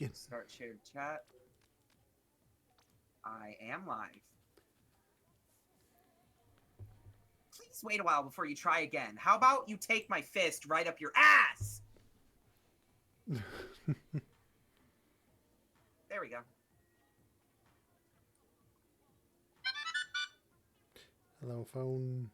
begin. Start shared chat. I am live. Please wait a while before you try again. How about you take my fist right up your ass? There we go. Hello, phone.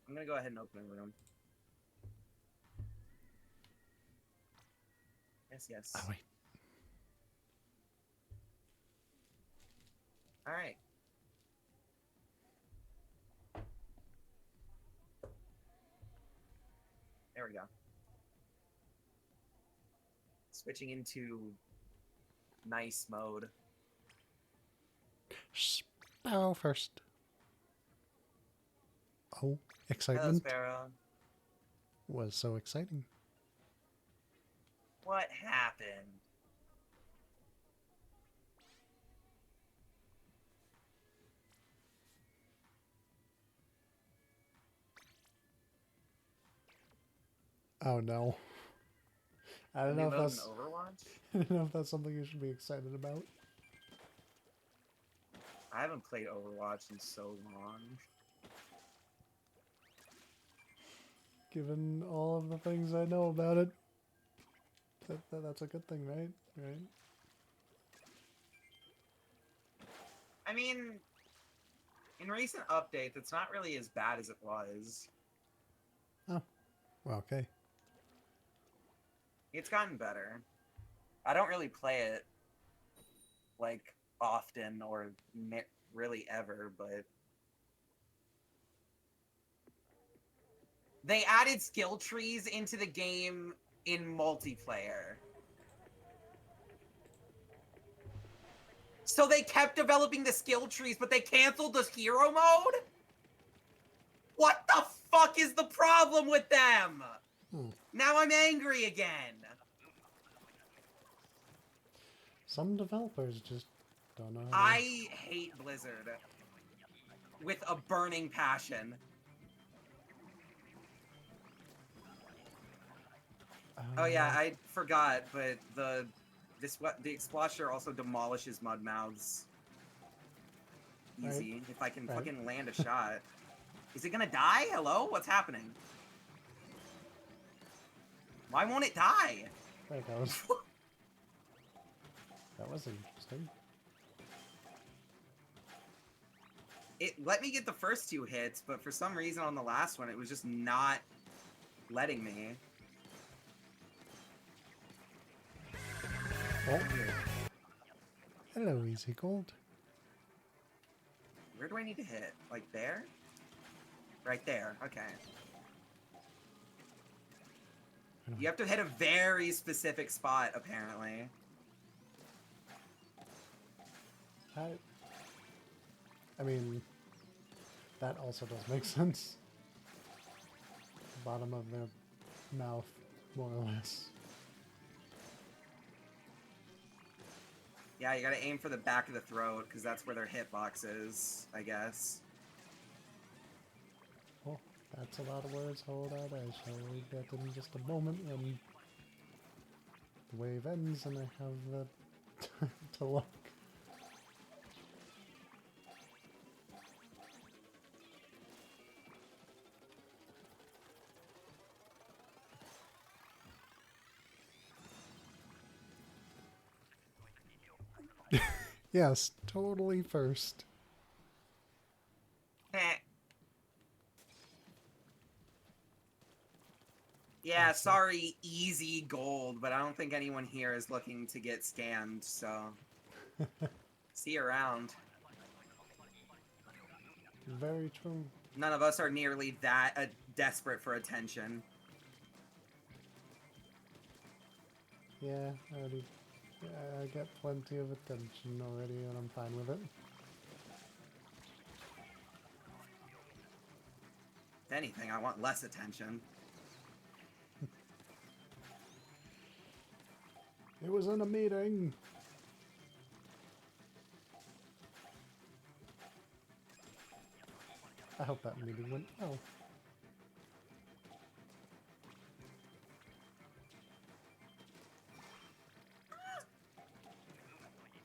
I'm gonna go ahead and open a room. Yes, yes. Oh, wait. All right. There we go. Switching into nice mode. Sparrow first. Oh, Hello, excitement Sparrow. was so exciting. What happened? Oh no. I A don't new know if mode in that's Overwatch? I don't know if that's something you should be excited about. I haven't played Overwatch in so long. Given all of the things I know about it. That's a good thing, right? Right? I mean, in recent updates, it's not really as bad as it was. Oh. Well, okay. It's gotten better. I don't really play it, like, often or really ever, but they added skill trees into the game in multiplayer. So they kept developing the skill trees, but they canceled the hero mode? What the fuck is the problem with them? Now I'm angry again. Some developers just don't know how to... I hate Blizzard with a burning passion. Oh yeah, I forgot, but the Explosion also demolishes mud mouths. Easy. Right. If I can Right. fucking land a shot. Is it gonna die? Hello? What's happening? Why won't it die? Right, that was interesting. It let me get the first two hits, but for some reason on the last one, it was just not letting me. Oh. Hello, Easy Gold. Where do I need to hit? Like there? Right there. Okay. You have to hit a very specific spot, apparently. I mean, that also does make sense. The bottom of their mouth, more or less. Yeah, you gotta aim for the back of the throat, because that's where their hitbox is, I guess. Oh, that's a lot of words. Hold on, I shall get in just a moment when the wave ends and I have the time to look. Yes, totally first. Yeah, sorry, easy gold, but I don't think anyone here is looking to get scammed, so... See you around. Very true. None of us are nearly that desperate for attention. Yeah, I get plenty of attention already and I'm fine with it. If anything, I want less attention. It was in a meeting. I hope that meeting went well.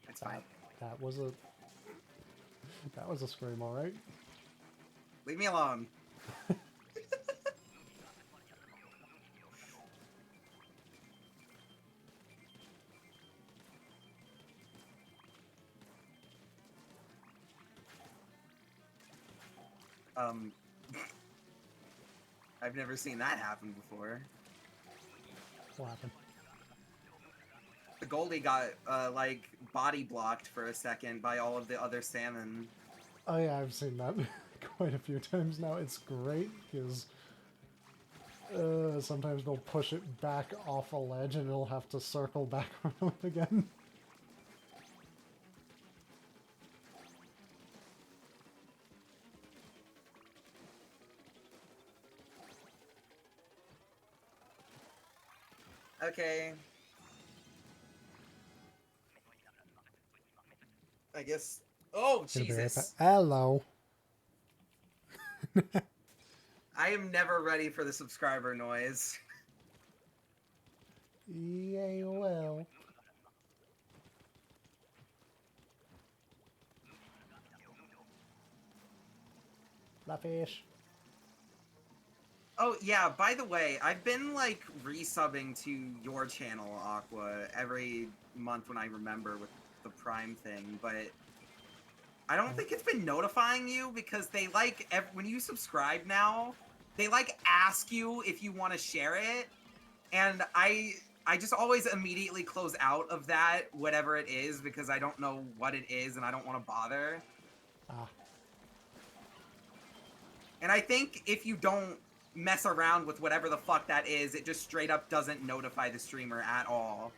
It's fine. That was a scream, all right. Leave me alone. I've never seen that happen before. What happened? The Goldie got, like, body blocked for a second by all of the other salmon. Oh yeah, I've seen that quite a few times now. It's great because sometimes they'll push it back off a ledge and it'll have to circle back around again. Okay. I guess... Oh, Jesus! Hello. I am never ready for the subscriber noise. Yeah, well. La fish. Oh, yeah, by the way, I've been, like, resubbing to your channel, Aqua, every month when I remember with the Prime thing, but I don't think it's been notifying you because they, like, when you subscribe now, they, like, ask you if you want to share it, and I just always immediately close out of that, whatever it is, because I don't know what it is and I don't want to bother. Ah. And I think if you don't mess around with whatever the fuck that is, it just straight up doesn't notify the streamer at all.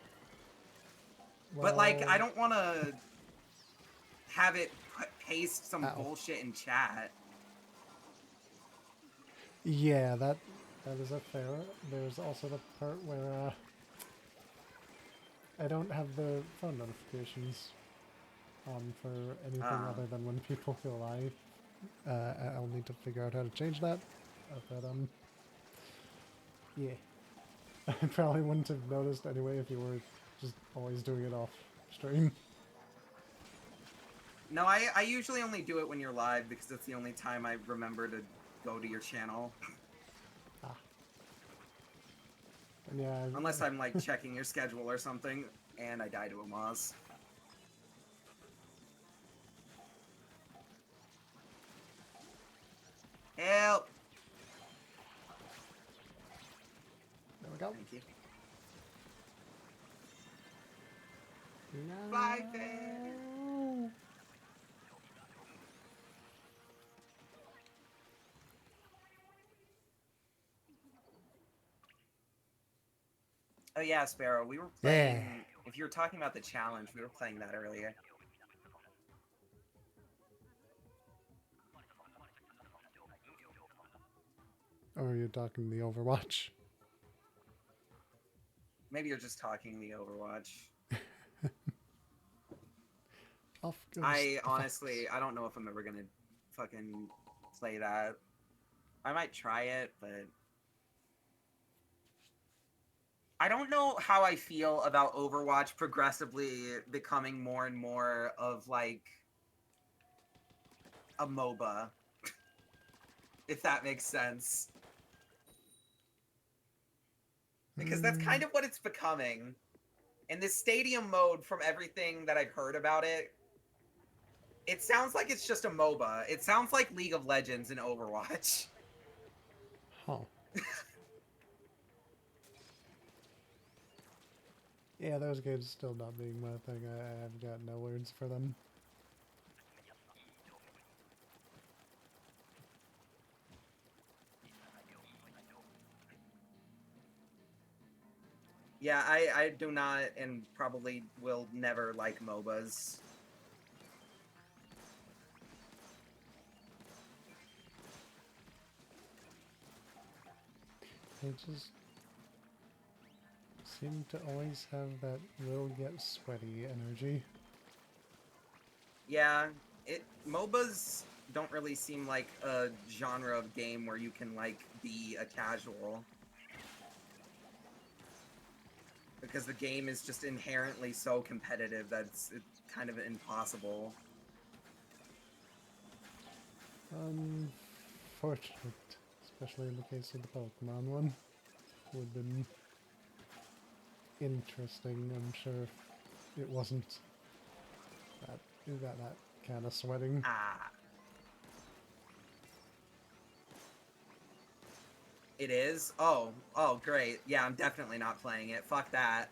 Well, but, like, I don't want to have it paste some bullshit in chat. Yeah, that is a fair. There's also the part where I don't have the phone notifications on for anything other than when people go live. I'll need to figure out how to change that. But yeah, I probably wouldn't have noticed anyway if you were just always doing it off stream. No, I usually only do it when you're live because it's the only time I remember to go to your channel. Ah. And yeah. Unless I'm, like, checking your schedule or something, and I die to a moss. Help! There we go. Thank you. No. Bye, fan! Oh yeah, Sparrow, we were playing... Yeah. If you were talking about the challenge, we were playing that earlier. Or are you talking the Overwatch? Maybe you're just talking the Overwatch. Honestly, I don't know if I'm ever gonna fucking play that. I might try it, but... I don't know how I feel about Overwatch progressively becoming more and more of, like, a MOBA. If that makes sense. Because that's kind of what it's becoming. And this stadium mode, from everything that I've heard about it, it sounds like it's just a MOBA. It sounds like League of Legends in Overwatch. Huh. Yeah, those games still not being my thing. I've got no words for them. Yeah, I do not and probably will never like MOBAs. They just seem to always have that will get sweaty energy. Yeah, MOBAs don't really seem like a genre of game where you can, like, be a casual. Because the game is just inherently so competitive that it's kind of impossible. Unfortunate, especially in the case of the Pokemon one. Would have been interesting, I'm sure, if it wasn't that kind of sweating. Ah. It is? Oh, great. Yeah, I'm definitely not playing it. Fuck that.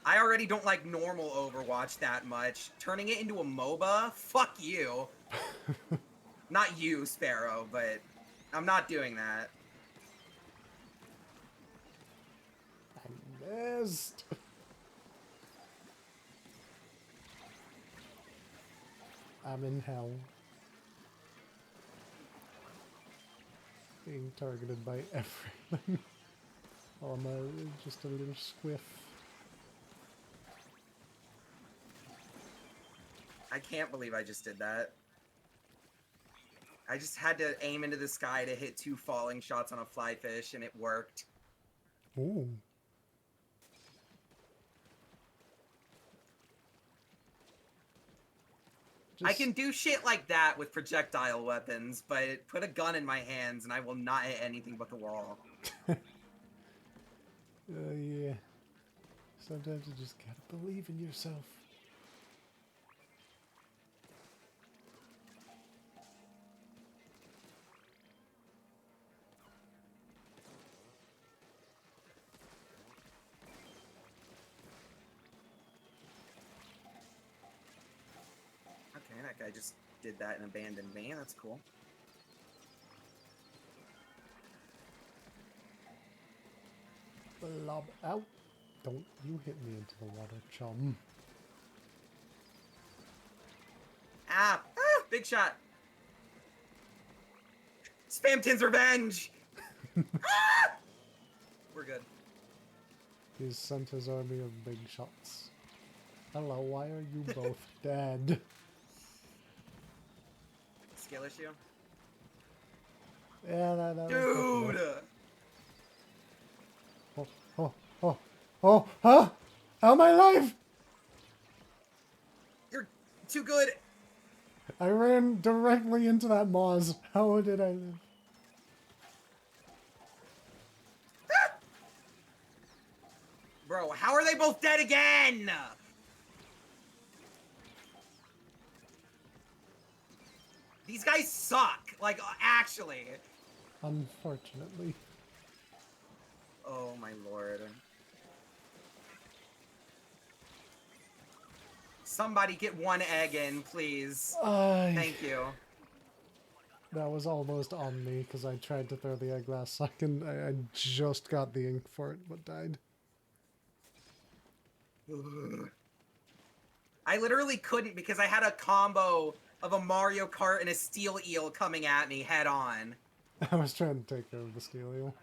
I already don't like normal Overwatch that much. Turning it into a MOBA? Fuck you. Not you, Sparrow, but I'm not doing that. I missed! I'm in hell. Being targeted by everything. Oh, I'm just a little squiff. I can't believe I just did that. I just had to aim into the sky to hit 2 falling shots on a fly fish, and it worked. Ooh. I can do shit like that with projectile weapons, but put a gun in my hands and I will not hit anything but the wall. Yeah. Sometimes you just gotta believe in yourself. Okay, that guy just did that and abandoned me. That's cool. Blob out. Don't you hit me into the water, chum. Ah! Ah! Big shot! Spamton's revenge! Ah! We're good. He's sent his army of big shots. Hello, why are you both dead? Skill issue? Yeah, that Dude! was oh, huh? How am I alive? You're too good! I ran directly into that Moz. How did I live? Bro, how are they both dead again? These guys suck. Like, actually. Unfortunately. Oh my lord. Somebody get 1 egg in, please. Thank you. That was almost on me because I tried to throw the egg last second. I just got the ink for it, but died. I literally couldn't because I had a combo of a Mario Kart and a steel eel coming at me head on. I was trying to take over the steel eel.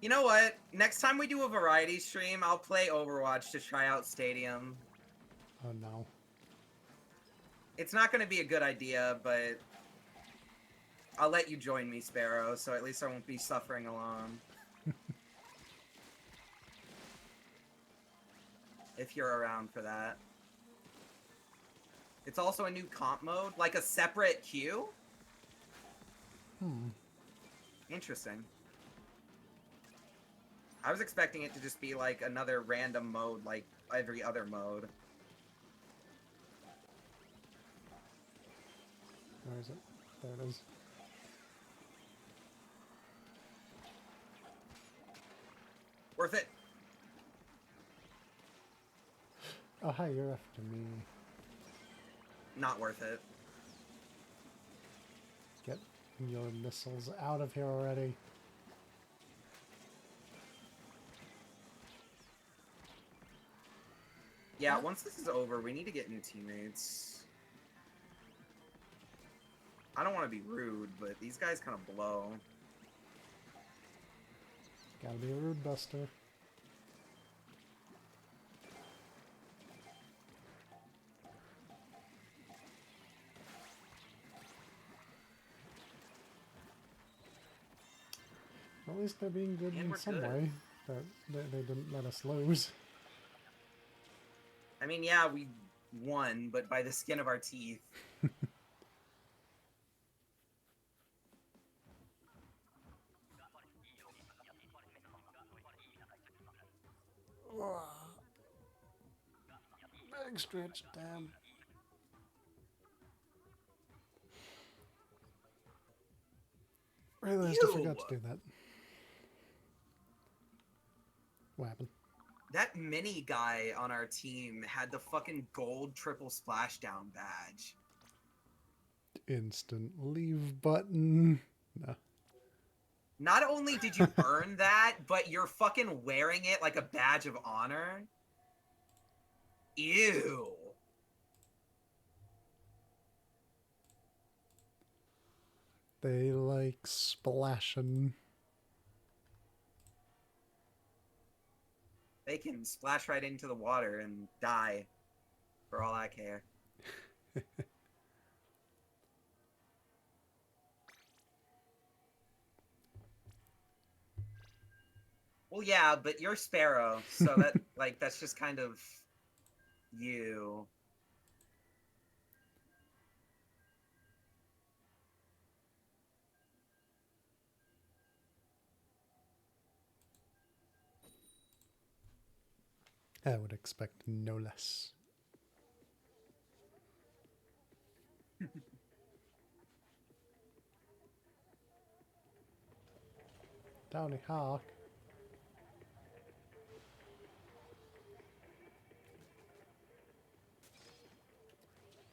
You know what? Next time we do a variety stream, I'll play Overwatch to try out Stadium. Oh no. It's not going to be a good idea, but I'll let you join me, Sparrow, so at least I won't be suffering alone. If you're around for that. It's also a new comp mode, like a separate queue? Interesting. I was expecting it to just be like another random mode, like every other mode. Where is it? There it is. Worth it. Oh, hi, you're after me. Not worth it. Get your missiles out of here already. Yeah, once this is over, we need to get new teammates. I don't want to be rude, but these guys kind of blow. Gotta be a rude buster. At least they're being good And in we're some good. way. That they didn't let us lose. I mean, yeah, we won, but by the skin of our teeth. Big stretch, damn. Realized I forgot to do that. What happened? That mini guy on our team had the fucking gold triple splashdown badge. Instant leave button. No. Not only did you earn that, but you're fucking wearing it like a badge of honor. Ew. They like splashing. They can splash right into the water and die, for all I care. Well, yeah, but you're Sparrow, so that like that's just kind of you. I would expect no less. Downy Hawk.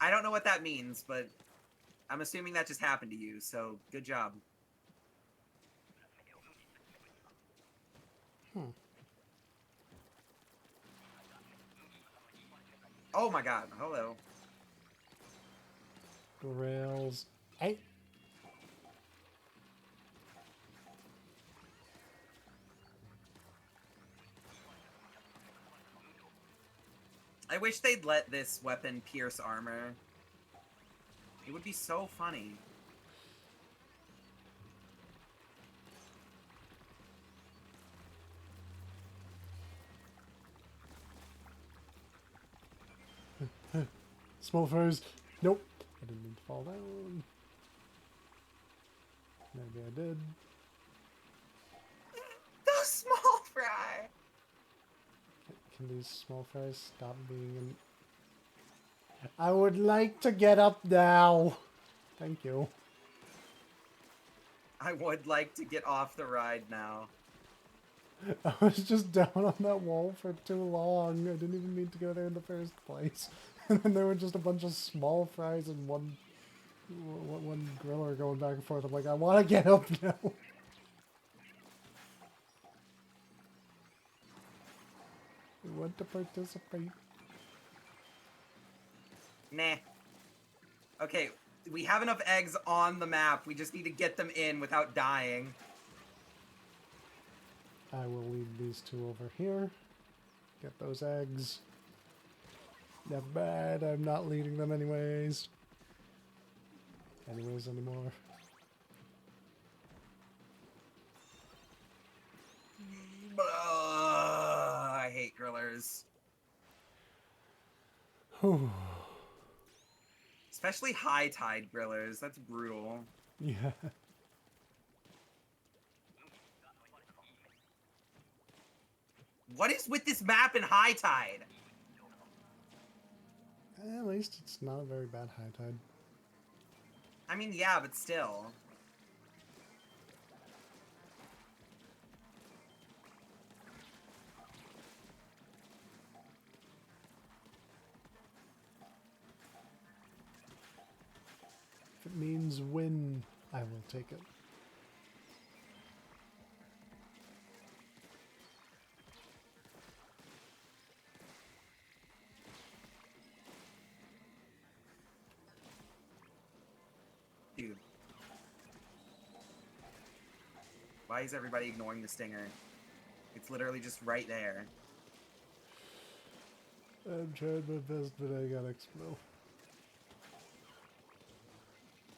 I don't know what that means, but I'm assuming that just happened to you, so good job. Oh my god, hello. Rails. Hey. I wish they'd let this weapon pierce armor. It would be so funny. Small furs. Nope. I didn't mean to fall down. Maybe I did. The small fry! Can these small fries stop being in... I would like to get up now. Thank you. I would like to get off the ride now. I was just down on that wall for too long. I didn't even mean to go there in the first place. And then there were just a bunch of small fries and one griller going back and forth. I'm like, I want to get up now. I want to participate. Nah. Okay, we have enough eggs on the map. We just need to get them in without dying. I will leave these two over here. Get those eggs. Never bad. I'm not leading them anyways. Anymore. I hate grillers. Especially high tide grillers. That's brutal. Yeah. What is with this map in high tide? At least it's not a very bad high tide. I mean, yeah, but still. If it means win, I will take it. Dude. Why is everybody ignoring the stinger? It's literally just right there. I'm trying my best, but I got Expo.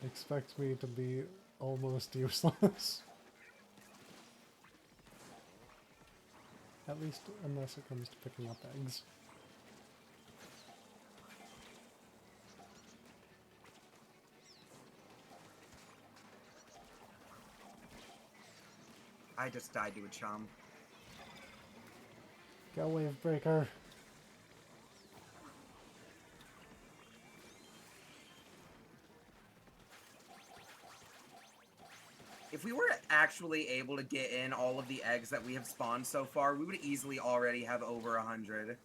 Expect me to be almost useless. At least unless it comes to picking up eggs. I just died to a chum. Go wave breaker. If we were actually able to get in all of the eggs that we have spawned so far, we would easily already have over 100.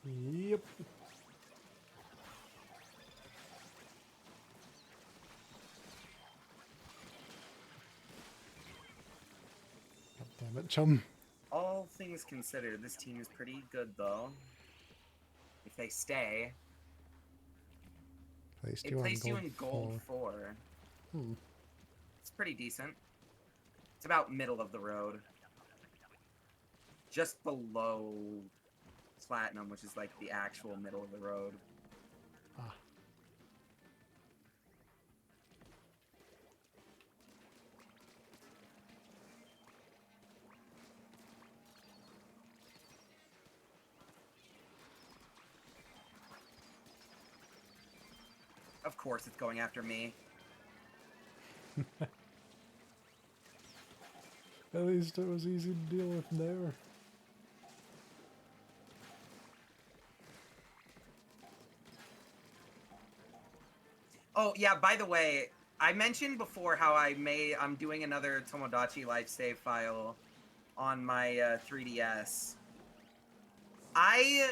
Yep. God damn it, chum. All things considered, this team is pretty good, though. If they stay. It placed you in gold 4. Hmm. It's pretty decent. It's about middle of the road. Just below platinum, which is like the actual middle of the road. Ah. Of course it's going after me. At least it was easy to deal with there. Oh, yeah, by the way, I mentioned before how I'm doing another Tomodachi life save file on my 3DS. I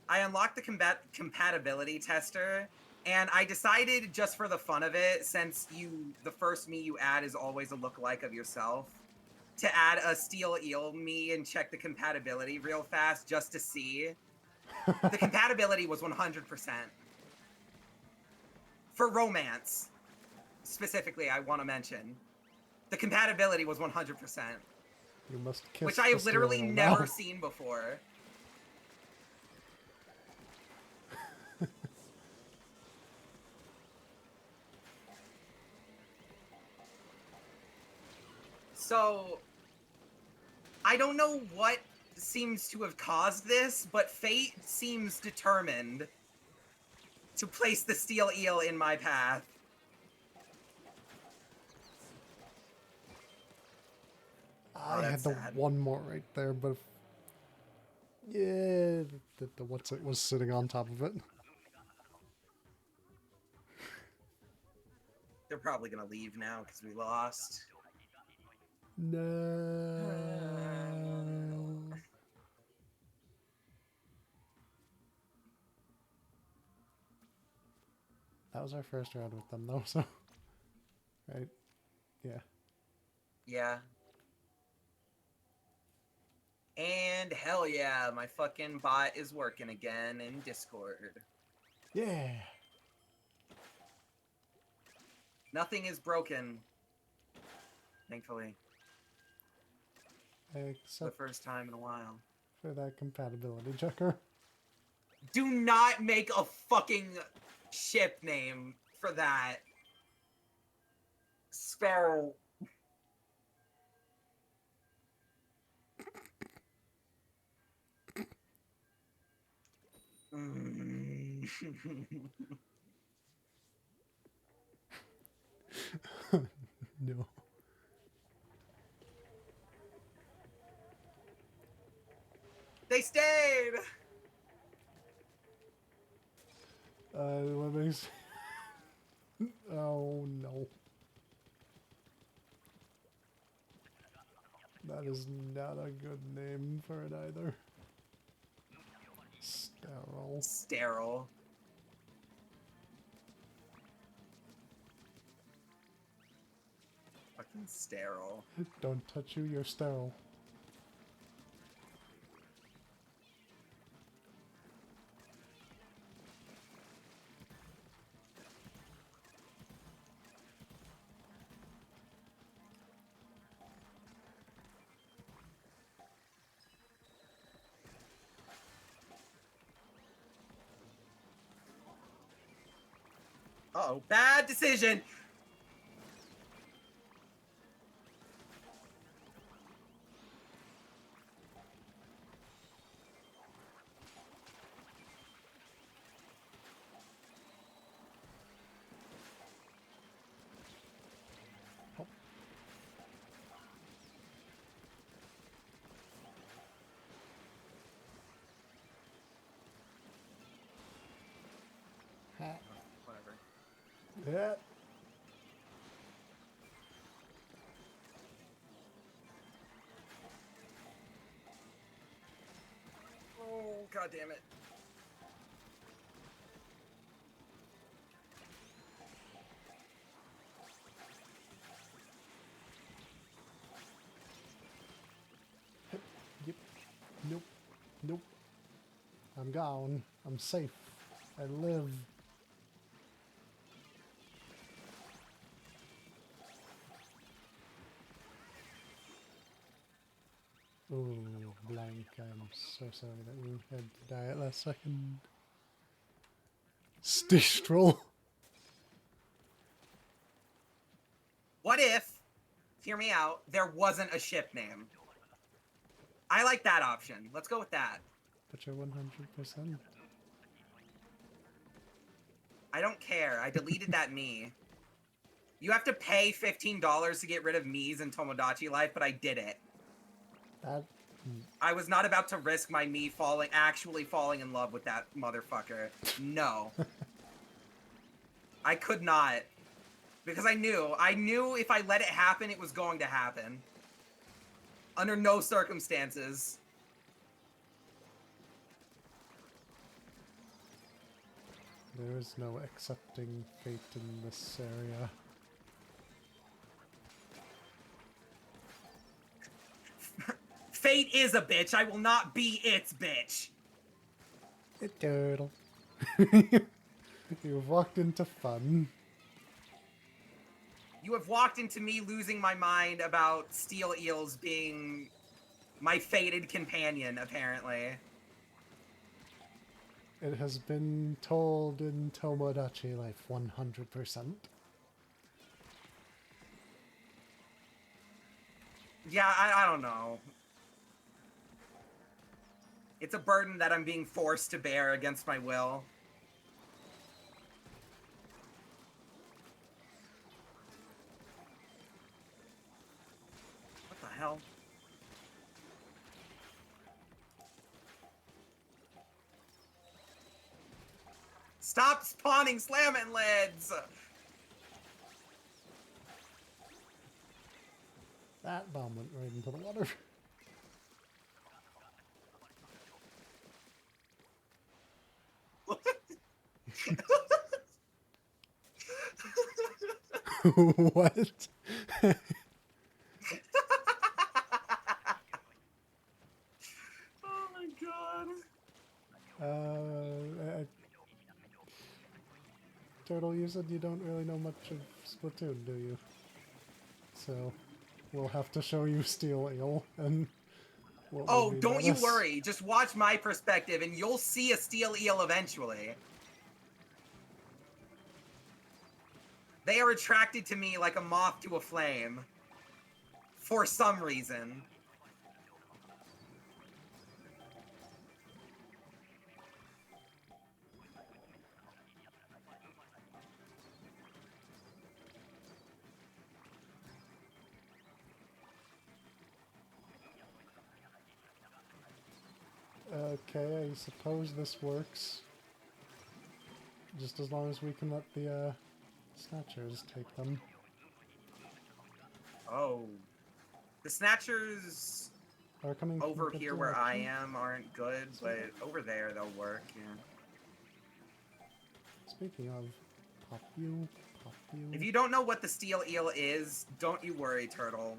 unlocked the compatibility tester, and I decided just for the fun of it, since the first me you add is always a lookalike of yourself, to add a steel eel me and check the compatibility real fast just to see. The compatibility was 100%. For romance, specifically, I want to mention. The compatibility was 100%. You must kiss which I have the literally steel never now. seen before. So, I don't know what seems to have caused this, but fate seems determined to place the steel eel in my path. I had the sad. one more right there, but yeah, the what's it was sitting on top of it. They're probably gonna leave now because we lost. No. That was our first round with them, though, so. Right? Yeah. Yeah. And hell yeah, my fucking bot is working again in Discord. Yeah. Nothing is broken. Thankfully. Except the first time in a while. for that compatibility checker. Do not make a fucking ship name for that. Sparrow. No. They stayed! Let me see. Oh no. That is not a good name for it either. Sterile. Sterile. Fucking sterile. Don't touch you, you're sterile. Uh-oh, bad decision. Oh. Ha. Whatever. Yeah. Oh, god damn it. Yep. Nope. Nope. I'm gone. I'm safe. I live. Ooh, blank. I'm so sorry that you had to die at last second. Astral. What if, hear me out, there wasn't a ship name? I like that option. Let's go with that. But you're 100%. I don't care. I deleted that me. You have to pay $15 to get rid of me's in Tomodachi Life, but I did it. That. I was not about to risk my me actually falling in love with that motherfucker. No. I could not. Because I knew if I let it happen, it was going to happen. Under no circumstances. There is no accepting fate in this area. Fate is a bitch. I will not be its bitch. A turtle. You've walked into fun. You have walked into me losing my mind about steel eels being my fated companion, apparently. It has been told in Tomodachi Life 100%. Yeah, I don't know. It's a burden that I'm being forced to bear against my will. What the hell? Stop spawning slamon lids! That bomb went right into the water. What? Oh my god. Turtle, you said you don't really know much of Splatoon, do you? So, we'll have to show you Steel Eel and what Oh, made me don't you notice. worry. Just watch my perspective and you'll see a steel eel eventually. They are attracted to me like a moth to a flame. For some reason. Okay, I suppose this works. Just as long as we can let the snatchers take them. Oh. The snatchers Are coming from over a good here where I direction. am aren't good, but over there they'll work, yeah. Speaking of, pop you, pop you. If you don't know what the steel eel is, don't you worry, Turtle.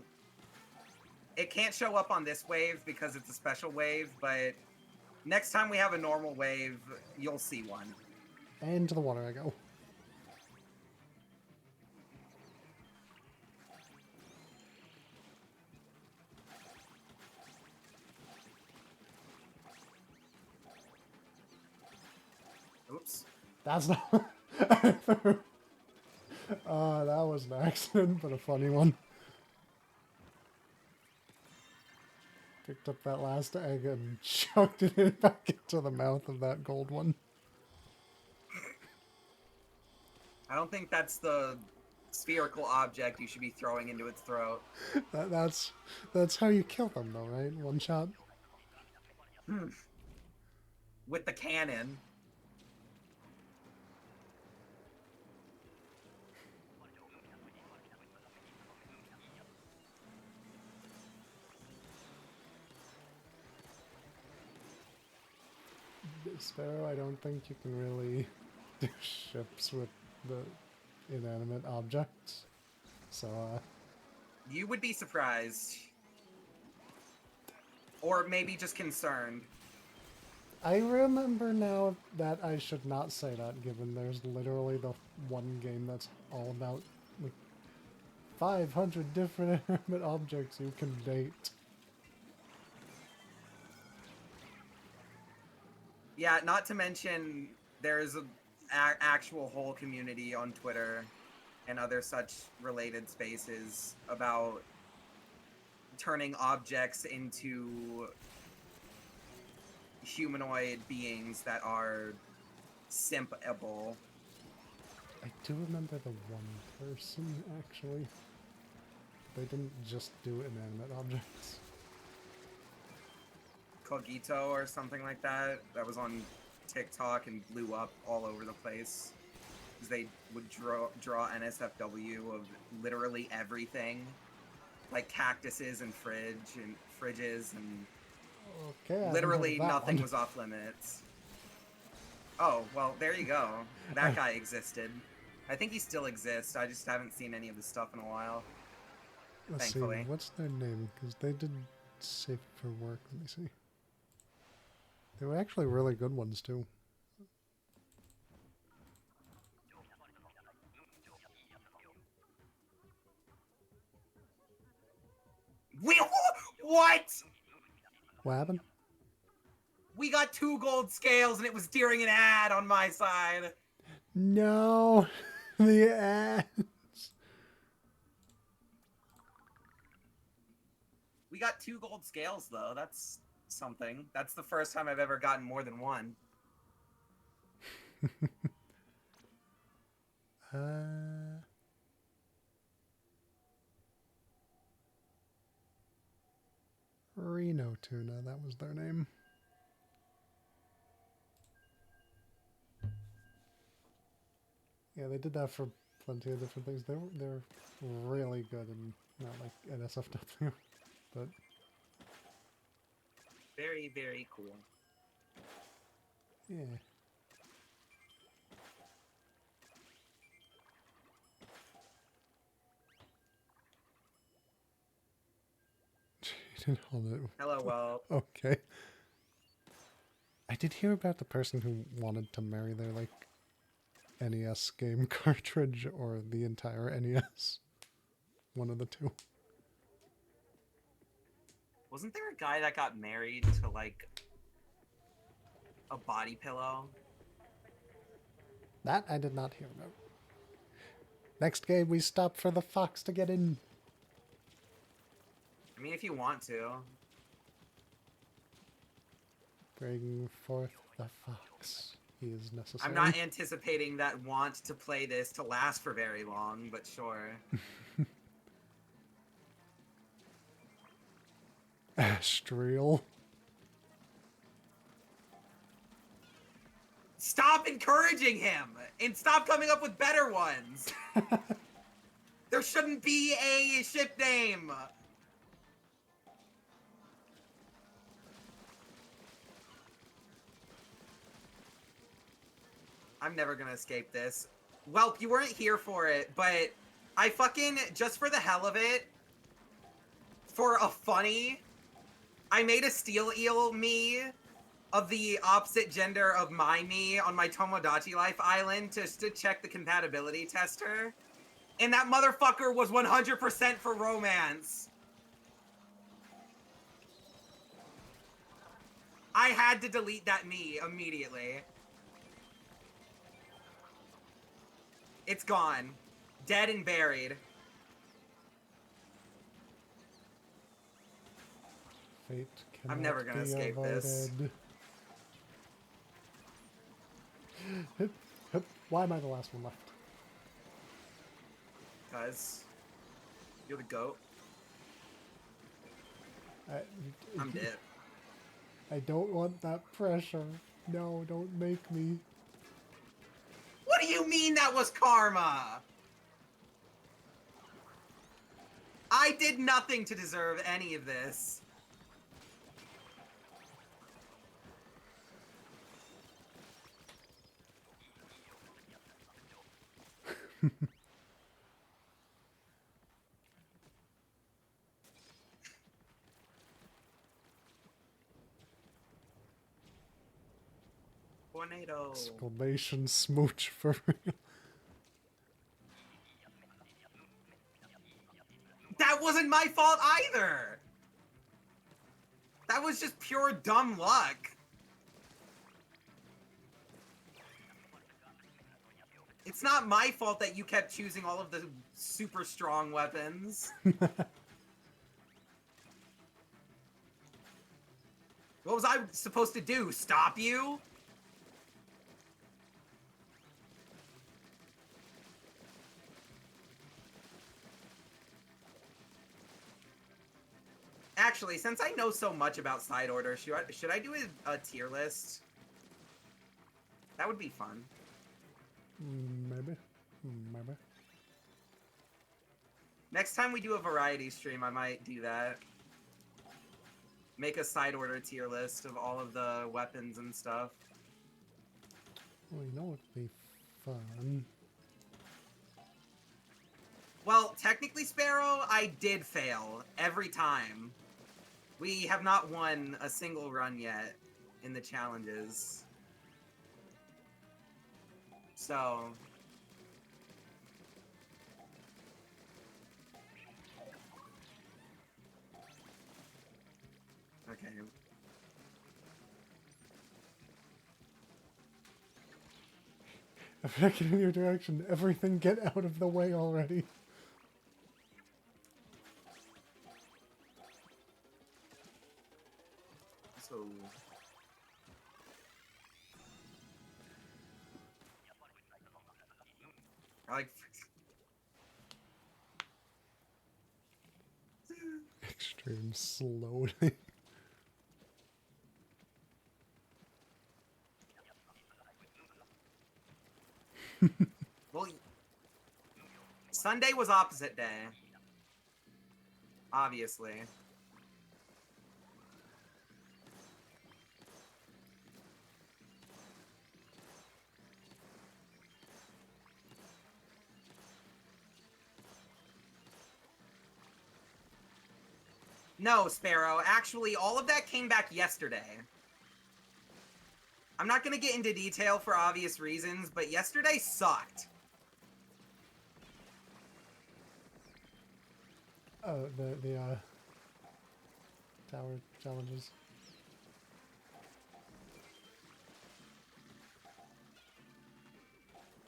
It can't show up on this wave because it's a special wave, but next time we have a normal wave, you'll see one. Into the water I go. Oops. That's not... That was an accident, but a funny one. Picked up that last egg and chucked it back into the mouth of that gold one. I don't think that's the spherical object you should be throwing into its throat. That's how you kill them, though, right? One shot. With the cannon. Sparrow, I don't think you can really do ships with the inanimate objects. So, You would be surprised. Or maybe just concerned. I remember now that I should not say that, given there's literally the one game that's all about like 500 different inanimate objects you can date. Yeah, not to mention there's an actual whole community on Twitter and other such related spaces about turning objects into humanoid beings that are simpable. I do remember the one person, actually. They didn't just do inanimate objects. Cogito or something like that. That was on TikTok and blew up all over the place. Because they would draw NSFW of literally everything. Like cactuses and fridges and Okay, literally nothing one. was off limits. Oh, well, there you go. That guy existed. I think he still exists. I just haven't seen any of his stuff in a while. Let's thankfully. see, what's their name? Because they did Safe for Work. Let me see. They were actually really good ones, too. What? What happened? We got 2 gold scales and it was during an ad on my side. No! The ads! We got 2 gold scales, though. That's something. That's the first time I've ever gotten more than one. Reno Tuna, that was their name. Yeah, they did that for plenty of different things. They're really good and not like NSFW, but Very, very cool. yeah. Hello, well. Okay. I did hear about the person who wanted to marry their, like, NES game cartridge or the entire NES. One of the two. Wasn't there a guy that got married to, like, a body pillow? That I did not hear about. Next game, we stop for the fox to get in. I mean, if you want to. Bring forth the fox. He is necessary. I'm not anticipating that want to play this to last for very long, but sure. Astral. Stop encouraging him! And stop coming up with better ones! There shouldn't be a ship name! I'm never gonna escape this. Welp, you weren't here for it, but I fucking, just for the hell of it, for a funny, I made a steel eel me of the opposite gender of my me on my Tomodachi Life island just to check the compatibility tester. And that motherfucker was 100% for romance. I had to delete that me immediately. It's gone. Dead and buried. Fate cannot I'm never gonna be escape this. avoided. Hip, hip. Why am I the last one left? Because you're the goat. I'm dead. I don't want that pressure. No, don't make me. What do you mean that was karma? I did nothing to deserve any of this. Tornado. Exclamation smooch for real. That wasn't my fault either. That was just pure dumb luck. It's not my fault that you kept choosing all of the super strong weapons. What was I supposed to do? Stop you? Actually, since I know so much about side order, should I do a tier list? That would be fun. Maybe. Maybe. Next time we do a variety stream, I might do that. Make a side order tier list of all of the weapons and stuff. Well, you know it'd be fun. Well, technically, Sparrow, I did fail every time. We have not won a single run yet in the challenges. So... okay. If I get in your direction, everything get out of the way already. So... I like... Extreme slowly. Well, Sunday was opposite day. Obviously. No, Sparrow. Actually, all of that came back yesterday. I'm not gonna get into detail for obvious reasons, but yesterday sucked. Oh, the tower challenges.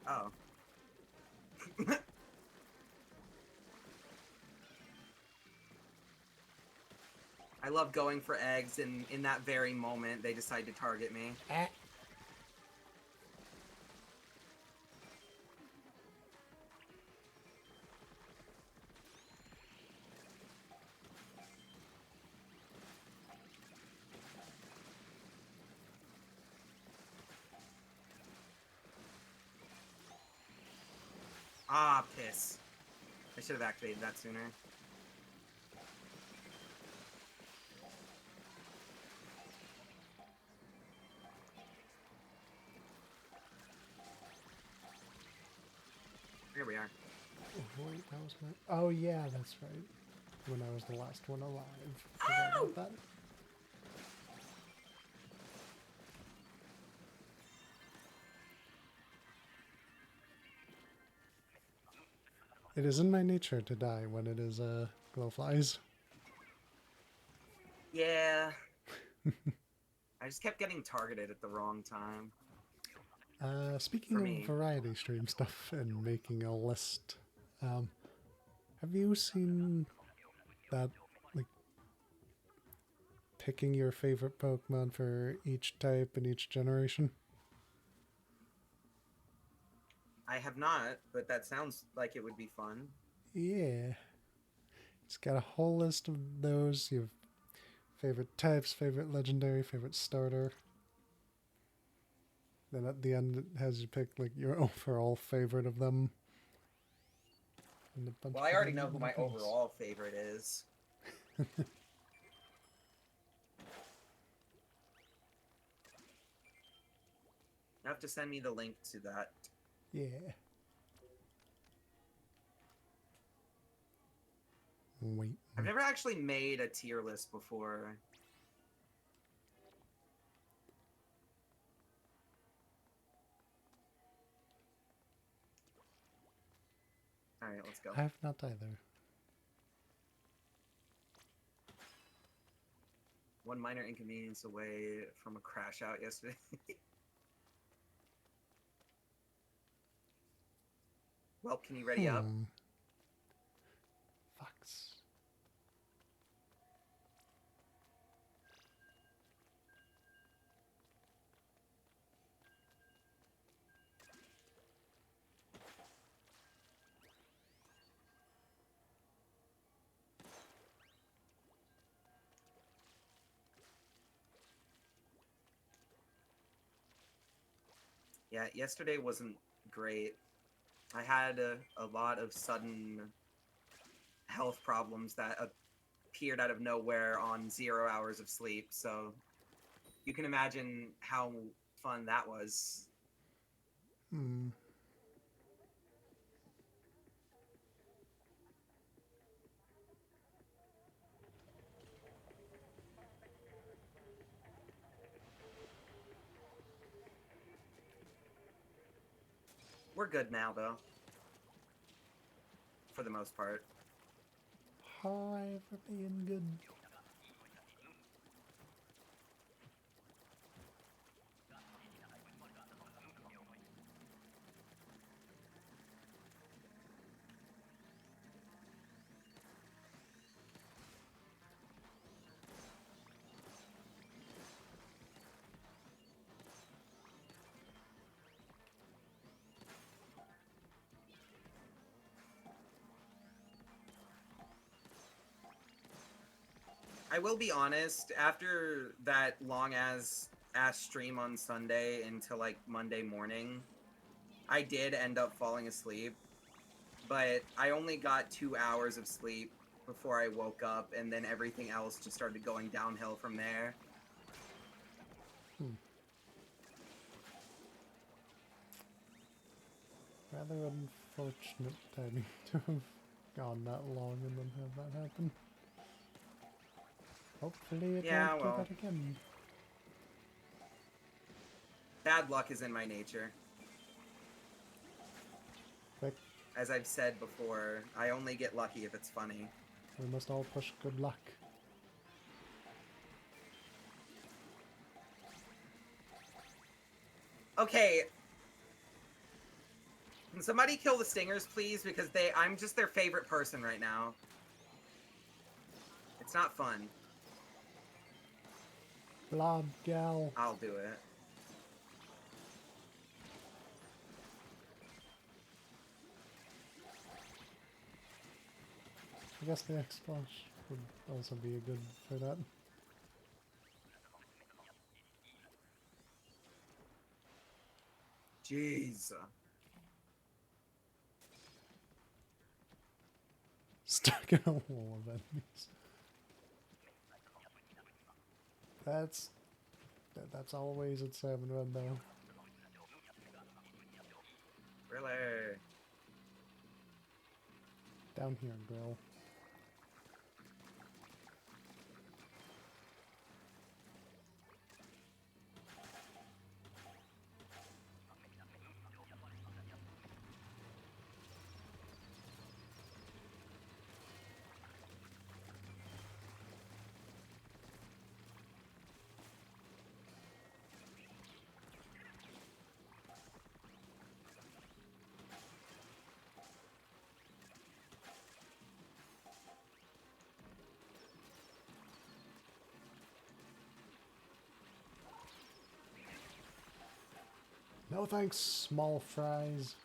Oh. I love going for eggs, and in that very moment, they decide to target me. Ah, piss. I should have activated that sooner. Here we are. Oh, wait, that was my... Oh, yeah, that's right. When I was the last one alive. Forgot about that. It is in my nature to die when it is glowflies. Yeah. I just kept getting targeted at the wrong time. Speaking of variety stream stuff and making a list Um, have you seen that, like, picking your favorite Pokemon for each type and each generation? I have not, but that sounds like it would be fun. Yeah. It's got a whole list of those. You have favorite types, favorite legendary, favorite starter. Then at the end, it has you pick like your overall favorite of them. And a bunch Well, of I other already know who little my things. overall favorite is. You have to send me the link to that. Yeah. Wait. I've never actually made a tier list before. All right, let's go. I have not either. One minor inconvenience away from a crash out yesterday. Well, can you ready up? Fox. Yeah, yesterday wasn't great. I had a lot of sudden health problems that appeared out of nowhere on 0 hours of sleep, so you can imagine how fun that was. Hmm. We're good now, though. For the most part. Hi for being good. I will be honest, after that long ass stream on Sunday until like Monday morning, I did end up falling asleep, but I only got 2 hours of sleep before I woke up, and then everything else just started going downhill from there. Rather unfortunate timing to have gone that long and then have that happen. Hopefully it Yeah, won't do well, that again. bad luck is in my nature. Quick, As I've said before, I only get lucky if it's funny. we must all push good luck. Okay. Can somebody kill the stingers, please? Because I'm just their favorite person right now. It's not fun. Blob gal. I'll do it. I guess the X-Splash would also be a good for that. Jeez. Stuck in a wall of enemies. That's always at Salmon Run though. Really? Down here, girl. No thanks, small fries.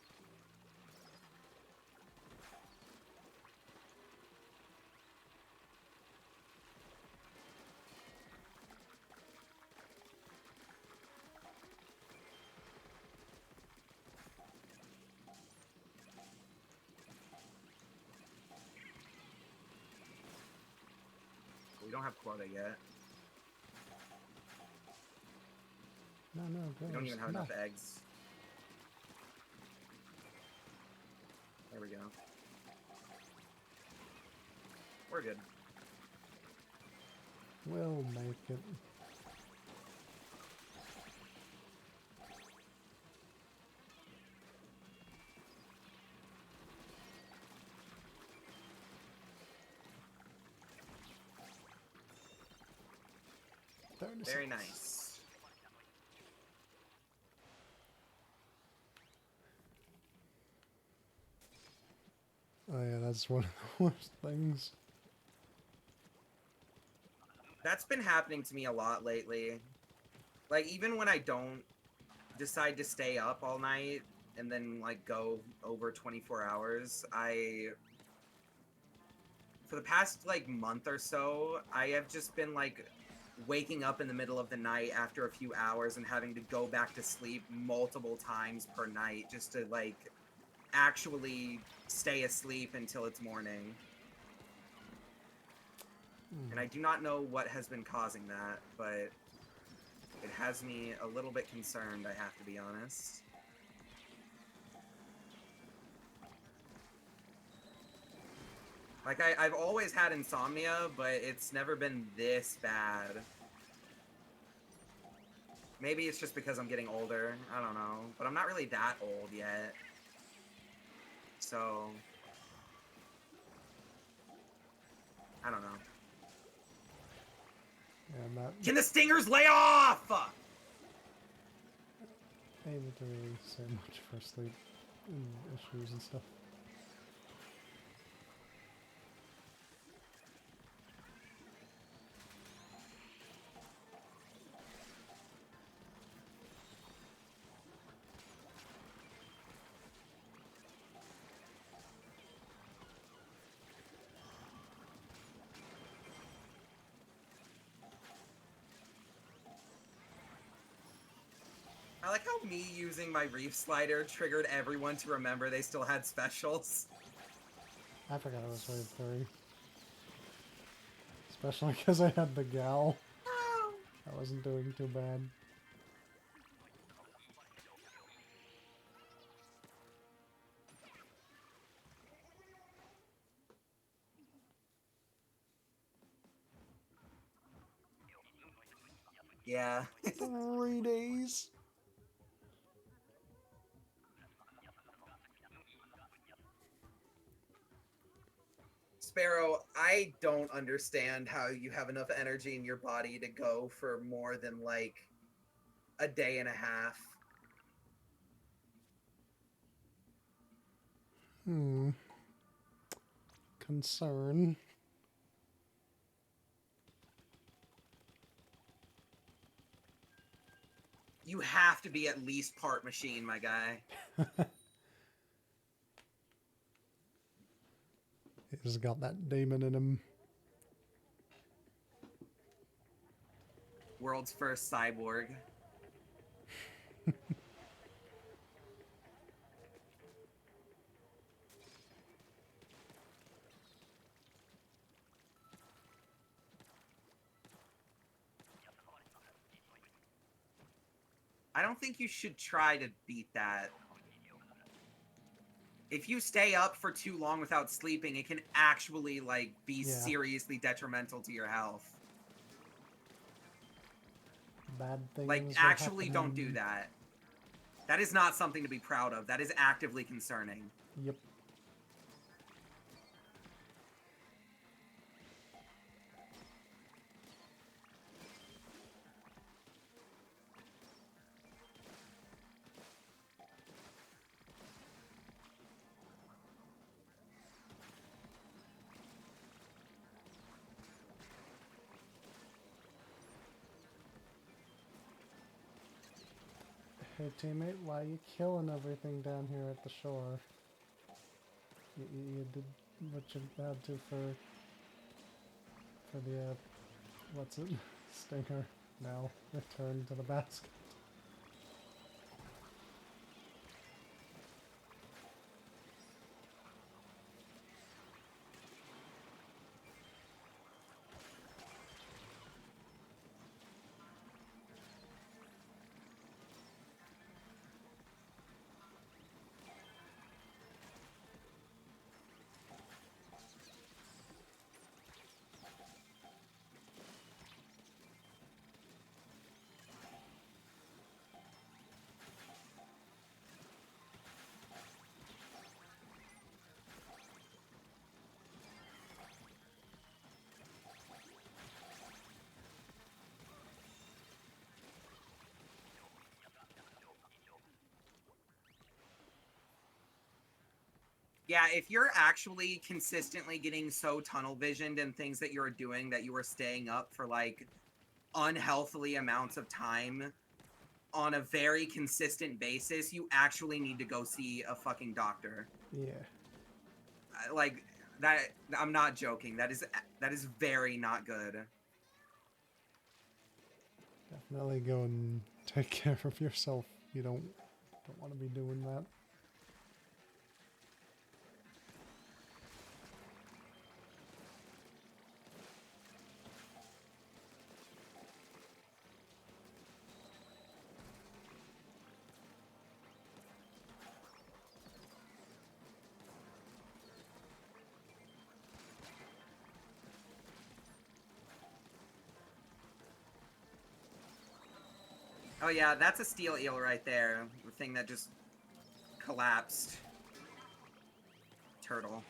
We don't have quota yet. No, We don't even have no. enough eggs. There we go. We're good. We'll make it. Very nice. Oh yeah, that's one of the worst things. That's been happening to me a lot lately. Like, even when I don't decide to stay up all night and then, like, go over 24 hours, for the past, like, month or so, I have just been, like, waking up in the middle of the night after a few hours and having to go back to sleep multiple times per night just to, like, actually stay asleep until it's morning. And I do not know what has been causing that, but it has me a little bit concerned, I have to be honest. Like, I've always had insomnia, but it's never been this bad. Maybe it's just because I'm getting older, I don't know. But I'm not really that old yet. So... I don't know. Yeah, I'm not Can the stingers lay off?! able to really say much for sleep issues and stuff. I like how me using my reef slider triggered everyone to remember they still had specials. I forgot it was wave 3. Especially because I had the gal. I wasn't doing too bad. Yeah. 3 days. Sparrow, I don't understand how you have enough energy in your body to go for more than, like, a day and a half. Concern. You have to be at least part machine, my guy. He's got that demon in him. World's first cyborg. I don't think you should try to beat that. If you stay up for too long without sleeping, it can actually, like, be seriously detrimental to your health. Bad things. Like, actually don't do that. That is not something to be proud of. That is actively concerning. Yep. Hey teammate, why are you killing everything down here at the shore? You did what you had to for the, what's it? Stinker. Now, return to the basket. Yeah, if you're actually consistently getting so tunnel visioned in things that you're doing that you are staying up for like unhealthily amounts of time on a very consistent basis, you actually need to go see a fucking doctor. Yeah. Like that, I'm not joking. That is very not good. Definitely go and take care of yourself. You don't want to be doing that. Oh yeah, that's a steel eel right there. The thing that just collapsed. Turtle.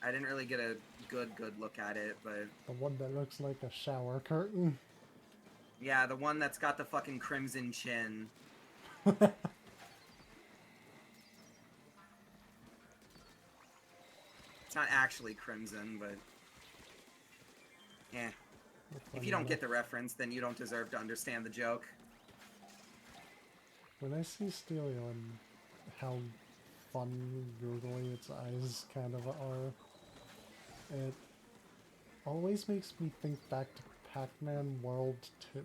I didn't really get a good look at it, but... The one that looks like a shower curtain. Yeah, the one that's got the fucking crimson chin. It's not actually crimson, but... Yeah. If you don't get the reference, then you don't deserve to understand the joke. When I see Steelio and how fun, googly its eyes kind of are, it always makes me think back to Pac-Man World 2.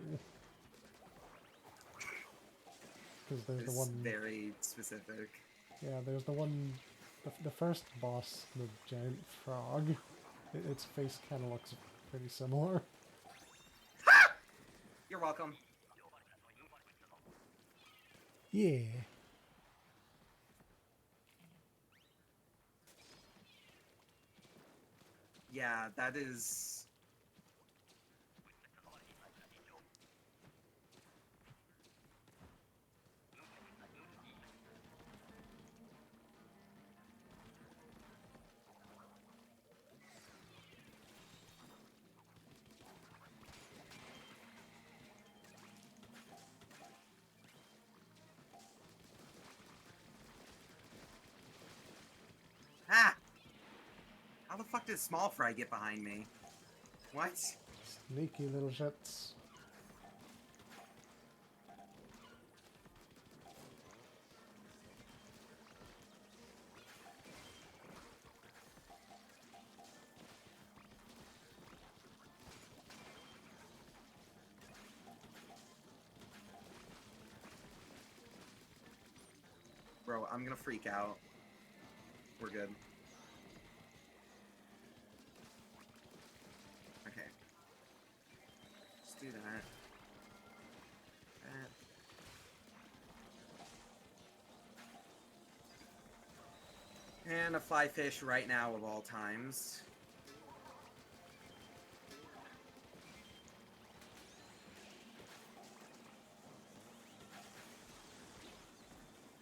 Because there's the one... very specific. Yeah, there's the one... The first boss, the giant frog, its face kind of looks pretty similar. You're welcome. Yeah. Yeah, that is... Ah! How the fuck did Small Fry get behind me? What? Sneaky little shits. Bro, I'm gonna freak out. We're good. Okay. Just do that. That. And a fly fish right now of all times.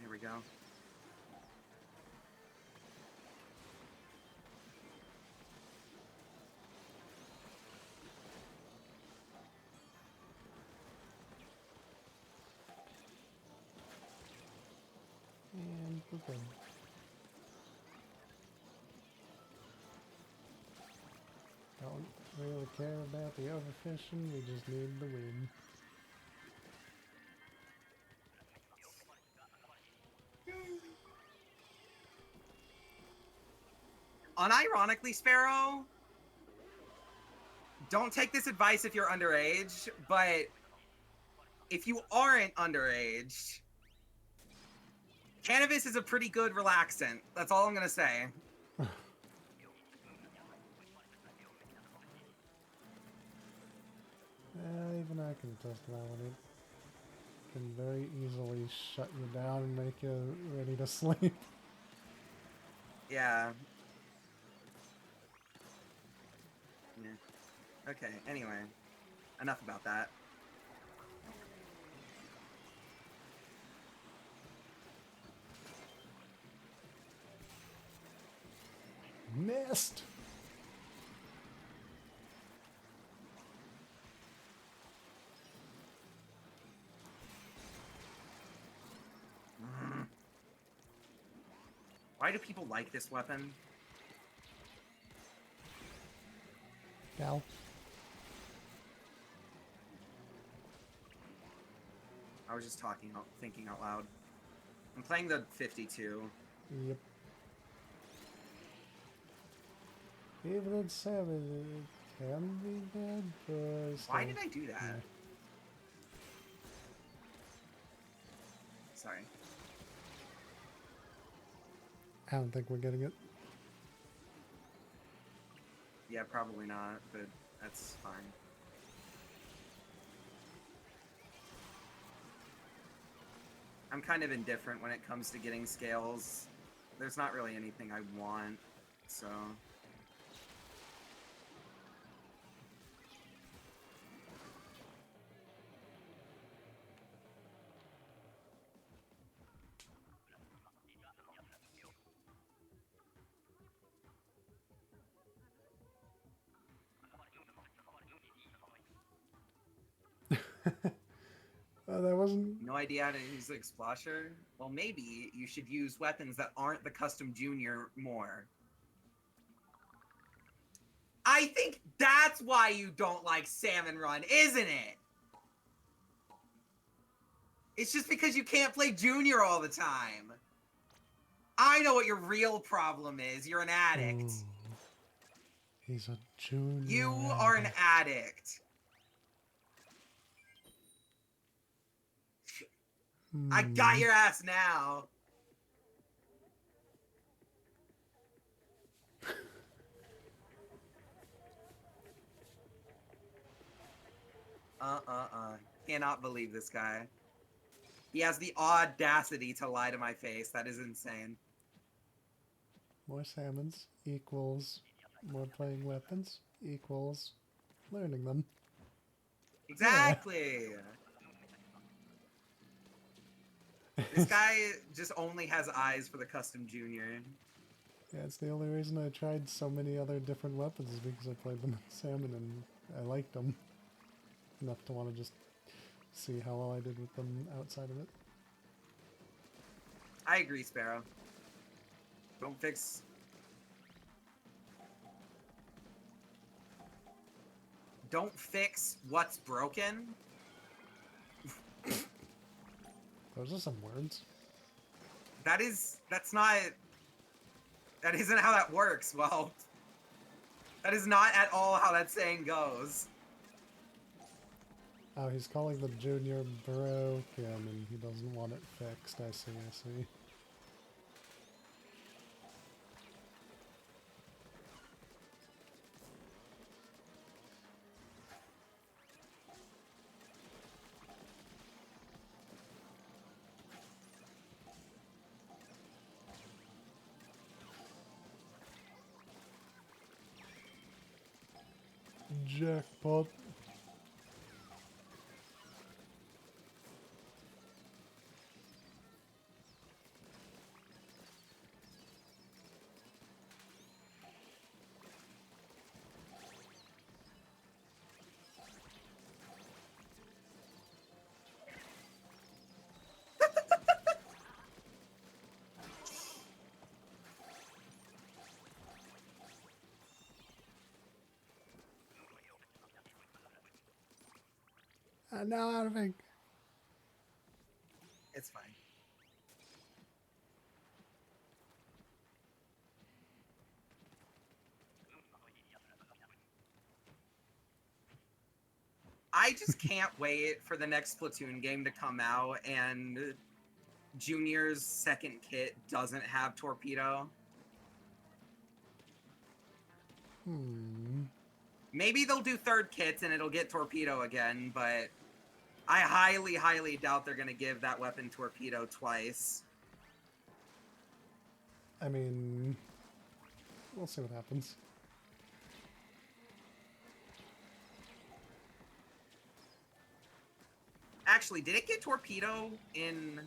Here we go. And we're good. Don't really care about the overfishing, we just need the win. unironically, Sparrow, don't take this advice if you're underage, but if you aren't underage, cannabis is a pretty good relaxant. That's all I'm gonna say. Even I can test that one. It can very easily shut you down and make you ready to sleep. Yeah. Yeah. Okay, anyway. Enough about that. Missed! Why do people like this weapon? Gal. I was just thinking out loud. I'm playing the 52. Yep. Even in salmon, it can be good, but Why did I do that? Yeah. Sorry. I don't think we're getting it. Yeah, probably not, but that's fine. I'm kind of indifferent when it comes to getting scales. There's not really anything I want, so... That wasn't... No idea how to use the Explasher? Well, maybe you should use weapons that aren't the Custom Junior more. I think that's why you don't like Salmon Run, isn't it? It's just because you can't play Junior all the time. I know what your real problem is. You're an addict. Ooh. He's a junior. You are an addict. I got your ass now. Cannot believe this guy. He has the audacity to lie to my face. That is insane. More salmons equals more playing weapons equals learning them. Exactly. Yeah. This guy just only has eyes for the Custom Junior. Yeah, it's the only reason I tried so many other different weapons is because I played them in salmon and I liked them enough to want to just see how well I did with them outside of it. I agree, Sparrow. Don't fix... Don't fix what's broken. Those are some words. That's not... That isn't how that works, well. That is not at all how that saying goes. Oh, he's calling the junior broken and he doesn't want it fixed. I see, I see. Jackpot. Now out of ink. It's fine. I just can't wait for the next Splatoon game to come out and Junior's second kit doesn't have torpedo. Maybe they'll do third kits and it'll get torpedo again, but I highly, highly doubt they're going to give that weapon torpedo twice. I mean, we'll see what happens. Actually, did it get torpedo in...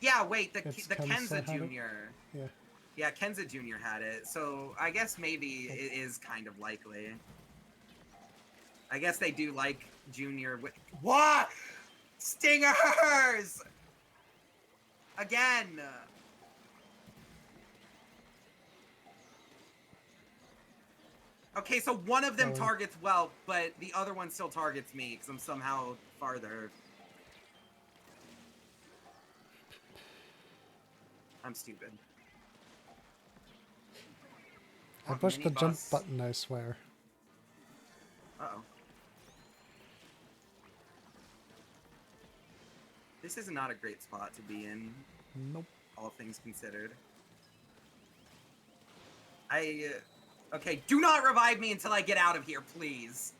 Yeah, wait, the Kenza Junior. Yeah. Yeah, Kenza Junior had it, so I guess maybe it is kind of likely. I guess they do like Junior with... What? Stingers! Again! Okay, so one of them targets well, but the other one still targets me, because I'm somehow farther. I'm stupid. I pushed the jump button, I swear. Uh-oh. This is not a great spot to be in. Nope. All things considered. Okay, do not revive me until I get out of here, please.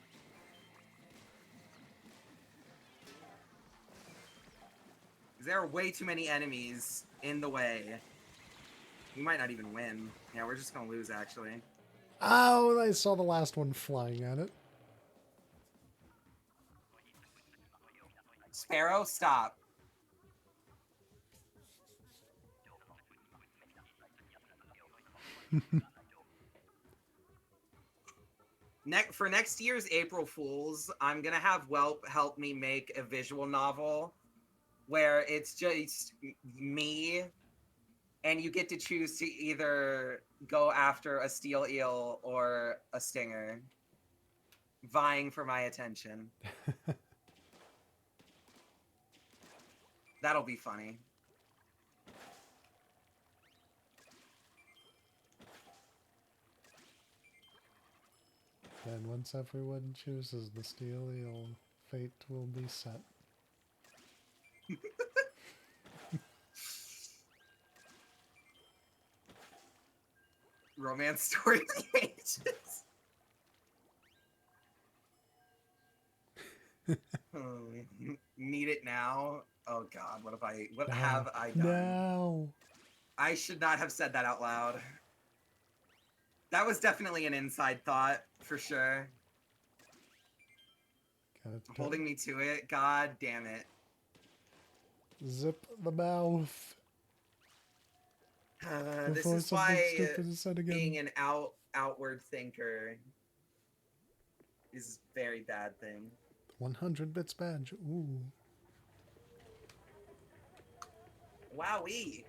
There are way too many enemies in the way. We might not even win. Yeah, we're just gonna lose, actually. Oh, I saw the last one flying at it. Sparrow, stop. For next year's April Fools, I'm gonna have Welp help me make a visual novel where it's just me, and you get to choose to either go after a steel eel or a stinger, vying for my attention. That'll be funny. And once everyone chooses the steel eel, fate will be set. Romance story pages. Need it now? Oh God, what have I done? No. I should not have said that out loud. That was definitely an inside thought, for sure. Holding me to it. God damn it. Zip the mouth. This is why being an outward thinker is a very bad thing. 100 bits badge. Ooh. Wowee.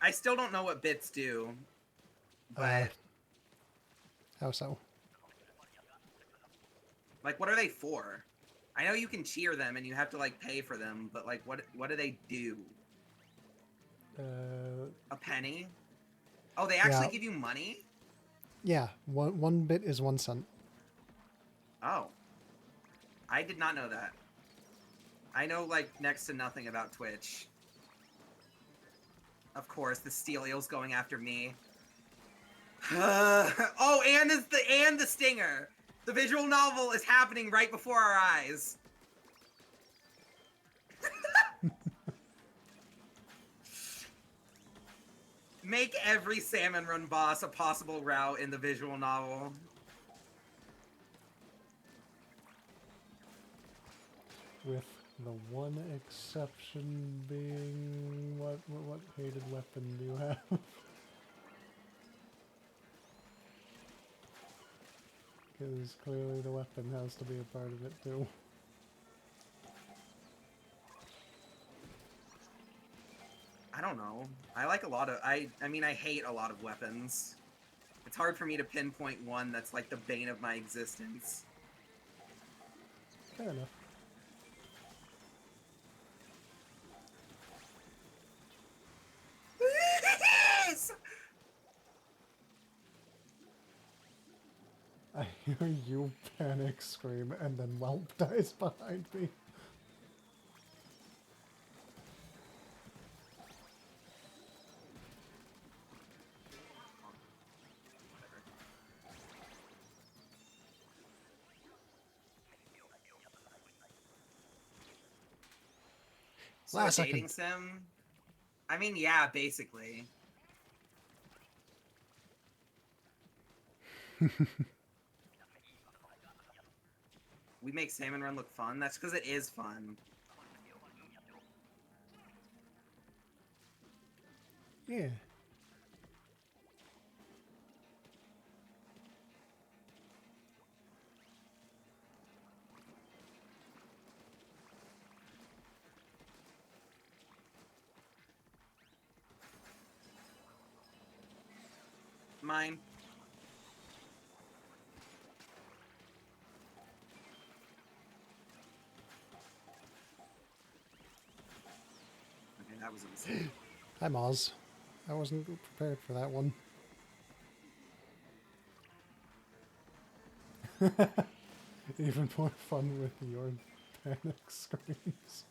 I still don't know what bits do, but... how so? Like, what are they for? I know you can cheer them and you have to, like, pay for them, but, like, what do they do? A penny? Oh, they actually give you money? Yeah, one bit is 1 cent. Oh. I did not know that. I know, like, next to nothing about Twitch. Of course, the steel eel's going after me. Oh, and the stinger! The visual novel is happening right before our eyes. Make every salmon run boss a possible route in the visual novel. With the one exception being what hated weapon do you have? Because clearly the weapon has to be a part of it too. I don't know. I like a lot of... I mean, I hate a lot of weapons. It's hard for me to pinpoint one that's like the bane of my existence. Fair enough. You panic scream and then Whelp dies behind me. So Last a dating second. sim? I mean, yeah, basically. We make Salmon Run look fun. That's because it is fun. Yeah. Mine. Okay, that was a mistake. Hi, Moz. I wasn't prepared for that one. Even more fun with your panic screams.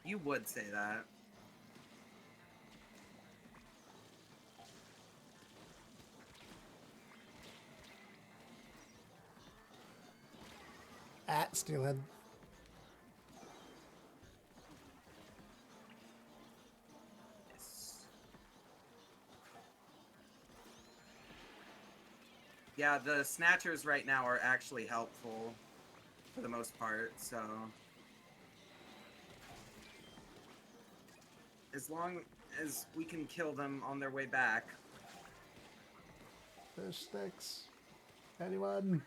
You would say that. At Steelhead. Yes. Yeah, the snatchers right now are actually helpful for the most part, so as long as we can kill them on their way back. Fish sticks. Anyone?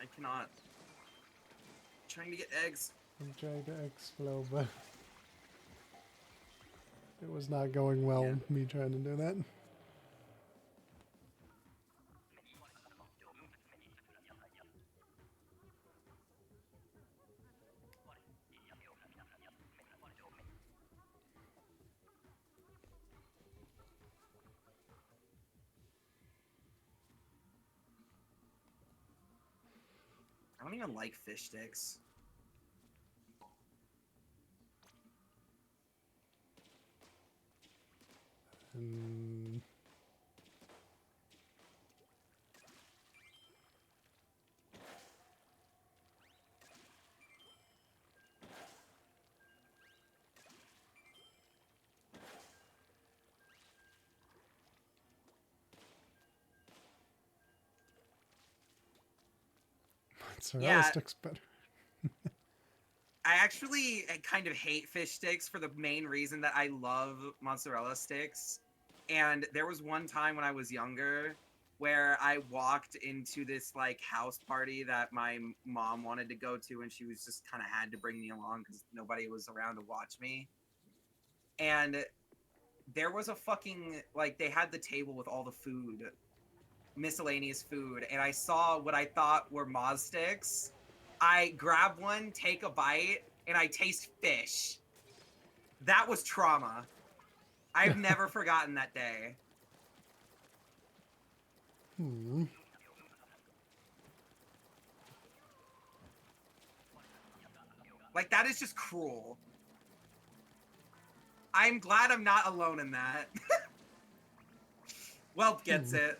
I cannot. I'm trying to get eggs. I'm trying to explode, but it was not going well, Yeah. me trying to do that. I don't even like fish sticks. Hmm. Mozzarella Yeah, sticks better. I actually kind of hate fish sticks for the main reason that I love mozzarella sticks. And there was one time when I was younger where I walked into this like house party that my mom wanted to go to, and she was just kind of had to bring me along because nobody was around to watch me. And there was a fucking like they had the table with all the food, miscellaneous food, and I saw what I thought were Moz sticks. I grab one, take a bite, and I taste fish. That was trauma. I've never forgotten that day. Hmm. Like, that is just cruel. I'm glad I'm not alone in that. Whelp gets it.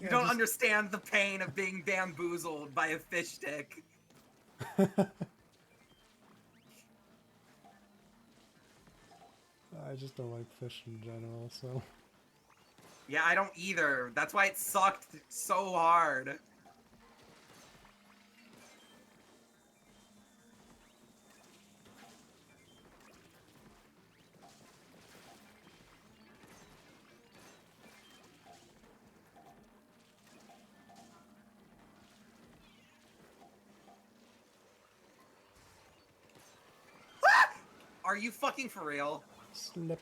You Yeah, don't just... understand the pain of being bamboozled by a fish stick. I just don't like fish in general, so... Yeah, I don't either. That's why it sucked so hard. Are you fucking for real? Slip.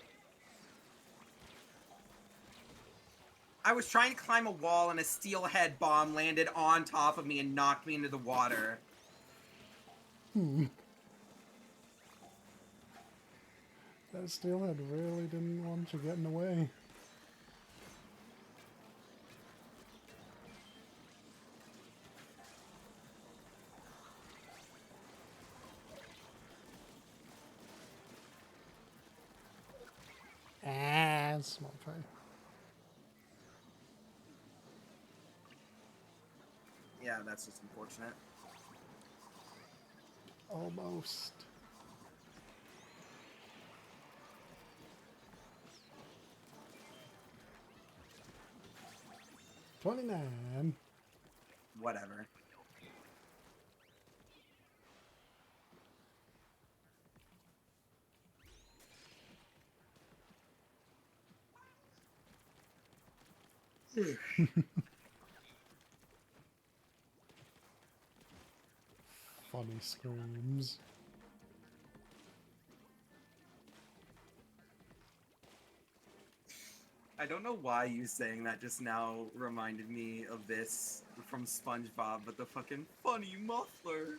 I was trying to climb a wall and a steelhead bomb landed on top of me and knocked me into the water. Hmm. That steelhead really didn't want you getting away. Ah, small fry. Yeah, that's just unfortunate. Almost. $29. Whatever. Funny screams. I don't know why you saying that just now reminded me of this from SpongeBob, but the fucking funny muffler.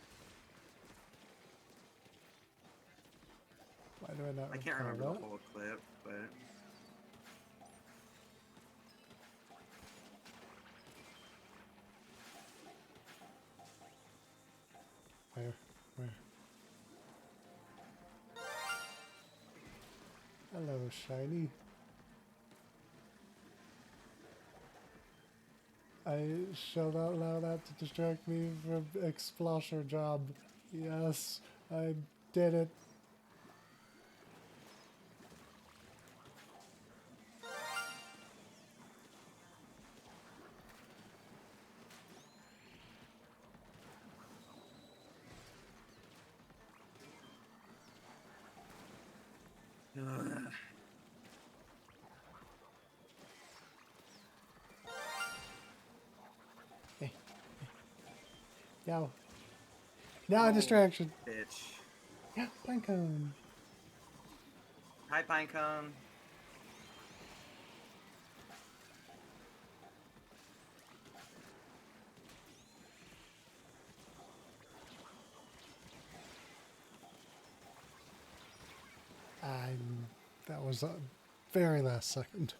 Why do I not I can't recall remember that? the whole clip, but Where? Where? Hello, shiny. I shall not allow that to distract me from Explosher job. Yes, I did it. ugh. Hey, yo. Now a Oh, distraction. bitch. Yeah, pinecone. Hi, Pinecone. That was a very last second.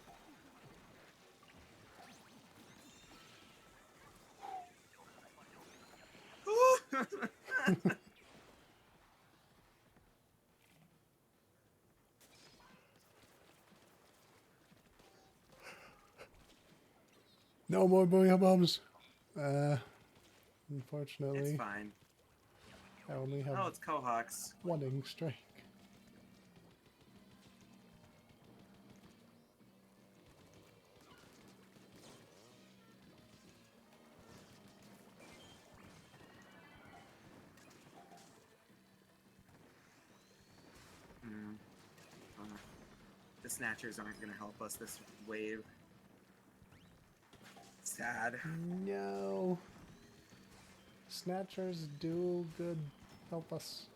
No more booyah bombs. It's Unfortunately, fine. I only have Oh, it's Cohawks. one ink strike. Hmm. Uh, the Snatchers aren't gonna help us this wave. Sad. No. Snatchers do good. Help us.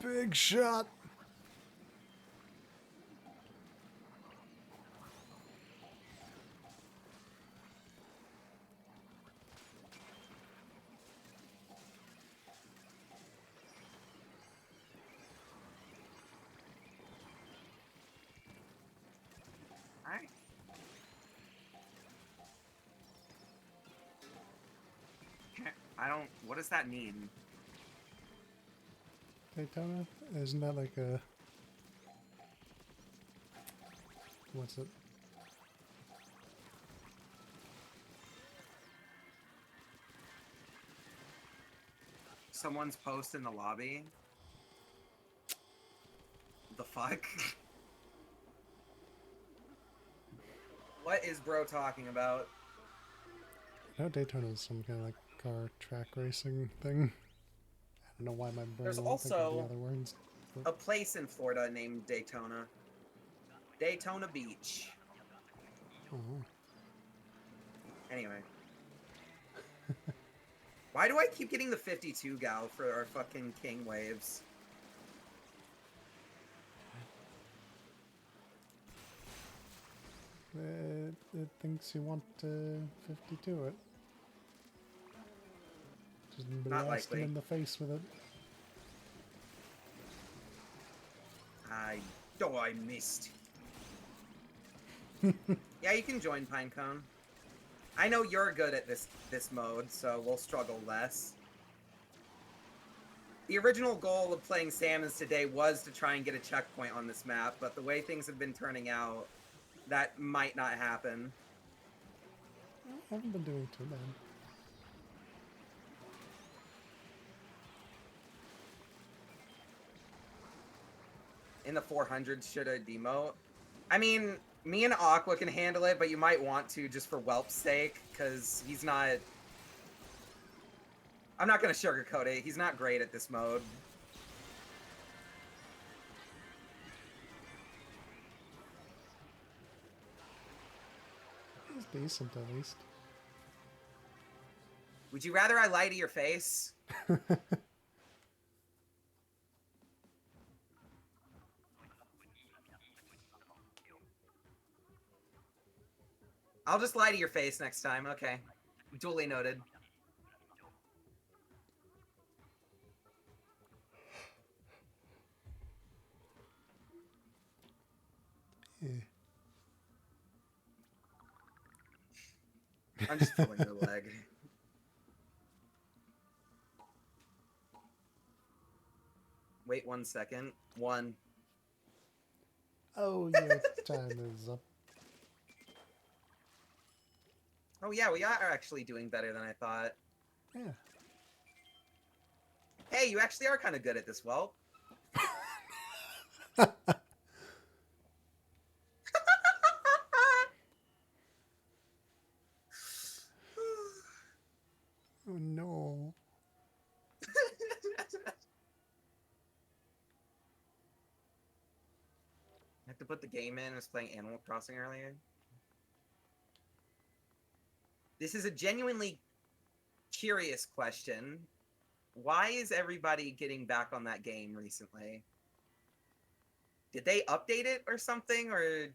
Big shot. Alright. I don't. What does that mean? Daytona? Isn't that like a... What's it? Someone's post in the lobby? The fuck? What is bro talking about? I know Daytona is some kind of like car track racing thing. I don't know why my brain There's won't think of the also other words a place in Florida named Daytona. Daytona Beach. Oh. Anyway. Why do I keep getting the 52 gal for our fucking king waves? It thinks you want to 52 it. Just Not blast him likely. in the face with it. I missed. Yeah, you can join Pinecone. I know you're good at this mode, so we'll struggle less. The original goal of playing Salmons today was to try and get a checkpoint on this map, but the way things have been turning out, that might not happen. I haven't been doing too bad. In the 400s, should I demote? I mean, me and Aqua can handle it, but you might want to just for Whelp's sake, because he's not... I'm not going to sugarcoat it. He's not great at this mode. He's decent, at least. Would you rather I lie to your face? I'll just lie to your face next time. Okay. Duly noted. Yeah. I'm just pulling your leg. Wait 1 second. 1. Oh, your time is up. Oh yeah, we are actually doing better than I thought. Yeah. Hey, you actually are kind of good at this, Whelp. Oh no. I have to put the game in. I was playing Animal Crossing earlier. This is a genuinely curious question. Why is everybody getting back on that game recently? Did they update it or something, or...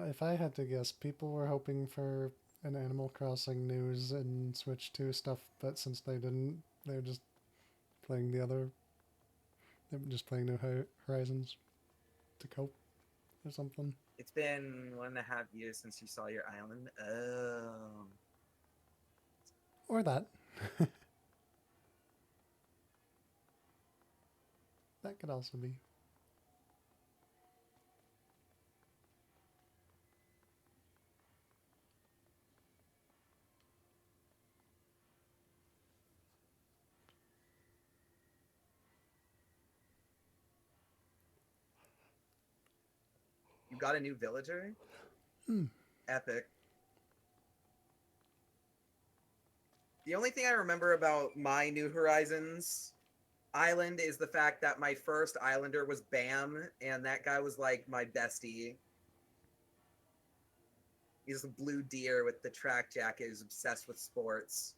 If I had to guess, people were hoping for an Animal Crossing news and Switch 2 stuff, but since they didn't, they're just playing the other... They're just playing New Horizons to cope or something. It's been 1.5 years since you saw your island. Oh. Or that. That could also be. You got a new villager? Epic. The only thing I remember about my New Horizons island is the fact that my first islander was Bam, and that guy was like my bestie. He's a blue deer with the track jacket who's obsessed with sports.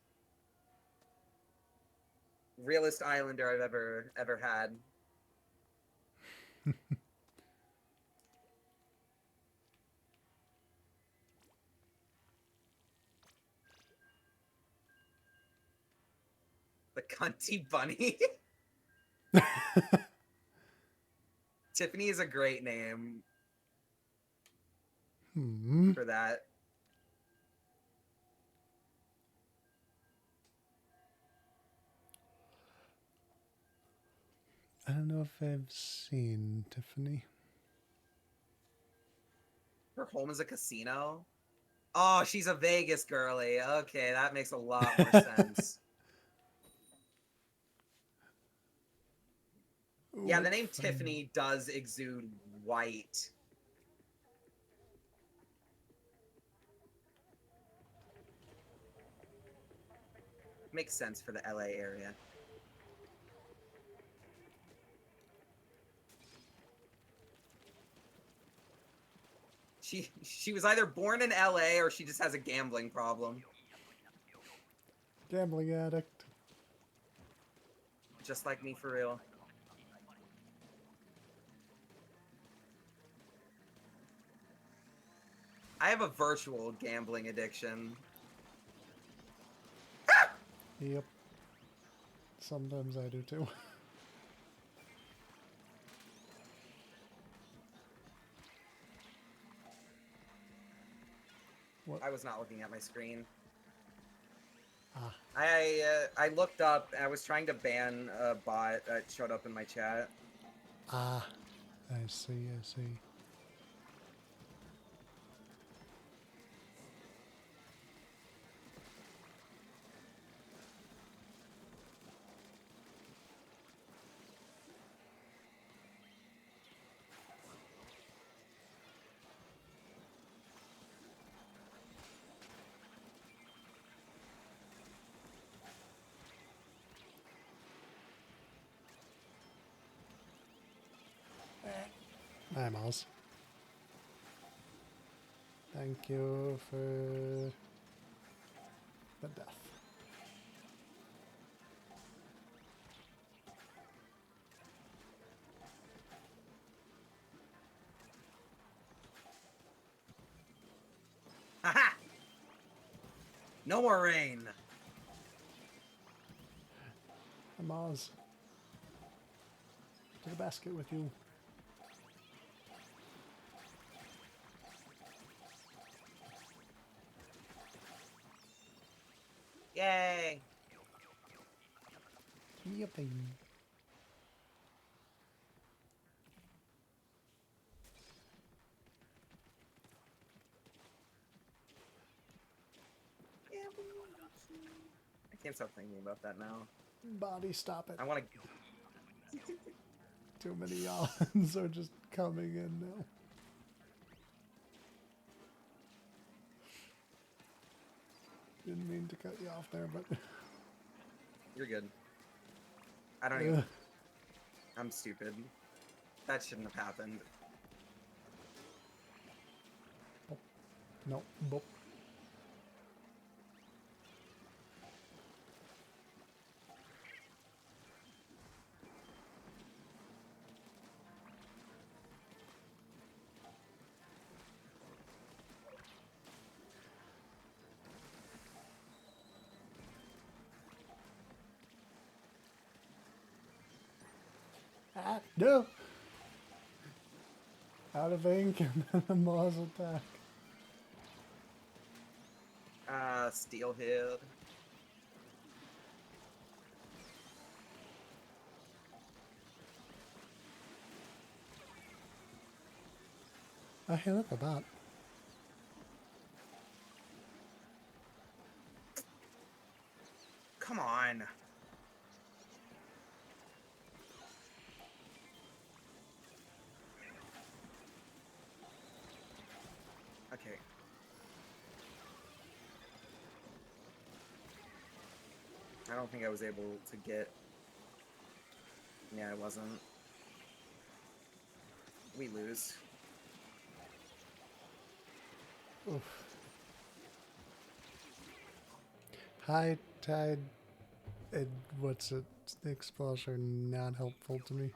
Realest islander I've ever had. The cunty bunny. Tiffany is a great name for that. I don't know if I've seen Tiffany. Her home is a casino. Oh, she's a Vegas girly. Okay, that makes a lot more sense. Yeah, the name Tiffany does exude white. Makes sense for the LA area. She was either born in LA or she just has a gambling problem. Gambling addict. Just like me for real. I have a virtual gambling addiction. Yep. Sometimes I do too. What? I was not looking at my screen. Ah. I looked up and I was trying to ban a bot that showed up in my chat. Ah. I see, I see. Hi, Mouse. Thank you for the death. Haha! No more rain. Hi, Mouse. To the basket with you. Yay! Yippee. I can't stop thinking about that now. Body, stop it. I want to. Too many yawns are just coming in now. Didn't mean to cut you off there, but... You're good. I don't even. I'm stupid. That shouldn't have happened. No, boop. Ah, no! Out of ink and then the Mars attack. Steelhead. Oh, hey, look at that. Come on. Okay. I don't think I was able to get... Yeah, I wasn't. We lose. Oof. High tide and what's it? Expulsion not helpful to me.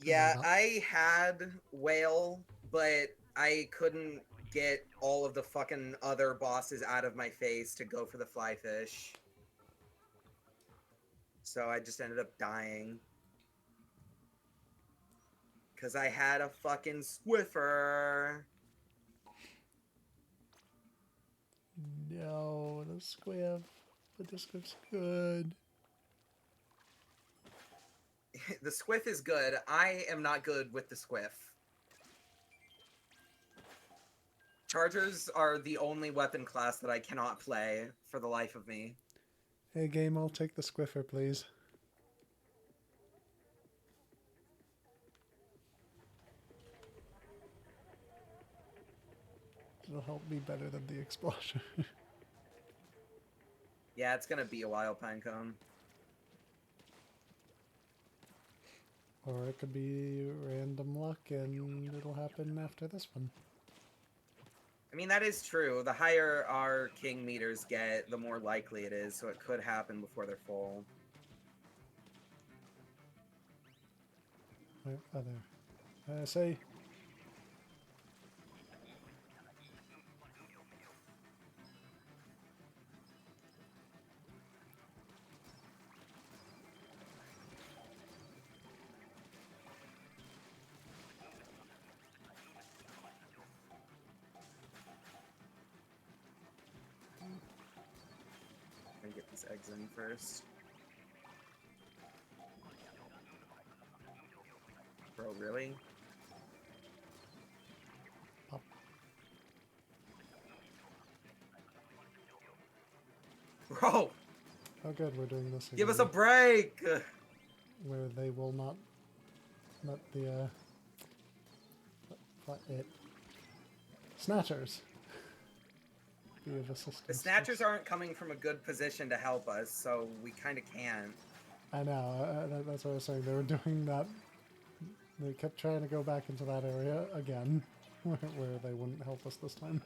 Yeah, I had whale, but I couldn't get all of the fucking other bosses out of my face to go for the fly fish. So I just ended up dying. Because I had a fucking Swiffer. No, the squiff. But the squiff's good. The Squiff is good. I am not good with the Squiff. Chargers are the only weapon class that I cannot play for the life of me. Hey, game, I'll take the squiffer, please. It'll help me better than the explosion. Yeah, it's gonna be a while, Pinecone. Or it could be random luck and it'll happen after this one. I mean, that is true. The higher our king meters get, the more likely it is, so it could happen before they're full. Where are they? Say. I'm gonna get these eggs in first. Bro, really? Pop. Bro! Oh good, we're doing this again. Give us a break! Where they will not let the Snatchers be of assistance. The Snatchers aren't coming from a good position to help us, so we kind of can't. I know, that's what I was saying. They were doing that. They kept trying to go back into that area again, where they wouldn't help us this time.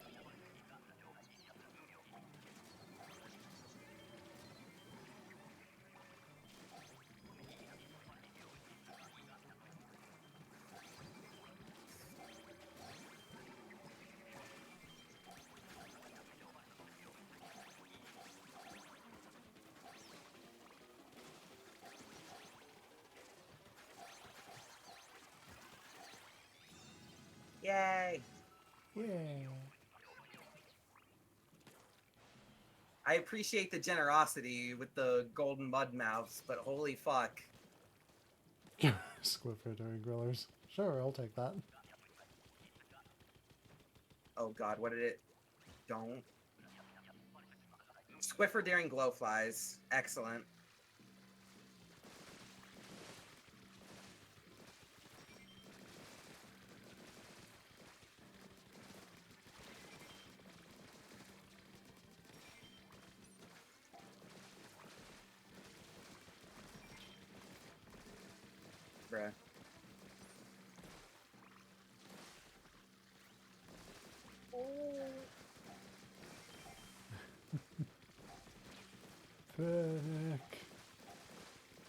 Yay! Yeah. I appreciate the generosity with the golden mud mouths, but holy fuck. Squiffer during grillers. Sure, I'll take that. Oh god, what did it... Don't. Squiffer daring glowflies. Excellent. Bruh. Frick.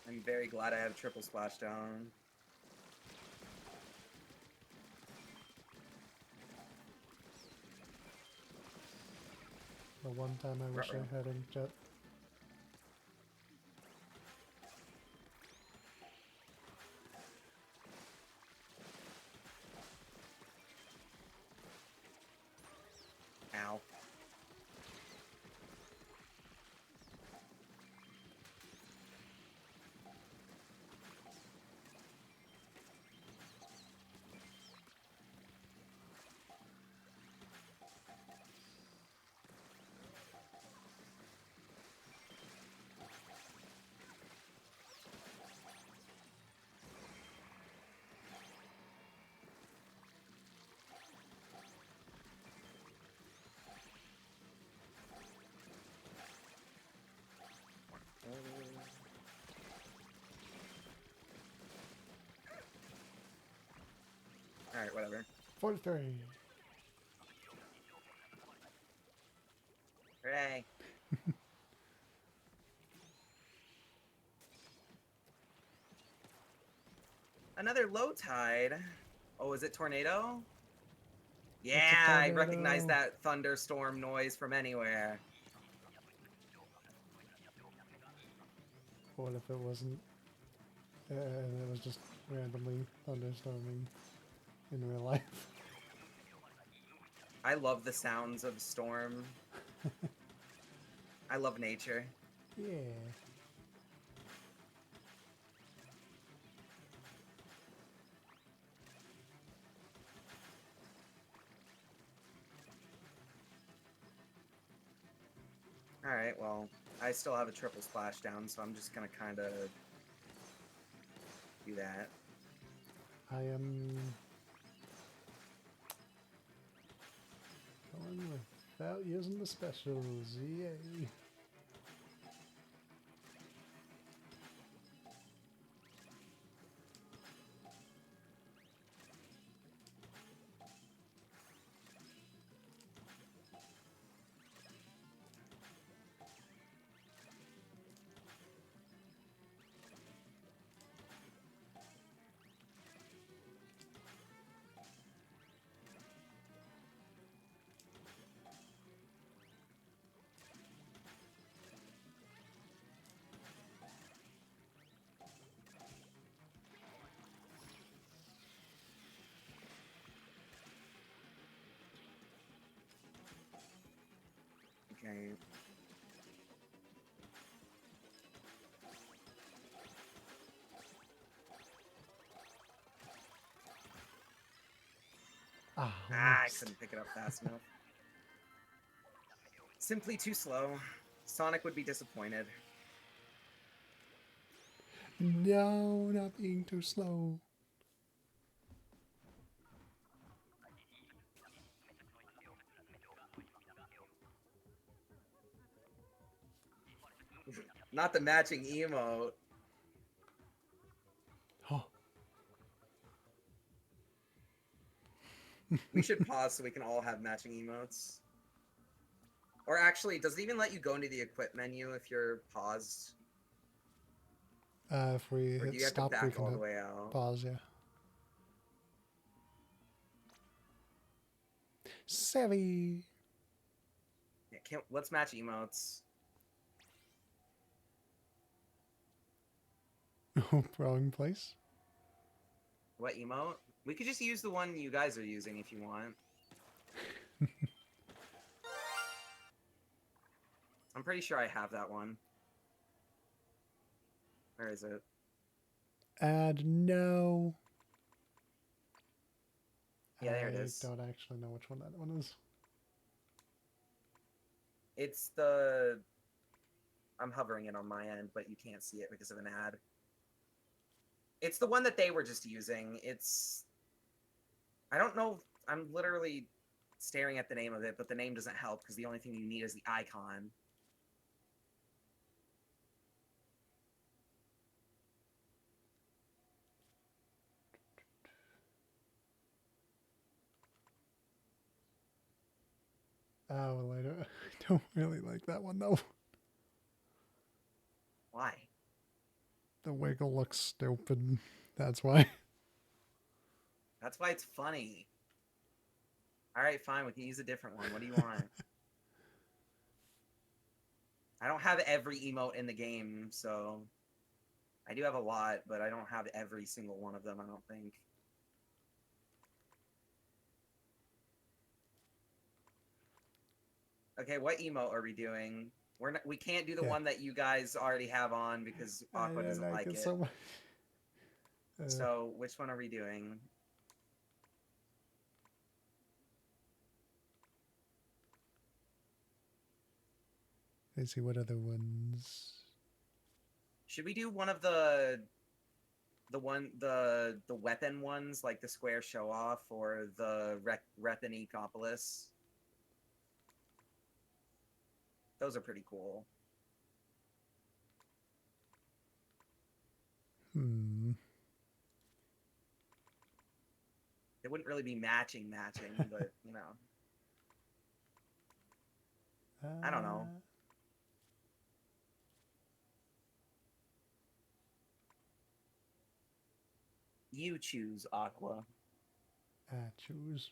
I'm very glad I have triple splashdown. The one time I wish I had inkjet. Ow. Alright, whatever. 43. Hooray. Another low tide. Oh, is it tornado? Yeah, I recognize that thunderstorm noise from anywhere. What if it wasn't? And it was just randomly thunderstorming in real life. I love the sounds of storm. I love nature. Yeah. Alright, well, I still have a triple splashdown, so I'm just gonna kind of do that. I am going without using the specials. Yay. Okay. Ah, I almost. couldn't pick it up fast enough. Simply too slow. Sonic would be disappointed. No, not being too slow. Not the matching emote. Oh. We should pause so we can all have matching emotes. Or actually, does it even let you go into the equip menu if you're paused? If we Or do hit you have to stop, we back can all the hit way out? pause, yeah. Savvy. Yeah, let's match emotes. Wrong place. What emote? We could just use the one you guys are using if you want. I'm pretty sure I have that one. Where is it? Add no. Yeah, there it I is. don't actually know which one that one is. It's the... I'm hovering it on my end, but you can't see it because of an ad. It's the one that they were just using. It's... I don't know. I'm literally staring at the name of it, but the name doesn't help because the only thing you need is the icon. Oh, well, I don't really like that one, though. Why? The wiggle looks stupid. That's why. That's why it's funny. Alright, fine. We can use a different one. What do you want? I don't have every emote in the game, so... I do have a lot, but I don't have every single one of them, I don't think. Okay, what emote are we doing? We can't do the Yeah. one that you guys already have on because I Aqua don't doesn't like like it it. so much. So, which one are we doing? Let's see what other ones. Should we do one of the weapon ones, like the square show off, or the Rethan Ecopolis? Those are pretty cool. It wouldn't really be matching, but you know. I don't know. You choose, Aqua. Choose.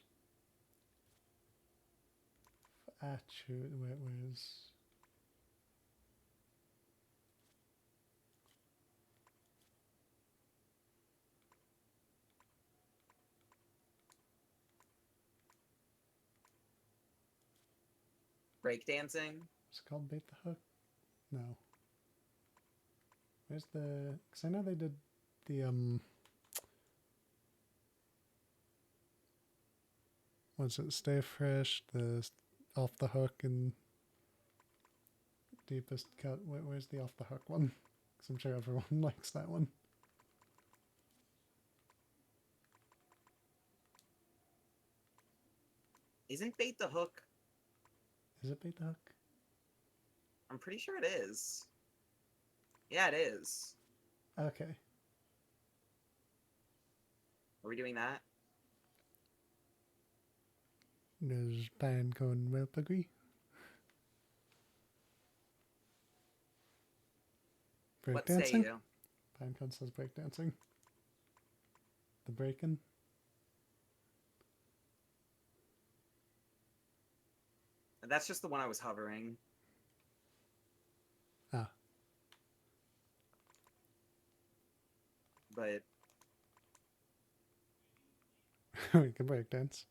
Choose. Where's... Breakdancing? It's called Bait the Hook? No. Where's the... Because I know they did the, what's it? Stay Fresh, the Off the Hook, and Deepest Cut. Where's the Off the Hook one? Because I'm sure everyone likes that one. Isn't Bait the Hook? Is it Bait the Hook? I'm pretty sure it is. Yeah, it is. Okay. Are we doing that? Does Pinecone Whelp agree? What say Breakdancing? you? Pinecone says breakdancing. The breaking. That's just the one I was hovering. Ah. But We can breakdance.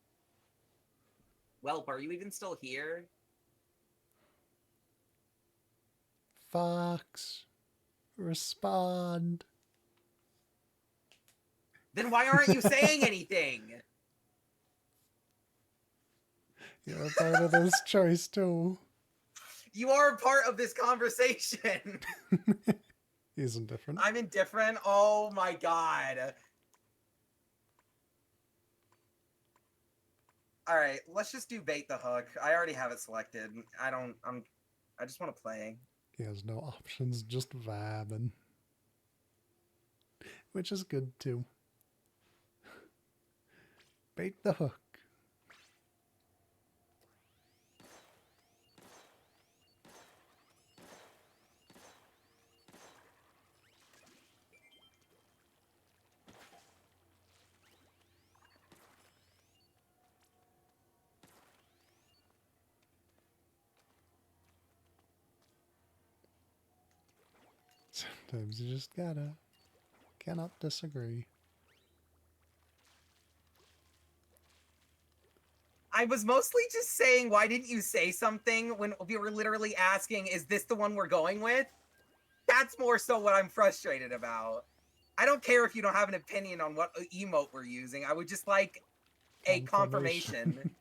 Welp, are you even still here? Fox, respond. Then why aren't you saying anything? You're a part of this choice too. You are a part of this conversation. He's indifferent. I'm indifferent. Oh my god. All right, let's just do bait the hook. I already have it selected. I just want to play. He has no options, just vabbing. Which is good too. Bait the hook. Sometimes you just cannot disagree. I was mostly just saying, why didn't you say something when we were literally asking, is this the one we're going with? That's more so what I'm frustrated about. I don't care if you don't have an opinion on what emote we're using. I would just like a confirmation.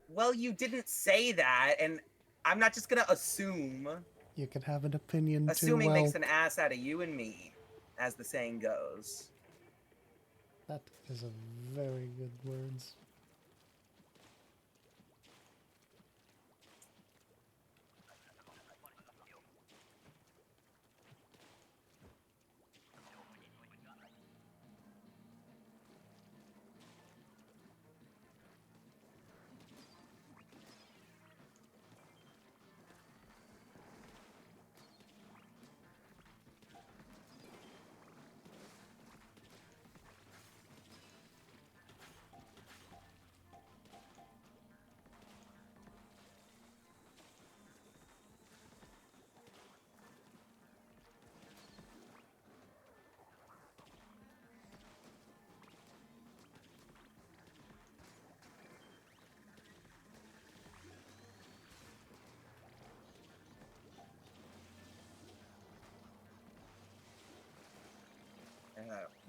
Well, you didn't say that, and I'm not just gonna assume. You could have an opinion too. Assuming makes an ass out of you and me, as the saying goes. That is a very good words.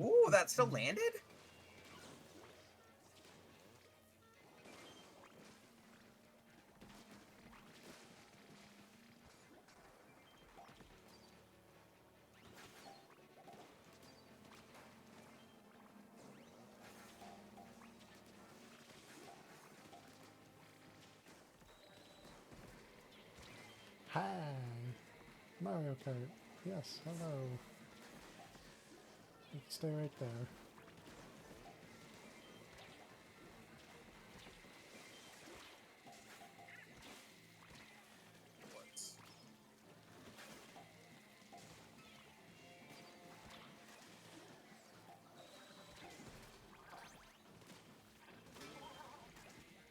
Ooh, that still landed? Hi, Mario Kart. Yes, hello. You can stay right there.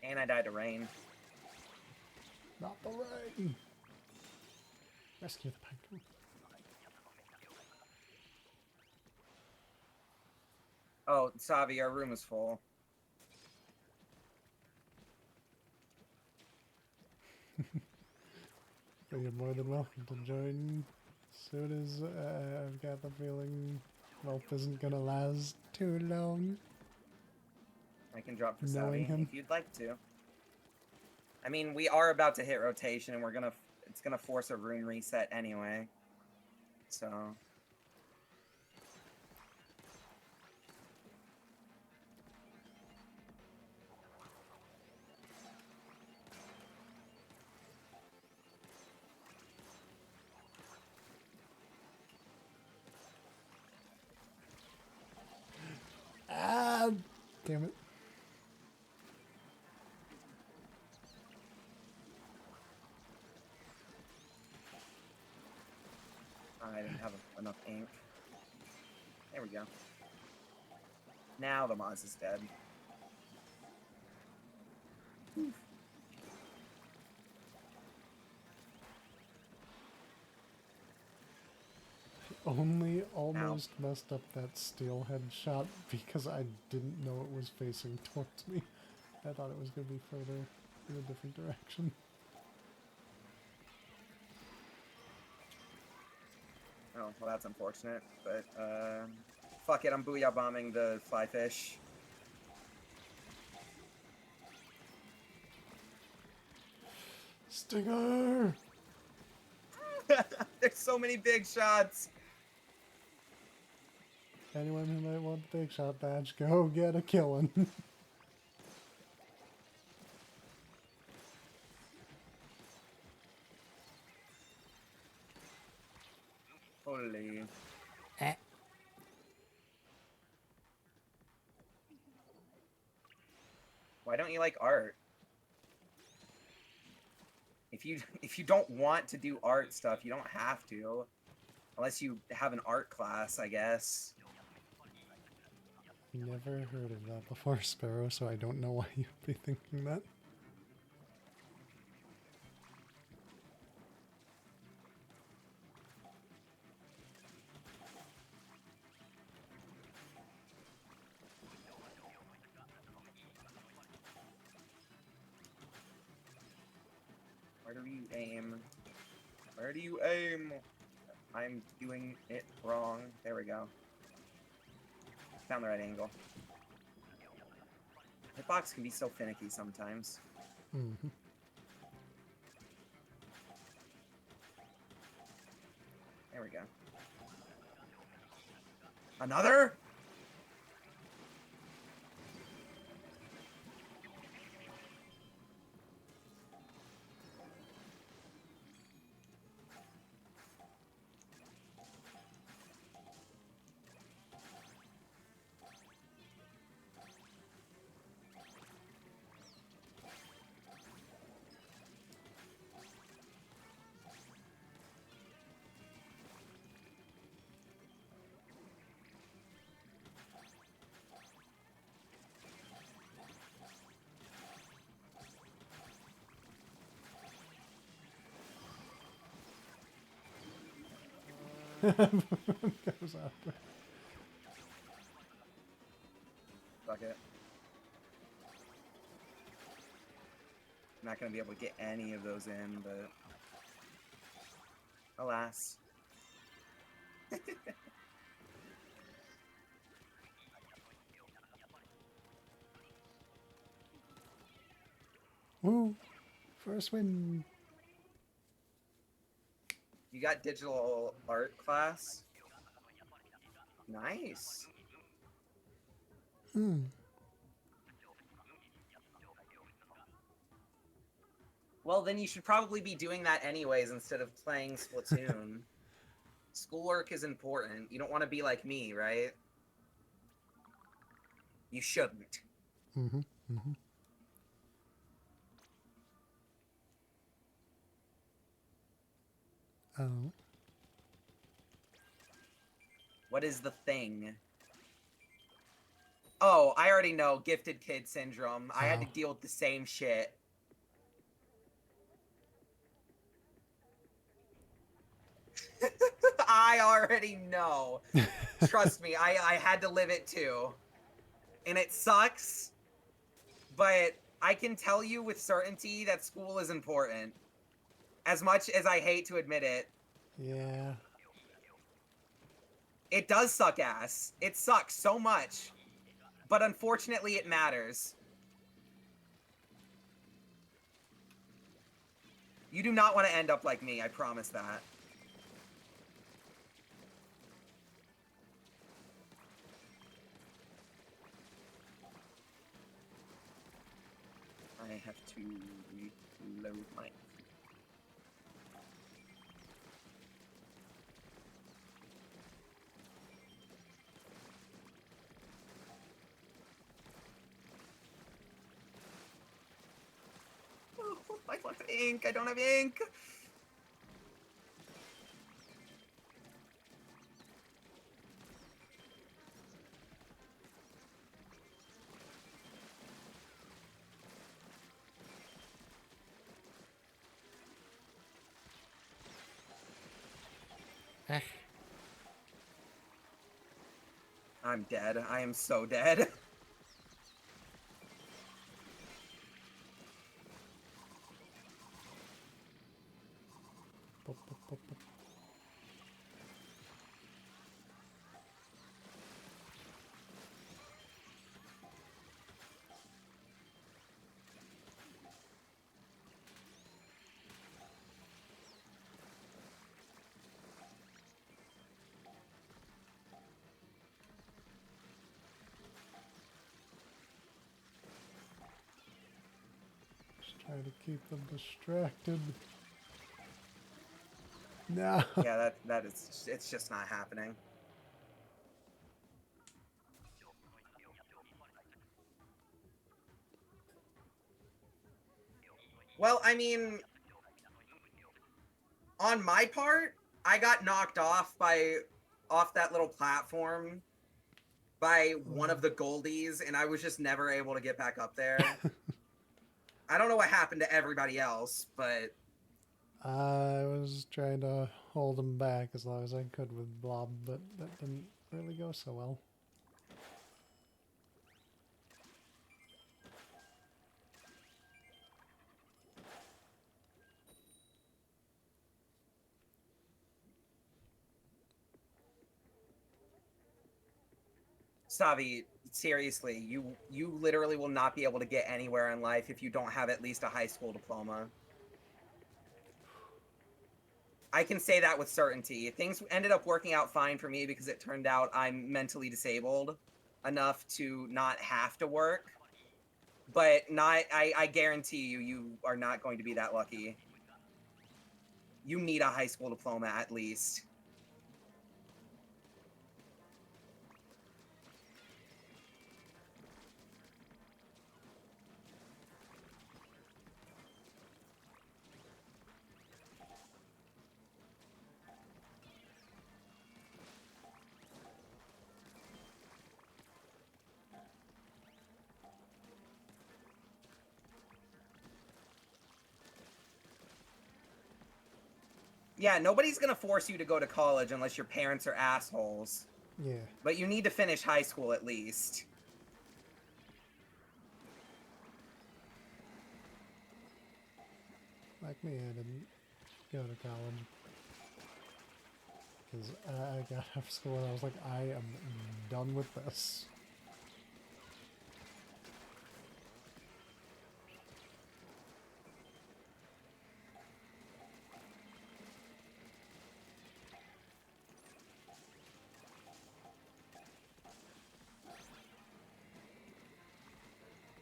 And I died to rain. Not the rain! Rescue the penguin. Oh, Savi, our room is full. You're more than welcome to join as soon as I've got the feeling Welp isn't gonna last too long. I can drop for Knowing Savi him. if you'd like to. I mean, we are about to hit rotation, and it's gonna force a room reset anyway. So. Ah, damn it. I didn't have enough ink. There we go. Now the Moz is dead. Oof. Only almost messed up that steelhead shot because I didn't know it was facing towards me. I thought it was going to be further in a different direction. Oh, well that's unfortunate, but fuck it, I'm booyah bombing the flyfish. Stinger! There's so many big shots. Anyone who might want the big shot badge, go get a killin'. Holy. Why don't you like art? If you don't want to do art stuff, you don't have to. Unless you have an art class, I guess. Never heard of that before, Sparrow, so I don't know why you'd be thinking that. Where do you aim? Where do you aim? I'm doing it wrong. There we go. Found the right angle. Hitbox can be so finicky sometimes. Mm-hmm. There we go. Another? Goes after. Fuck it. I'm not gonna be able to get any of those in, but alas. Woo! First win! You got digital art class? Nice. Hmm. Well, then you should probably be doing that anyways instead of playing Splatoon. Schoolwork is important. You don't want to be like me, right? You shouldn't. Mm-hmm. Mm-hmm. Oh. What is the thing? Oh, I already know. Gifted kid syndrome. I had to deal with the same shit. I already know. Trust me, I had to live it too. And it sucks, but I can tell you with certainty that school is important. As much as I hate to admit it. Yeah. It does suck ass. It sucks so much. But unfortunately, it matters. You do not want to end up like me, I promise that. I have to reload my... Oh, I want ink. I don't have ink. I'm dead. I am so dead. Pop, pop, pop, pop. Just trying to keep them distracted. No. Yeah, that is, it's just not happening. Well, I mean, on my part, I got knocked off that little platform by one of the goldies, and I was just never able to get back up there. I don't know what happened to everybody else, but I was trying to hold him back as long as I could with Blob, but that didn't really go so well. Savi, seriously, you literally will not be able to get anywhere in life if you don't have at least a high school diploma. I can say that with certainty. Things ended up working out fine for me because it turned out I'm mentally disabled enough to not have to work. But I guarantee you are not going to be that lucky. You need a high school diploma at least. Yeah, nobody's gonna force you to go to college unless your parents are assholes. Yeah. But you need to finish high school at least. Like me, I didn't go to college. Because I got out of school and I was like, I am done with this.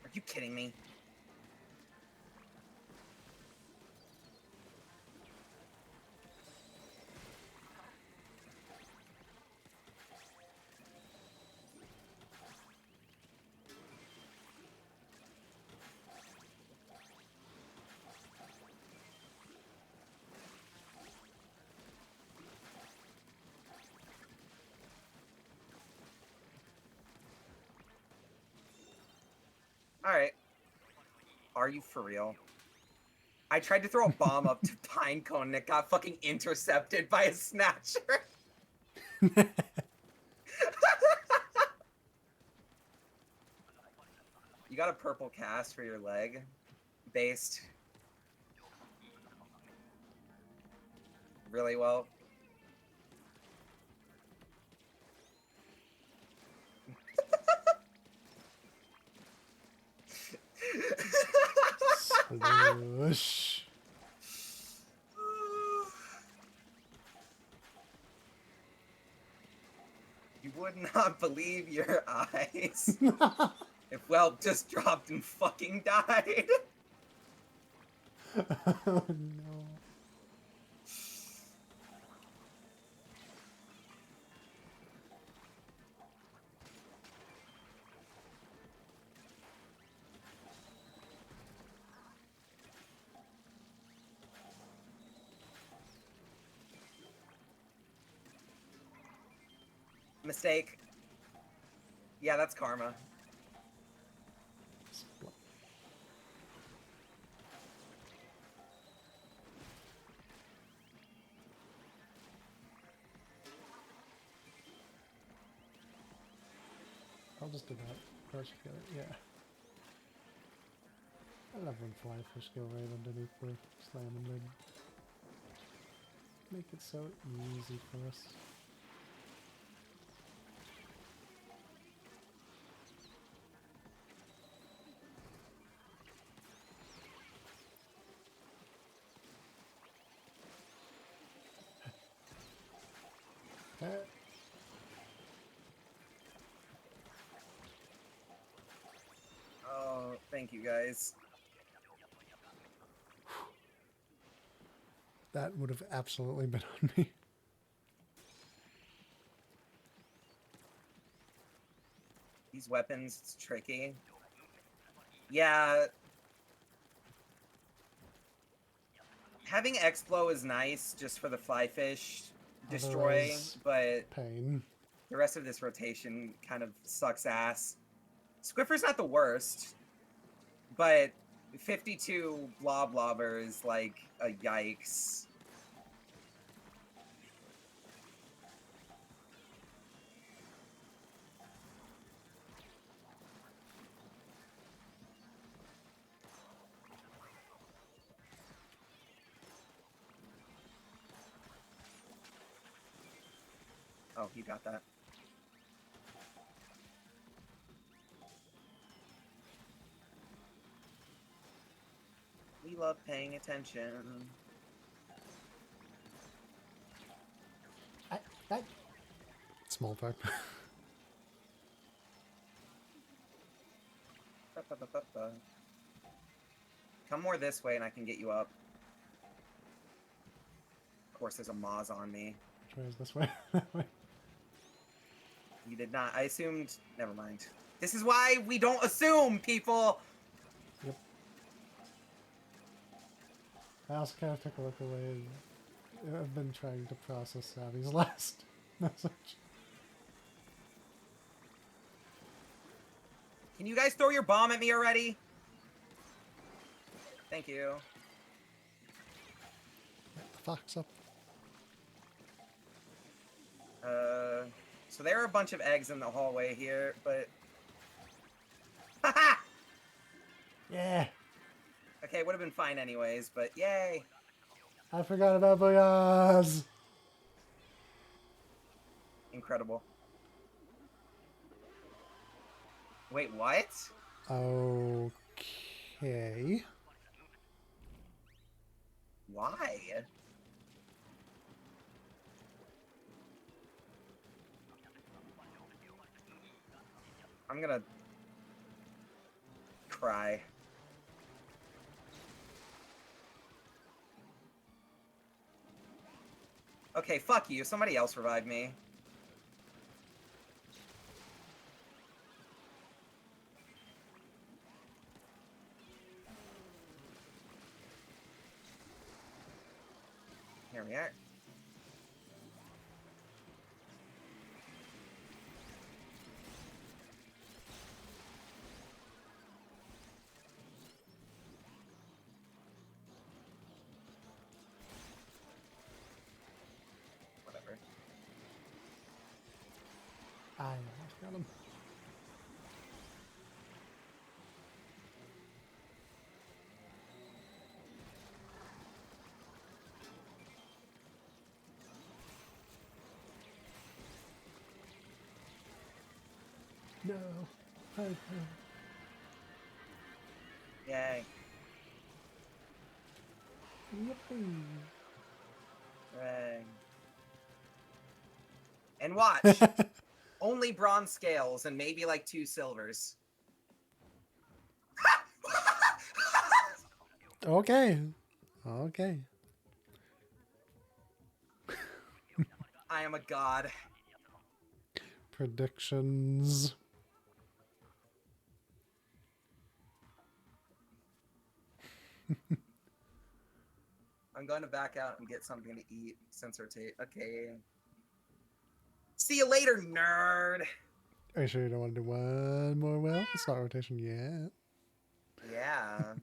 Are you kidding me? Alright. Are you for real? I tried to throw a bomb up to Pinecone and it got fucking intercepted by a snatcher. You got a purple cast for your leg? Based really well. Sploosh. You would not believe your eyes. If Whelp just dropped and fucking died. Oh no. Mistake. Yeah, that's karma. just do that. Crush together. Yeah. I love when flyfish go right underneath the salmon lid. Make it so easy for us. Oh, thank you guys. That would have absolutely been on me. These weapons, it's tricky. Yeah. Having Explo is nice just for the flyfish destroy, Otherwise, but pain. the rest of this rotation kind of sucks ass. Squiffer's not the worst, but 52 blob lobber is like a yikes. Oh, you got that. We love paying attention. Small part. Come more this way and I can get you up. Of course, there's a Moz on me. Tries this way. That way. You did not. I assumed. Never mind. This is why we don't assume, people! Yep. I also kind of took a look away. I've been trying to process Savvy's last message. Can you guys throw your bomb at me already? Thank you. Get the fox up. So there are a bunch of eggs in the hallway here, but... Haha! Yeah! Okay, would have been fine anyways, but yay! I forgot about Booyahs! Incredible. Wait, what? Okay. Why? I'm gonna... cry. Okay, fuck you. Somebody else revive me. Here we are. Whatever. I almost got him. No. Yay. Yippee. Hooray. And watch! Only bronze scales and maybe like 2 silvers. Okay. Okay. I am a god. Predictions. I'm going to back out and get something to eat since rotate. Okay. See you later, nerd. Are you sure you don't want to do one more well? It's not rotation yet. Yeah.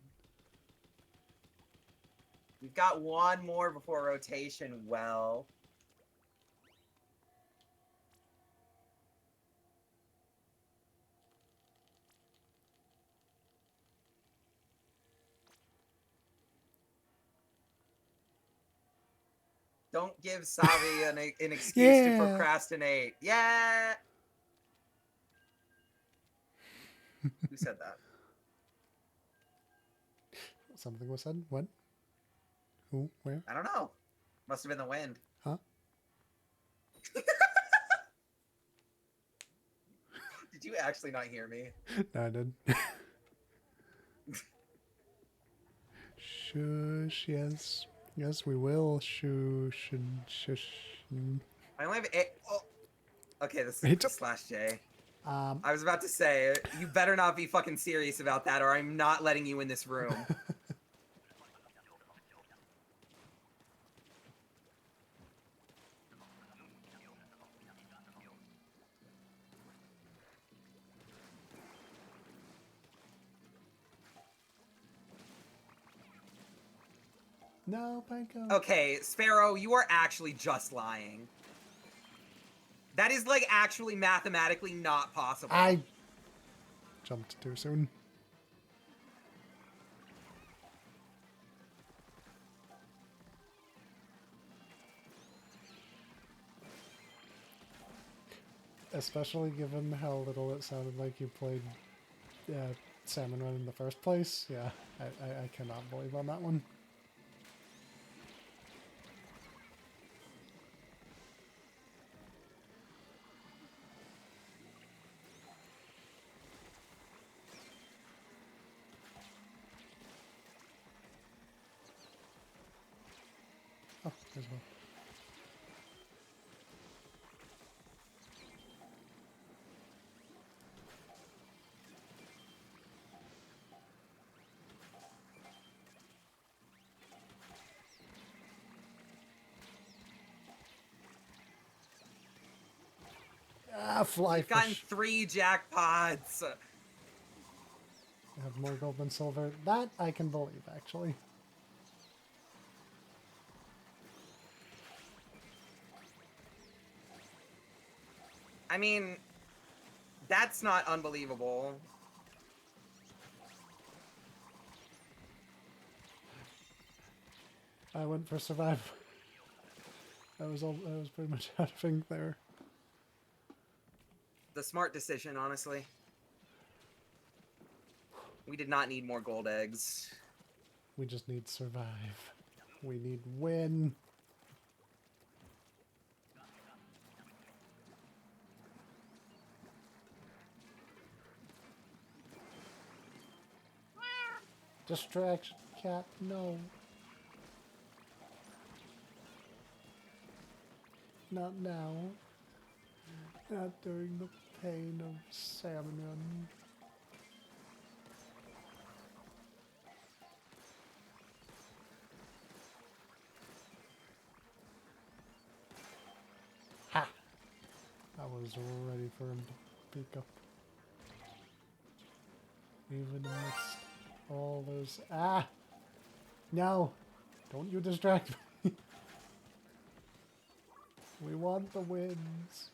We've got one more before rotation. Well. Don't give Savi an excuse to Yeah. procrastinate. Yeah. Who said that? Something was said. What? Who? Where? I don't know. Must have been the wind. Huh? Did you actually not hear me? No, I did. Shush. Yes. Yes, we will. Shush. Shush. I only have eight. Oh. Okay, this Hey, is slash J. Um. I was about to say, you better not be fucking serious about that, or I'm not letting you in this room. No, Panko. Okay, Sparrow, you are actually just lying. That is, like, actually mathematically not possible. I jumped too soon. Especially given how little it sounded like you played Salmon Run in the first place. Yeah, I cannot believe on that one. Oh, as well. Ah, fly You've gotten fish. 3 jackpots. I have more gold than silver. That I can believe, actually. I mean, that's not unbelievable. I went for survive. I was pretty much out of ink there. The smart decision, honestly. We did not need more gold eggs. We just need survive. We need win. Distraction, cat, no. Not now. Not during the pain of salmon run. Ha! I was ready for him to peek up. Even amidst all those... Ah! No! Don't you distract me! We want the wins.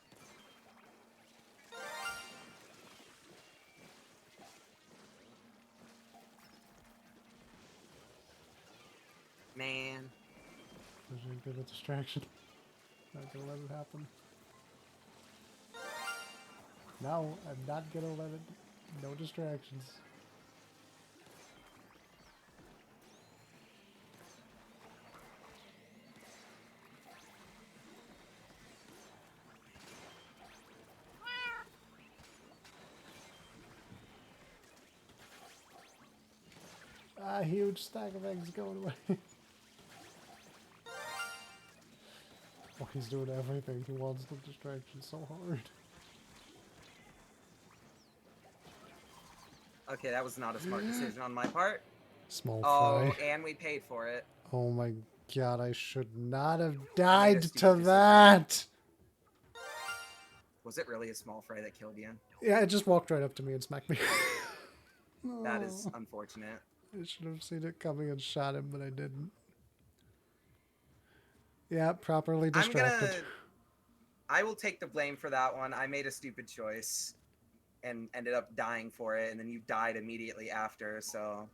Man. This is a bit of a distraction. Not gonna let it happen. No, I'm not gonna let it... No distractions. Ah, huge stack of eggs going away. Oh, he's doing everything. He wants the distraction so hard. Okay, that was not a smart decision on my part. Small Oh, fry. and we paid for it. Oh my god, I should not have I made a died stupid to decision. that! Was it really a small fry that killed you? Yeah, it just walked right up to me and smacked me. That is Oh, unfortunate. I should have seen it coming and shot him, but I didn't. Yeah, properly distracted. I will take the blame for that one. I made a stupid choice and ended up dying for it, and then you died immediately after, so...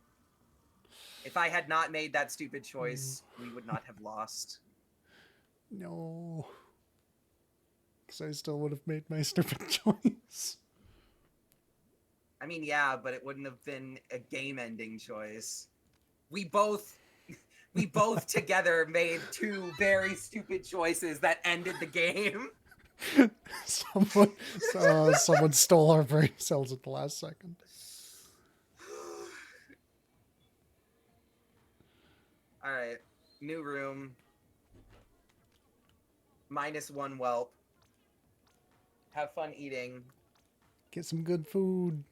If I had not made that stupid choice, we would not have lost. No. Because I still would have made my stupid choice. I mean, yeah, but it wouldn't have been a game-ending choice. We both together made two very stupid choices that ended the game. Someone stole our brain cells at the last second. All right, new room. -1 whelp. Have fun eating. Get some good food.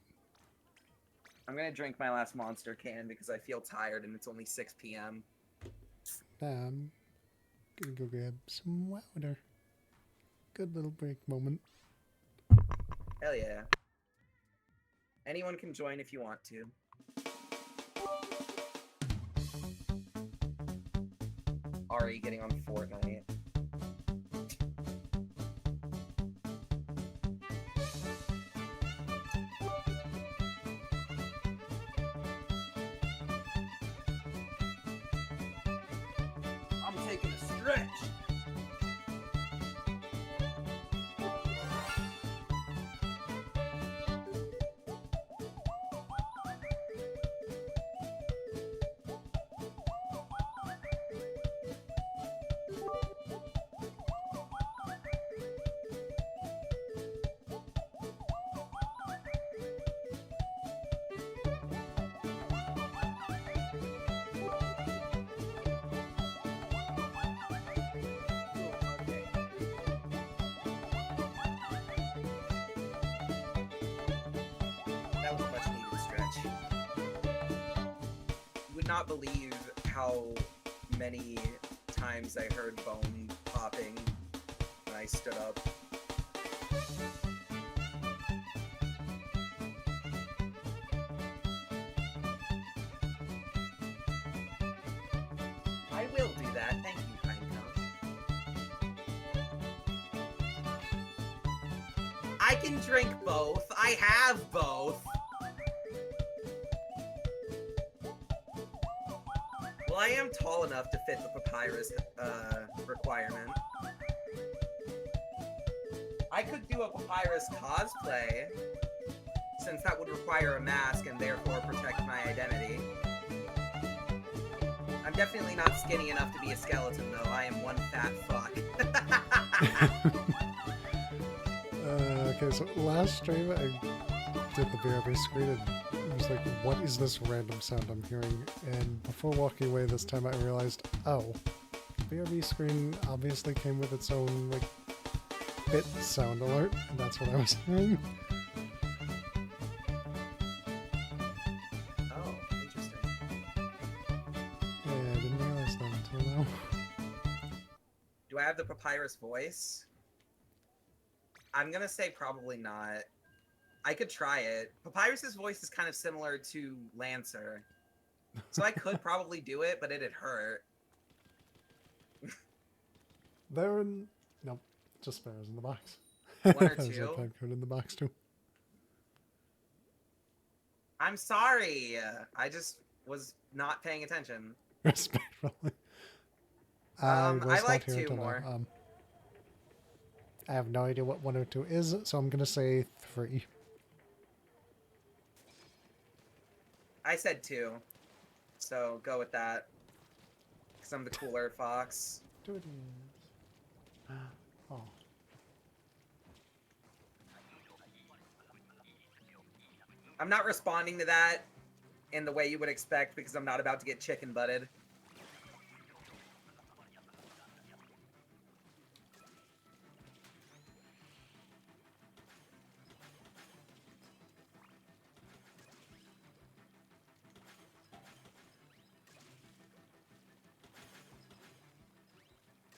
I'm gonna drink my last monster can because I feel tired and it's only 6 p.m. I'm gonna go grab some water. Good little break moment. Hell yeah. Anyone can join if you want to. Ari getting on Fortnite. I'm taking a stretch. That was a much needed stretch. You would not believe how many times I heard bone popping when I stood up. I will do that. Thank you, Pinecone. I can drink both. I have both. Well, I am tall enough to fit the papyrus requirement. I could do a papyrus cosplay, since that would require a mask and therefore protect my identity. I'm definitely not skinny enough to be a skeleton, though. I am one fat fuck. Okay, so last stream I did the BRB screen and I was like, what is this random sound I'm hearing? And before walking away this time I realized, oh, BRB screen obviously came with its own like bit sound alert, and that's what I was hearing. Oh, interesting. Yeah, I didn't realize that until now. Do I have the papyrus voice? I'm gonna say probably not. I could try it. Papyrus's voice is kind of similar to Lancer. So I could probably do it, but it'd hurt. They're in... Nope, just spares in the box. 1 or There's 2. a time code in the box too. I'm sorry. I just was not paying attention. Respectfully. I was like not here 2 until more. now. I have no idea what 1 or 2 is, so I'm gonna say 3. I said 2. So go with that. Because I'm the cooler fox. 2 it is. Oh. I'm not responding to that in the way you would expect because I'm not about to get chicken butted.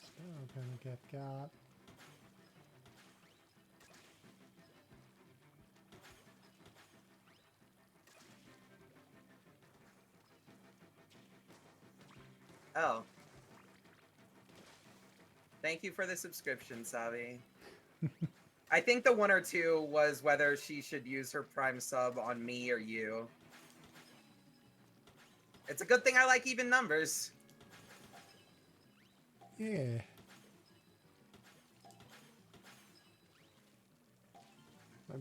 Still gonna get got. Oh. Thank you for the subscription, Savi. I think the 1 or 2 was whether she should use her Prime sub on me or you. It's a good thing I like even numbers. Yeah.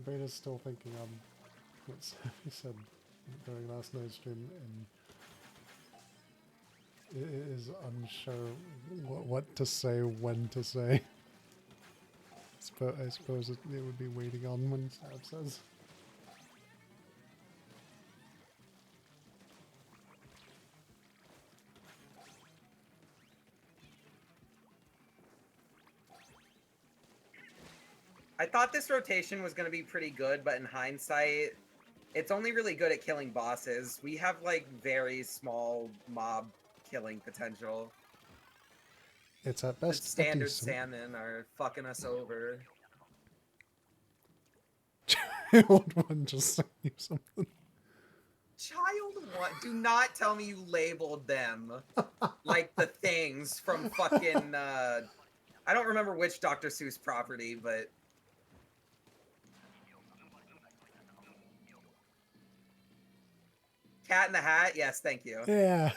Beta's still thinking on what he said during last night's stream, and is unsure what to say, when to say. I suppose it would be waiting on when Sab says. I thought this rotation was going to be pretty good, but in hindsight, it's only really good at killing bosses. We have, like, very small mob killing potential. It's at best the standard salmon are fucking us over. Child one just sent you something. Child one? Do not tell me you labeled them like the things from fucking, I don't remember which Dr. Seuss property, but... Cat in the Hat? Yes, thank you. Yeah.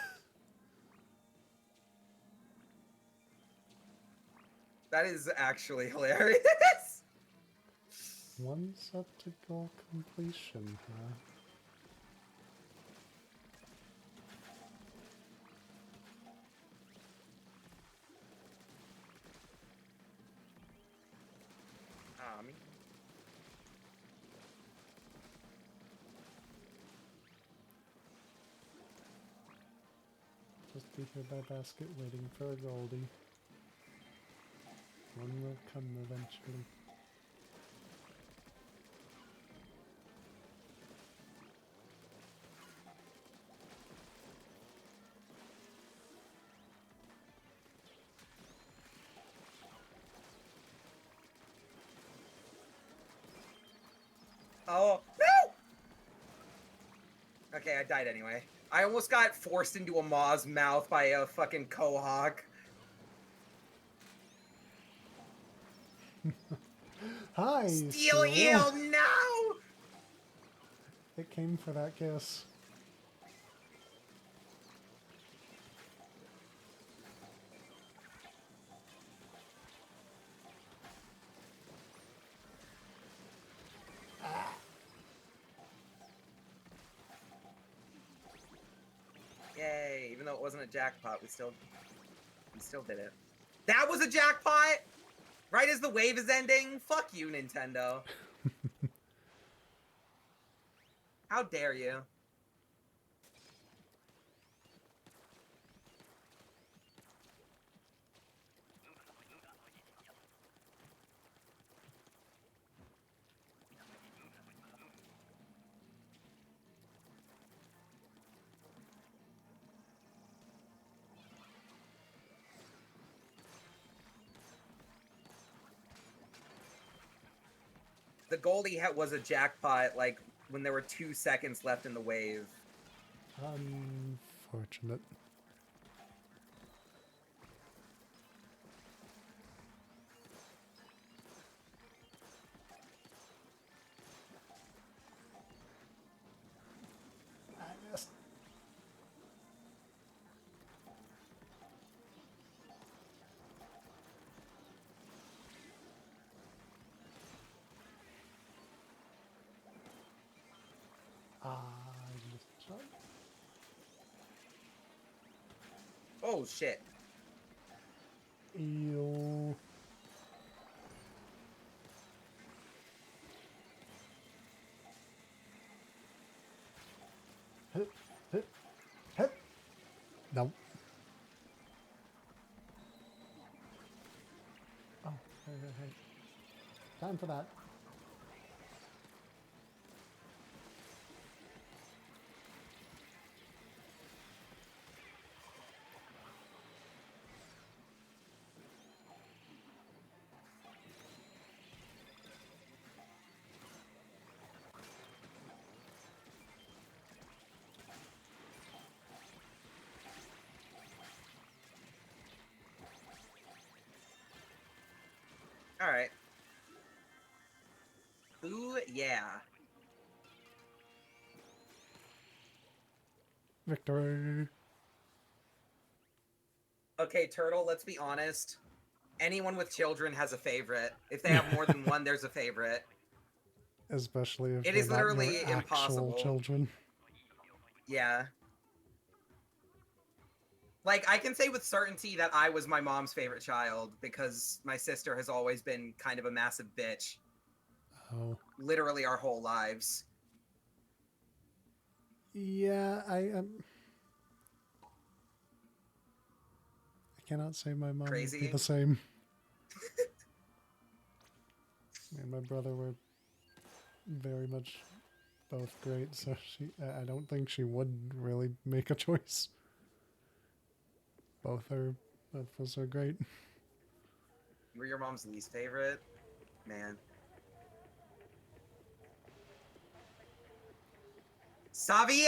That is actually hilarious. One set to goal completion, huh? Just be here by basket waiting for a Goldie. One will come eventually. Oh, no! Okay, I died anyway. I almost got forced into a Maw's mouth by a fucking Quahog. Hi, Steel Eel, no! It came for that kiss. Yay, even though it wasn't a jackpot, we still did it. That was a jackpot! Right as the wave is ending? Fuck you, Nintendo. How dare you? The Goldie was a jackpot, like, when there were 2 seconds left in the wave. Unfortunate. I missed. Shot. Oh, shit. Ew. Hit, hit, hit. No. Oh, hey. Time for that. Alright. Ooh, yeah. Victory. Okay, Turtle, let's be honest. Anyone with children has a favorite. If they have more than one, there's a favorite. Especially if It they're is not your literally actual impossible. children. Yeah. Like, I can say with certainty that I was my mom's favorite child because my sister has always been kind of a massive bitch. Oh. Literally our whole lives. Yeah, I cannot say my mom would be Crazy. the same. Me and my brother were very much both great, so I don't think she would really make a choice. Both of us are great. Were your mom's least favorite? Man. Savi!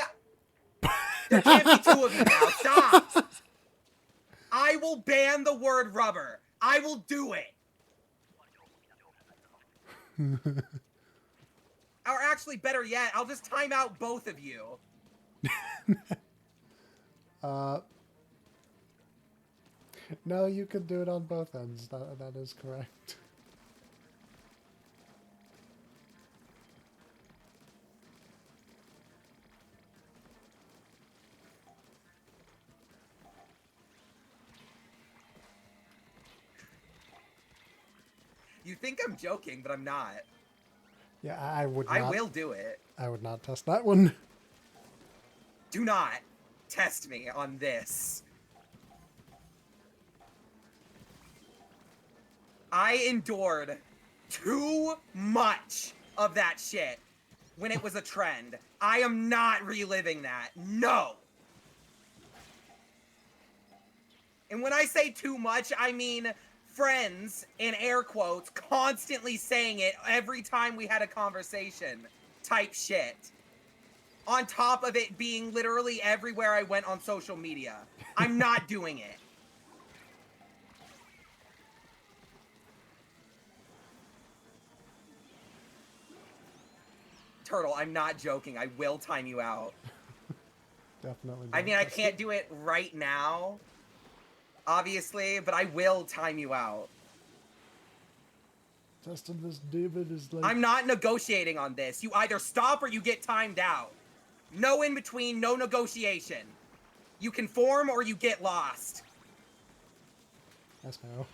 There can't be two of you now. Stop! I will ban the word rubber. I will do it. Or actually, better yet, I'll just time out both of you. No, you could do it on both ends. That is correct. You think I'm joking, but I'm not. Yeah, I would I not. will do it. I would not test that one. Do not test me on this. I endured too much of that shit when it was a trend. I am not reliving that. No. And when I say too much, I mean friends, in air quotes, constantly saying it every time we had a conversation type shit. On top of it being literally everywhere I went on social media. I'm not doing it. Turtle, I'm not joking. I will time you out. Definitely. I mean, I can't do it right now, obviously, but I will time you out. Testing this David is like... I'm not negotiating on this. You either stop or you get timed out. No in between, no negotiation. You conform or you get lost. That's how.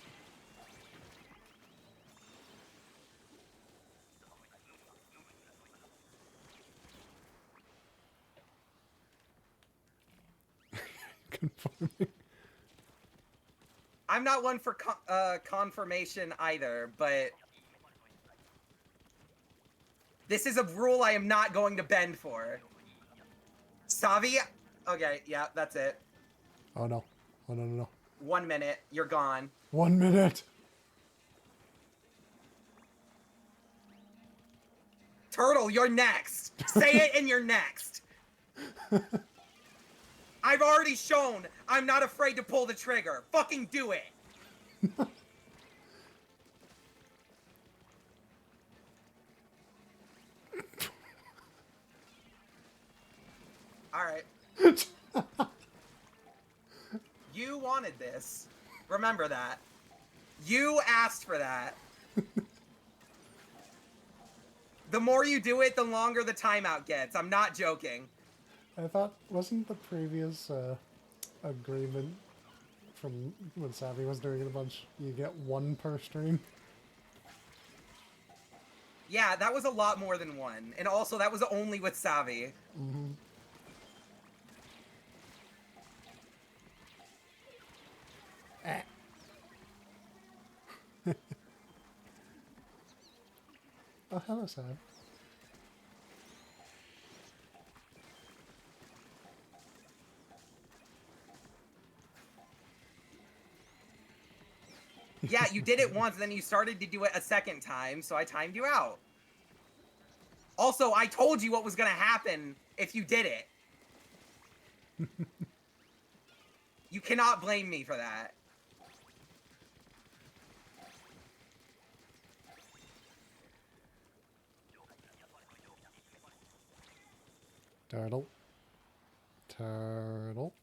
Conforming. I'm not one for confirmation either, but this is a rule I am not going to bend for. Savi? Okay, yeah, that's it. Oh no. Oh no, no, no. 1 minute, you're gone. 1 minute! Turtle, you're next! Say it and you're next! I've already shown I'm not afraid to pull the trigger. Fucking do it! Alright. You wanted this. Remember that. You asked for that. The more you do it, the longer the timeout gets. I'm not joking. I thought, wasn't the previous agreement from when Savvy was doing it a bunch, you get one per stream? Yeah, that was a lot more than one. And also, that was only with Savi. Mm-hmm. Oh, hello, Sav. Yeah, you did it once, and then you started to do it a second time, so I timed you out. Also, I told you what was gonna happen if you did it. You cannot blame me for that. Turtle. Turtle.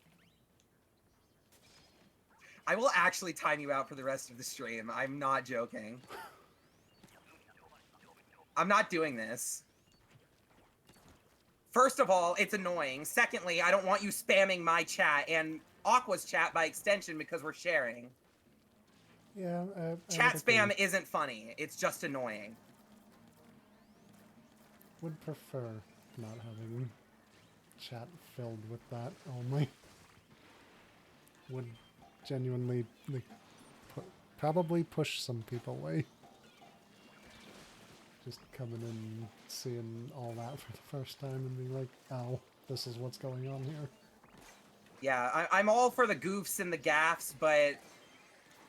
I will actually time you out for the rest of the stream. I'm not joking. I'm not doing this. First of all, it's annoying. Secondly, I don't want you spamming my chat and Aqua's chat by extension because we're sharing. Yeah, Chat spam isn't funny. It's just annoying. Would prefer not having chat filled with that only. Would genuinely like probably push some people away. Just coming in, seeing all that for the first time and being like, "Oh, this is what's going on here." Yeah, I'm all for the goofs and the gaffs, but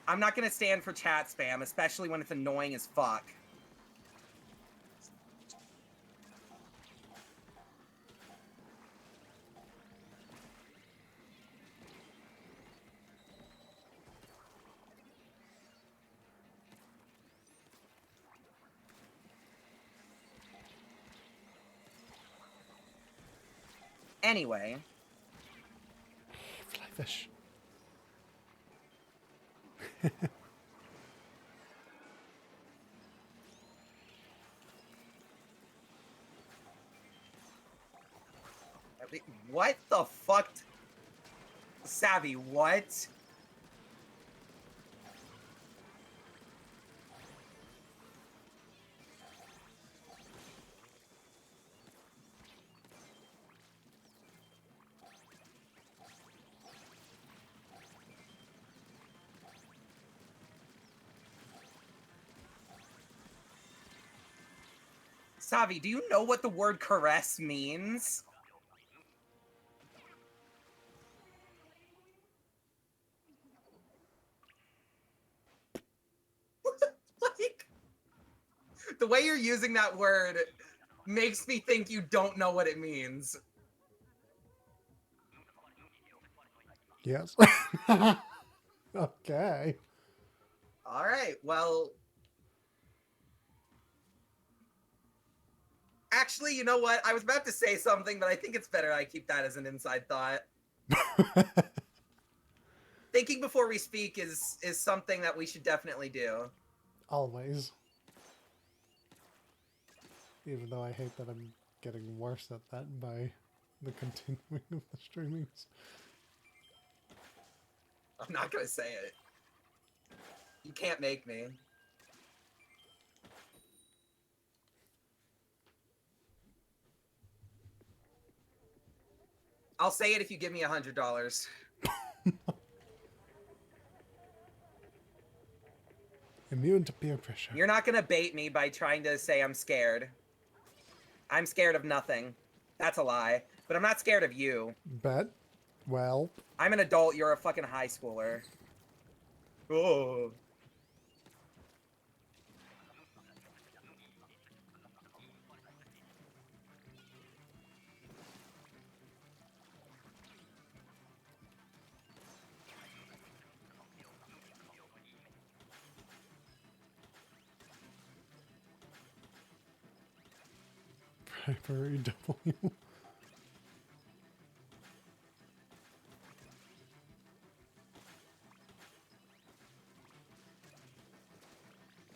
I'm not gonna stand for chat spam, especially when it's annoying as fuck. Anyway. Fly fish. What the fuck? Savvy, what? Savi, do you know what the word caress means? Like, the way you're using that word makes me think you don't know what it means. Yes. Okay. All right, well... Actually, you know what? I was about to say something, but I think it's better I keep that as an inside thought. Thinking before we speak is something that we should definitely do. Always. Even though I hate that I'm getting worse at that by the continuing of the streamings. I'm not gonna say it. You can't make me. I'll say it if you give me $100. Immune to peer pressure. You're not gonna bait me by trying to say I'm scared. I'm scared of nothing. That's a lie. But I'm not scared of you. Bet. Well. I'm an adult, you're a fucking high schooler. Oh. Primary W.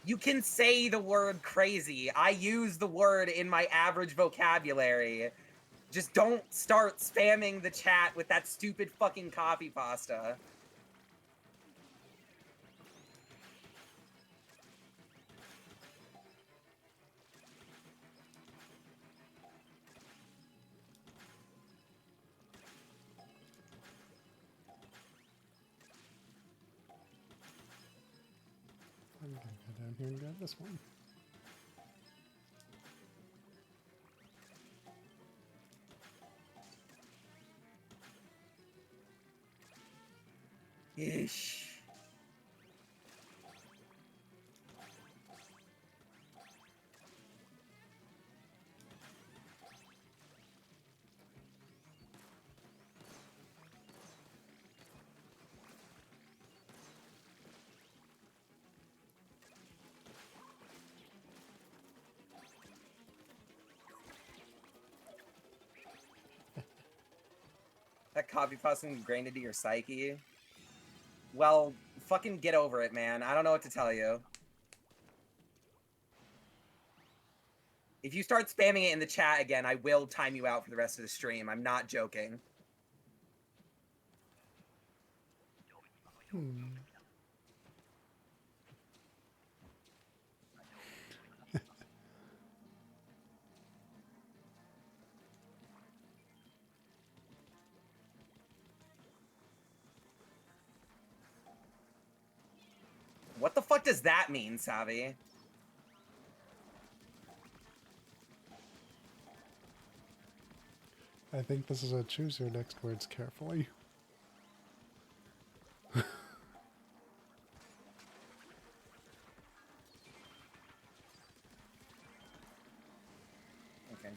You can say the word crazy. I use the word in my average vocabulary. Just don't start spamming the chat with that stupid fucking coffee pasta. I'm gonna go down here and grab this one. Ish. That coffee pasta ingrained into your psyche? Well, fucking get over it, man. I don't know what to tell you. If you start spamming it in the chat again, I will time you out for the rest of the stream. I'm not joking. What the fuck does that mean, Savi? I think this is a choose your next words carefully. Okay,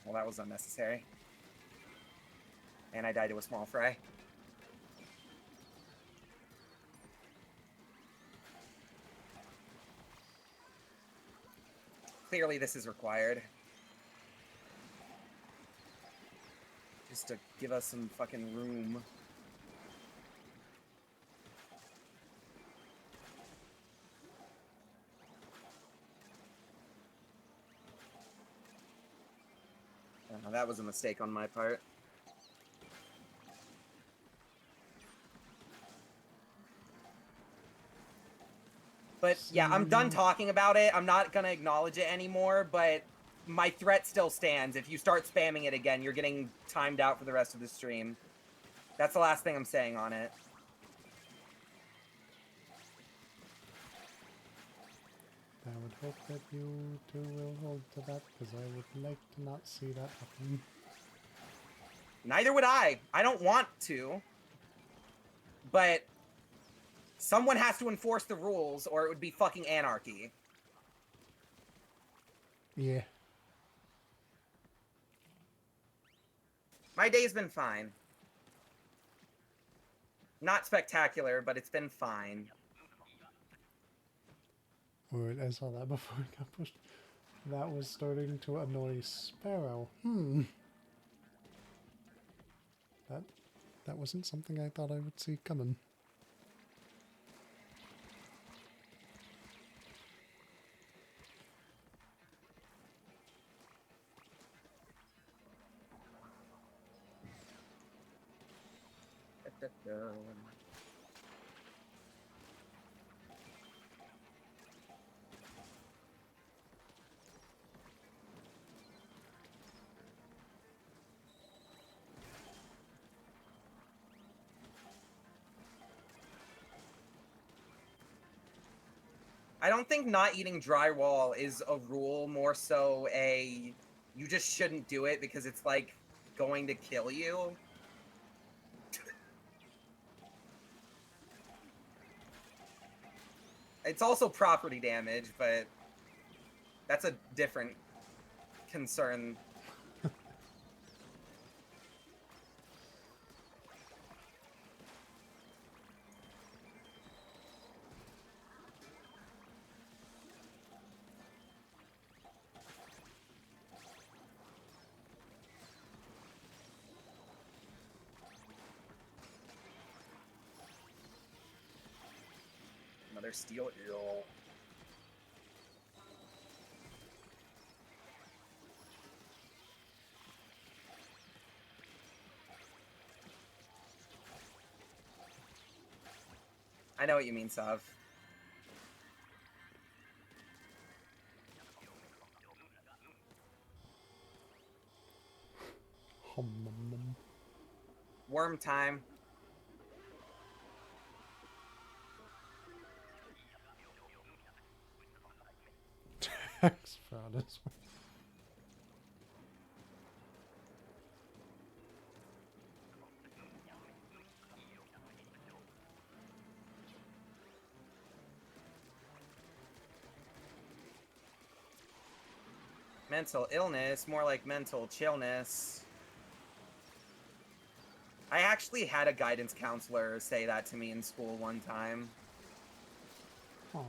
well that was unnecessary. And I died to a small fry. Clearly this is required. Just to give us some fucking room. Oh, that was a mistake on my part. But yeah, I'm done talking about it. I'm not gonna acknowledge it anymore, but my threat still stands. If you start spamming it again, you're getting timed out for the rest of the stream. That's the last thing I'm saying on it. I would hope that you two will hold to that, because I would like to not see that happen. Neither would I. I don't want to. But someone has to enforce the rules, or it would be fucking anarchy. Yeah. My day's been fine. Not spectacular, but it's been fine. Wait, I saw that before it got pushed. That was starting to annoy Sparrow. That wasn't something I thought I would see coming. I don't think not eating drywall is a rule, more so a you just shouldn't do it because it's like going to kill you. It's also property damage, but that's a different concern. Another steel eel. I know what you mean, Sav. Worm time. Tax fraud as well. Mental illness, more like mental chillness. I actually had a guidance counselor say that to me in school one time. Oh.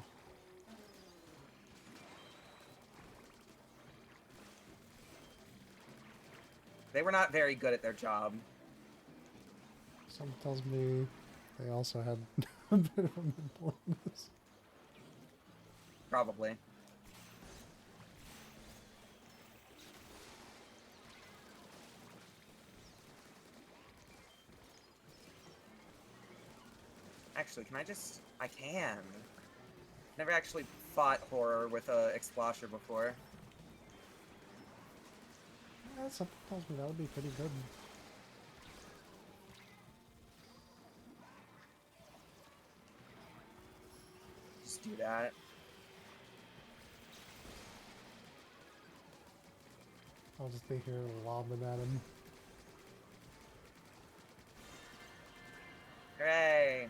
They were not very good at their job. Some tells me they also had a bit of a mental illness. Probably. actually. Can I just... I can. Never actually fought horror with a explosher before. Yeah, something tells me that would be pretty good. Just do that. I'll just be here lobbing at him. Hooray!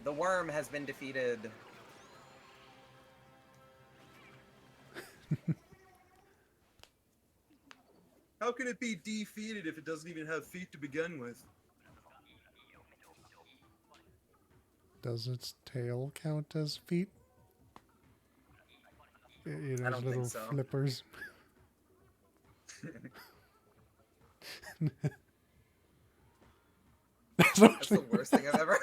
The worm has been defeated. How can it be defeated if it doesn't even have feet to begin with? Does its tail count as feet? You know, I those don't little think so. flippers. That's the worst thing I've ever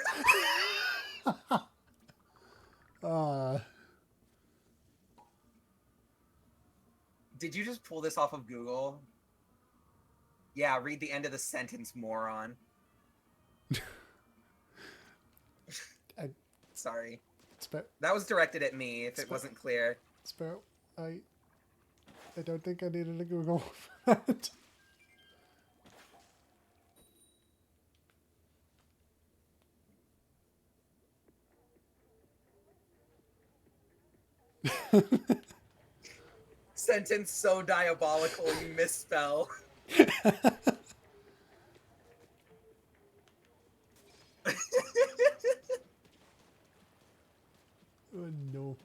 Did you just pull this off of Google? Yeah, read the end of the sentence, moron. Sorry. That was directed at me, if it wasn't clear. Sparrow, I don't think I needed a Google for that. Sentence so diabolical, you misspell. Oh no.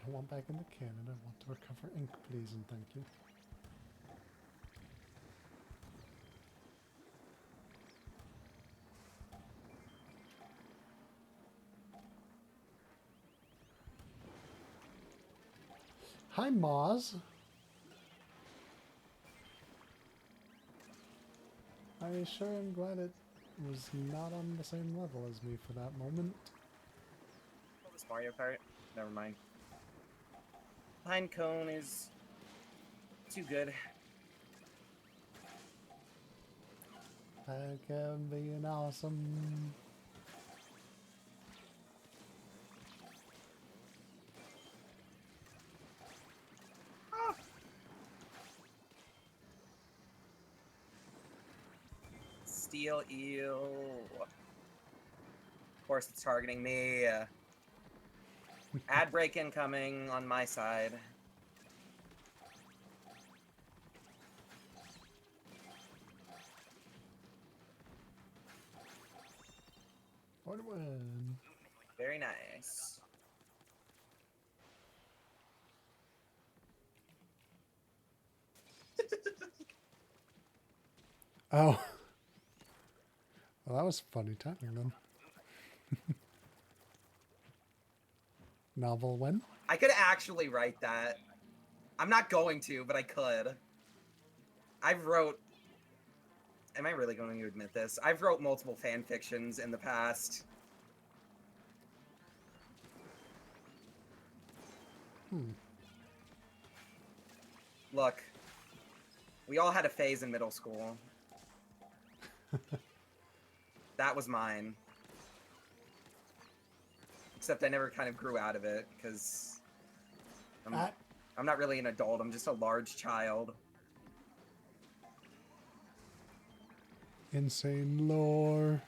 I want back in the cannon. I want to recover ink, please, and thank you. Hi, Moz. I sure am glad it was not on the same level as me for that moment. Oh, this Mario Kart? Never mind. Pine cone is too good. I can be an awesome. Ah. Steel eel. Of course, it's targeting me. Ad break incoming on my side. What one? Very nice. Oh. Well, that was funny timing then. Novel when? I could actually write that. I'm not going to, but I could. I've wrote... Am I really going to admit this? I've wrote multiple fan fictions in the past. Look, we all had a phase in middle school. That was mine. Except I never kind of grew out of it, because I'm not really an adult, I'm just a large child. Insane lore.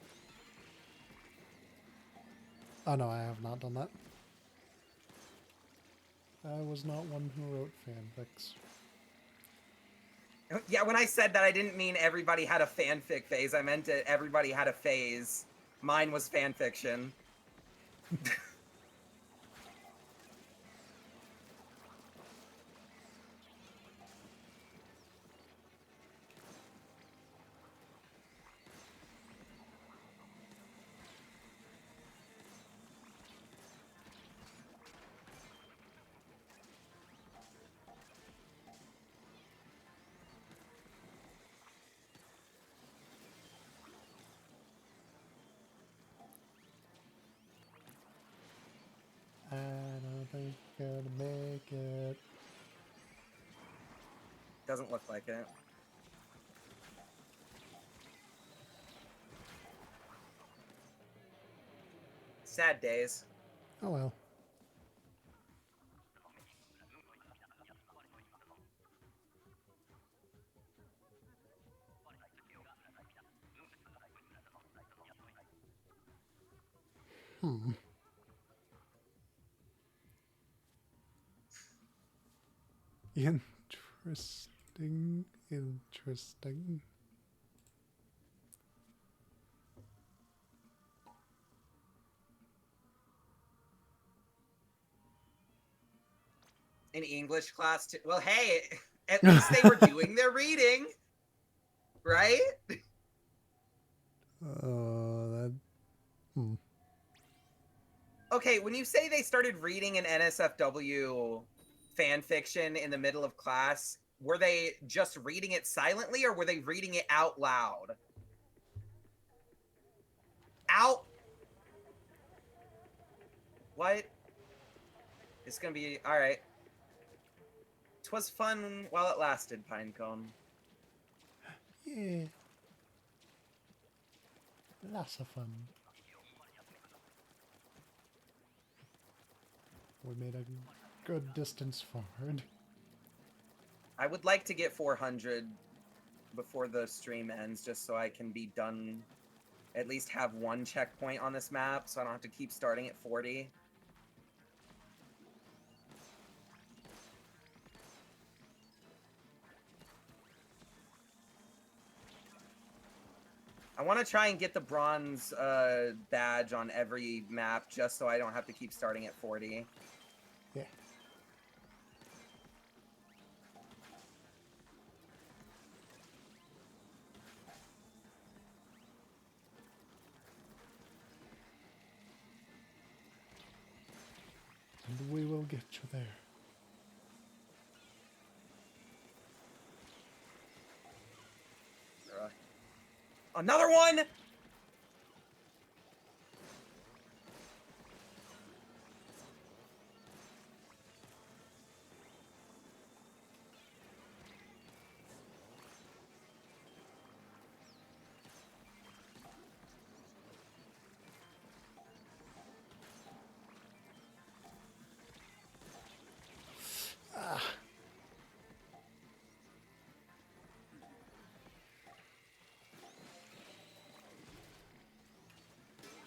Oh no, I have not done that. I was not one who wrote fanfics. Yeah, when I said that, I didn't mean everybody had a fanfic phase. I meant that everybody had a phase. Mine was fanfiction. Doesn't look like it. Sad days. Oh well. Interesting. Interesting. In English class, too. Well, hey, at least they were doing their reading, right? That. Okay, when you say they started reading an NSFW fan fiction in the middle of class, were they just reading it silently or were they reading it out loud? Out. What? It's gonna be all right. 'Twas fun while it lasted, Pinecone. Yeah. Lots of fun. We made a good distance forward. I would like to get 400 before the stream ends, just so I can be done, at least have one checkpoint on this map, so I don't have to keep starting at 40. I want to try and get the bronze badge on every map, just so I don't have to keep starting at 40. Yeah. And we will get you there. Another one!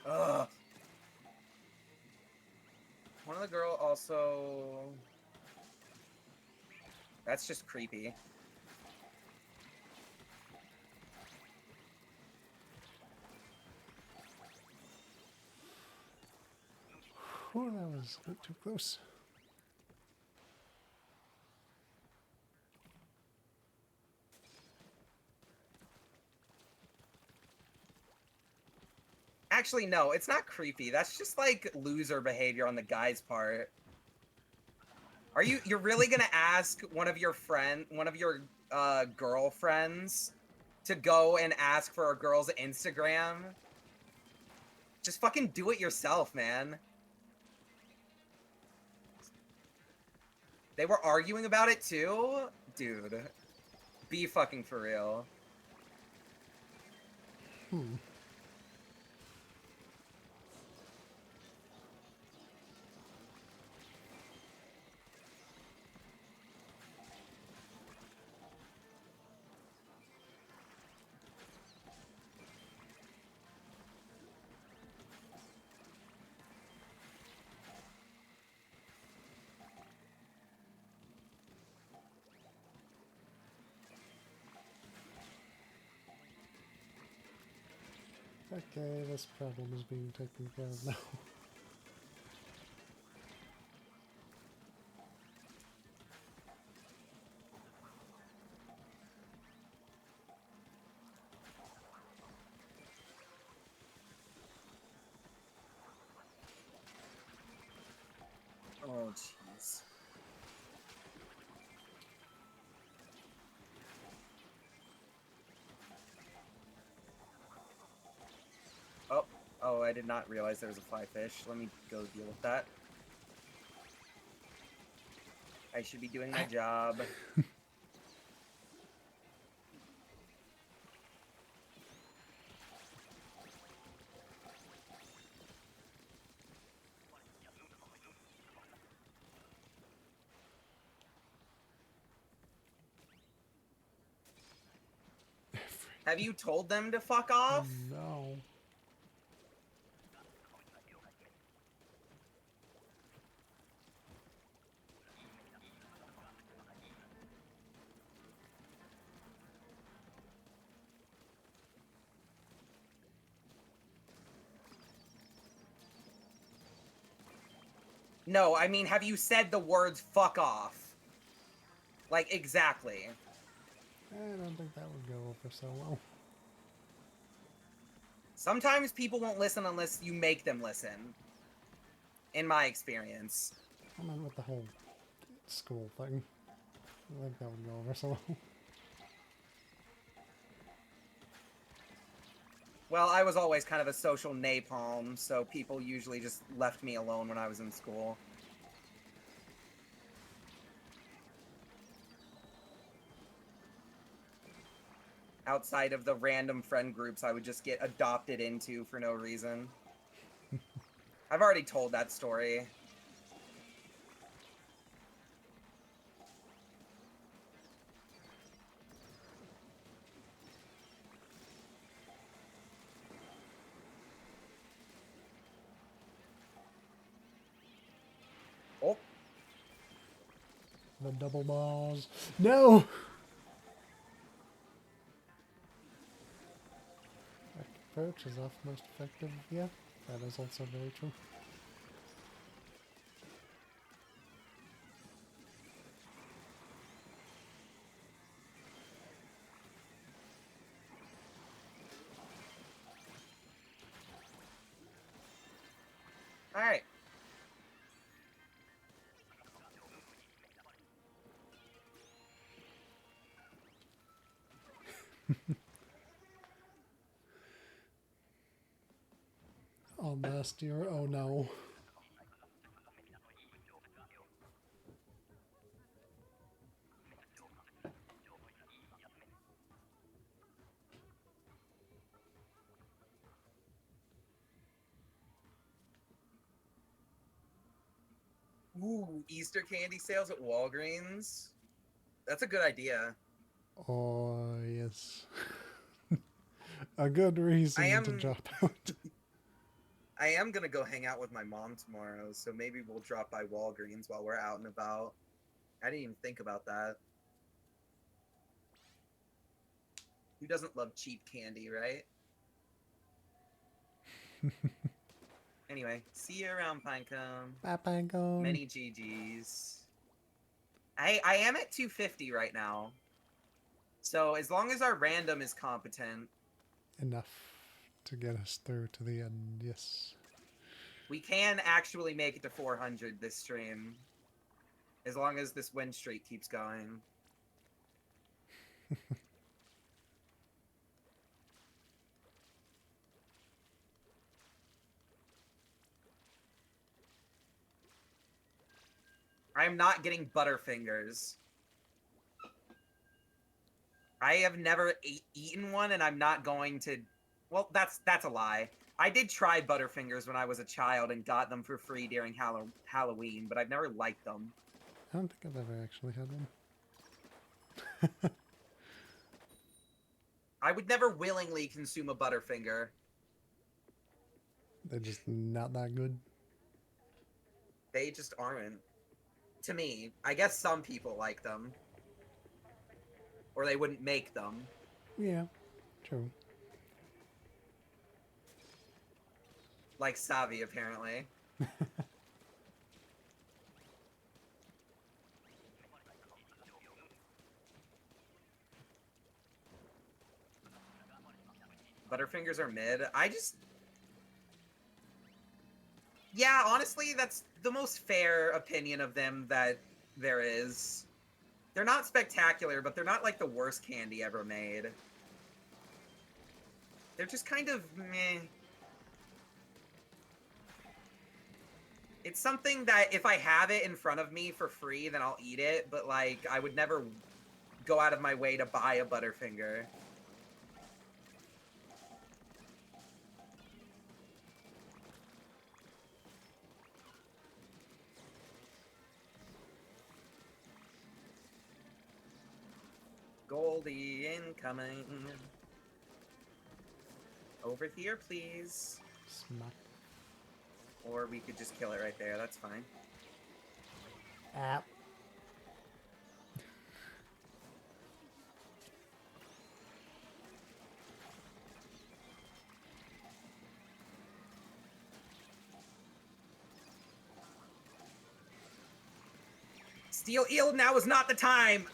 Ugh. One of the girl also... That's just creepy. Oh, that was a bit too close. Actually, no, it's not creepy. That's just like loser behavior on the guy's part. Are you're really gonna ask one of your girlfriends to go and ask for a girl's Instagram? Just fucking do it yourself, man. They were arguing about it too? Dude. Be fucking for real. Okay, this problem is being taken care of now. Oh, jeez. Oh, I did not realize there was a fly fish. Let me go deal with that. I should be doing my job. Have you told them to fuck off? No. No, I mean, have you said the words fuck off? Like, exactly. I don't think that would go over so well. Sometimes people won't listen unless you make them listen. In my experience. I meant with the whole school thing. I think that would go over so well. Well, I was always kind of a social napalm, so people usually just left me alone when I was in school. Outside of the random friend groups I would just get adopted into for no reason. I've already told that story. Oh. The double balls. No! Approach is off most effective. Yeah, that is also very true. Alright. Oh, nastier. Oh no. Ooh, Easter candy sales at Walgreens. That's a good idea. Oh, yes. A good reason to drop out. I am gonna go hang out with my mom tomorrow, so maybe we'll drop by Walgreens while we're out and about. I didn't even think about that. Who doesn't love cheap candy, right? Anyway, see you around, Pinecone. Bye, Pinecone. Many GGs. I am at 250 right now. So as long as our random is competent, Enough to get us through to the end, yes. we can actually make it to 400 this stream. As long as this win streak keeps going. I'm not getting Butterfingers. I have never eaten one, and I'm not going to... Well, that's a lie. I did try Butterfingers when I was a child and got them for free during Halloween, but I've never liked them. I don't think I've ever actually had one. I would never willingly consume a Butterfinger. They're just not that good. They just aren't. To me. I guess some people like them. Or they wouldn't make them. Yeah, true. Like Savi, apparently. Butterfingers are mid. Yeah, honestly, that's the most fair opinion of them that there is. They're not spectacular, but they're not like the worst candy ever made. They're just kind of meh. It's something that if I have it in front of me for free, then I'll eat it, but like, I would never go out of my way to buy a Butterfinger. Goldie incoming. Over here, please. Smack. Or we could just kill it right there. That's fine. Ah. Steel eel, now is not the time!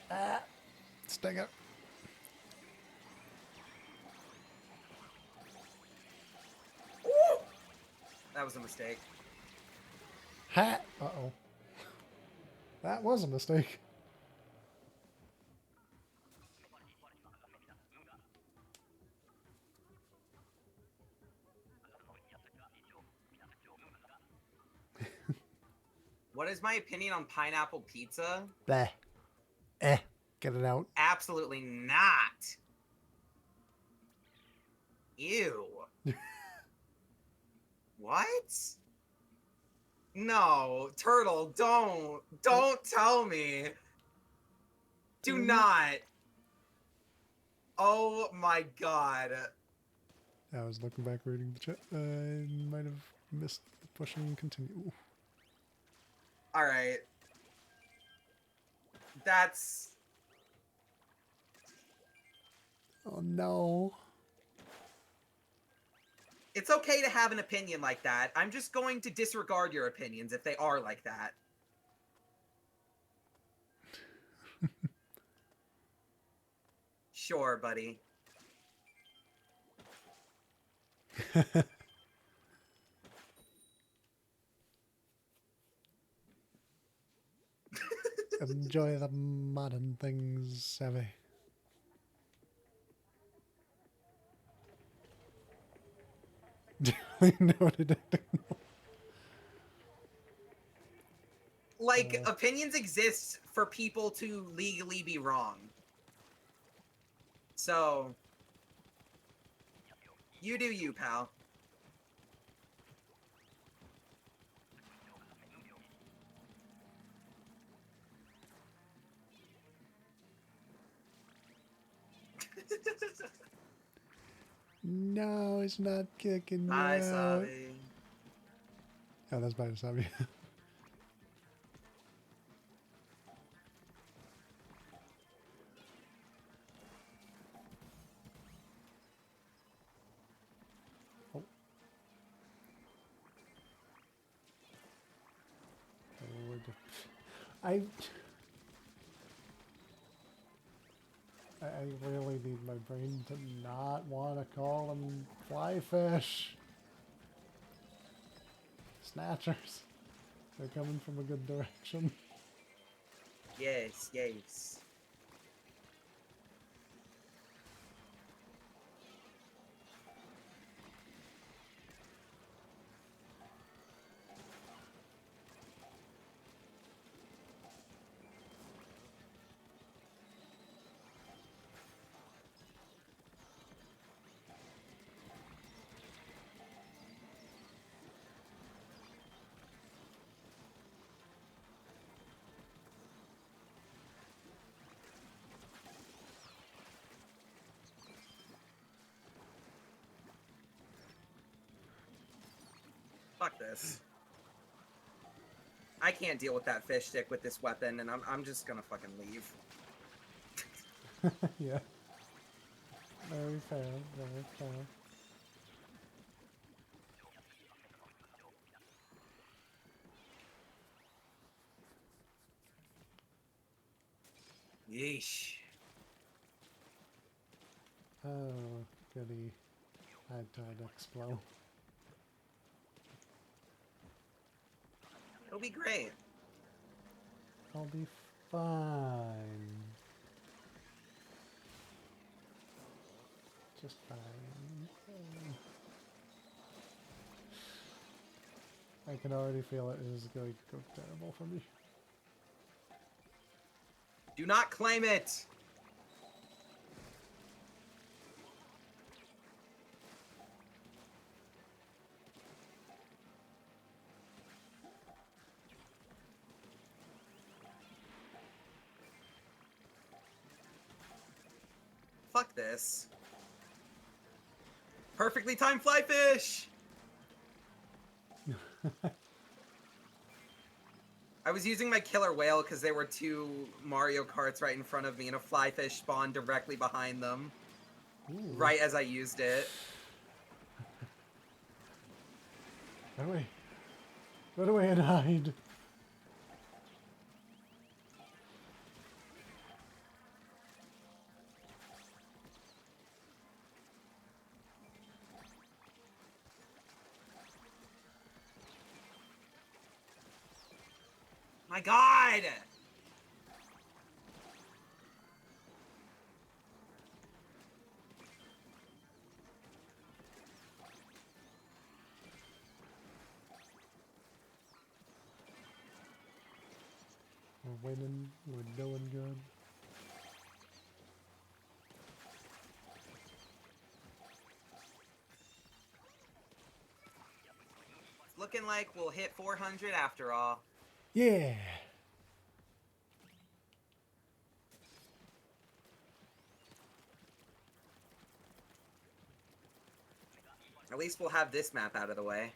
Ah. Sting it. Ooh! That was a mistake. Ha! Uh-oh. That was a mistake. What is my opinion on pineapple pizza? Bleh. Get it out. Absolutely not. Ew. What? No, Turtle, don't. Don't tell me. Do not. Oh my god. I was looking back reading the chat. I might have missed the pushing continue. Alright. That's... Oh no. It's okay to have an opinion like that. I'm just going to disregard your opinions if they are like that. Sure, buddy. Enjoy the modern things, Savvy. Noted. Like, opinions exist for people to legally be wrong. So, you do you, pal. No, it's not kicking Bye, you out. Savi. Oh, that's bye, Savvy. Oh. I really need my brain to not want to call them fly fish. Snatchers. They're coming from a good direction. Yes, yes. Fuck this. I can't deal with that fish stick with this weapon, and I'm just gonna fucking leave. Yeah. Very fair, very fair. Yeesh. Oh, goody. I died explode. It'll be great. I'll be fine. Just fine. I can already feel it is going to go terrible for me. Do not claim it! fuck this. Perfectly timed fly fish! I was using my killer whale because there were 2 Mario Karts right in front of me and a fly fish spawned directly behind them. Ooh. Right as I used it. Run away. Run away and hide. My god! We're winning. We're doing good. It's looking like we'll hit 400 after all. Yeah. At least we'll have this map out of the way.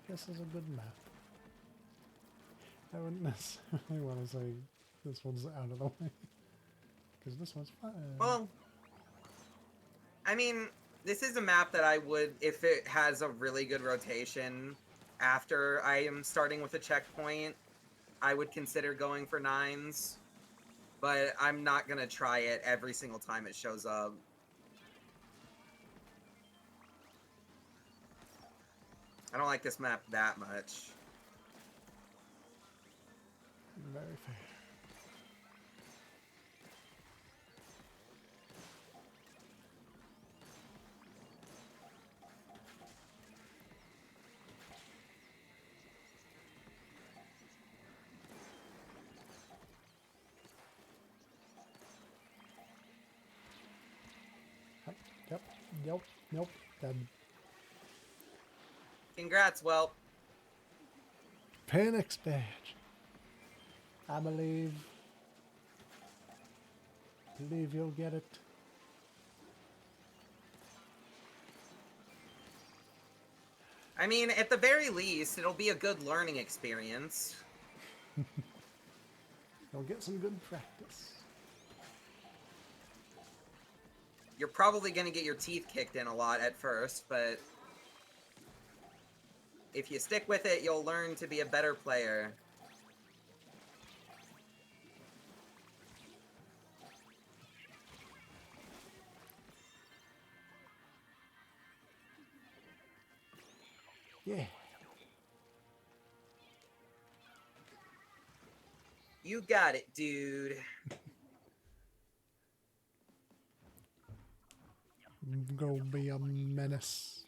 This is a good map. I wouldn't necessarily want to say this one's out of the way. Because this one's fine. Well, I mean, this is a map that I would, if it has a really good rotation after I am starting with a checkpoint, I would consider going for 9s. But I'm not going to try it every single time it shows up. I don't like this map that much. Very fair. Yep. Then Congrats, Whelp. Panics badge. I believe you'll get it. I mean, at the very least, it'll be a good learning experience. You'll get some good practice. You're probably going to get your teeth kicked in a lot at first, but if you stick with it, you'll learn to be a better player. Yeah. You got it, dude. Go be a menace.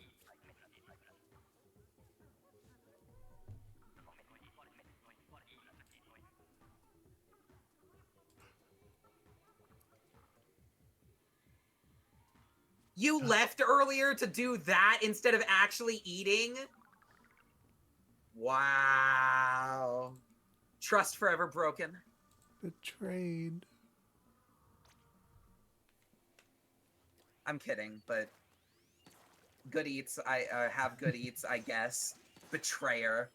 You left earlier to do that instead of actually eating? Wow. Trust forever broken. Betrayed. I'm kidding, but good eats. I have good eats, I guess. Betrayer.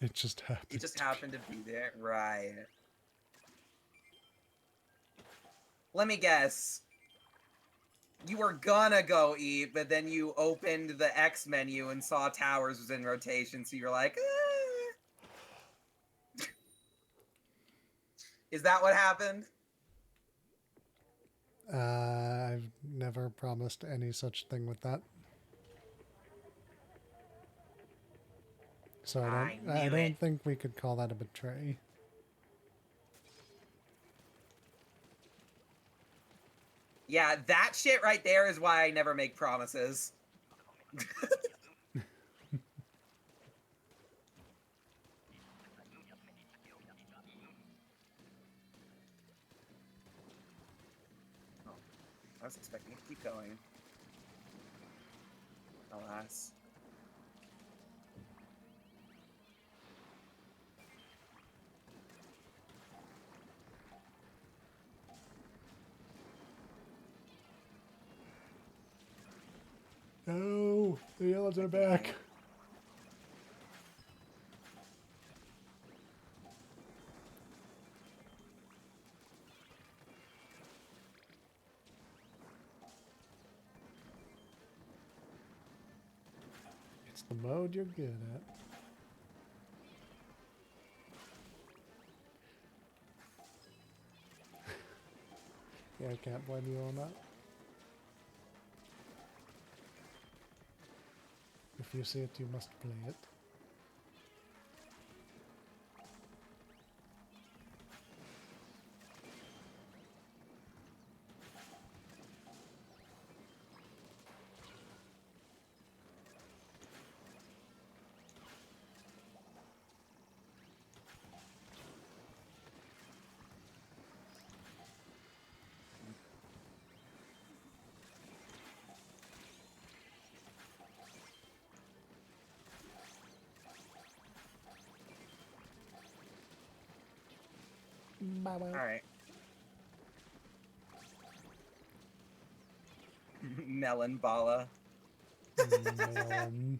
It just happened. You just happened to be there, right? Let me guess. You were gonna go eat, but then you opened the X menu and saw Towers was in rotation, so you're like, eh. Is that what happened? I've never promised any such thing with that. So I don't think we could call that a betray. Yeah, that shit right there is why I never make promises. I was expecting it to keep going. Alas. no! The yellows are back. It's the mode you're good at. Yeah, I can't blame you on that. If you see it, you must play it. Alright. Melon Bala. Melon.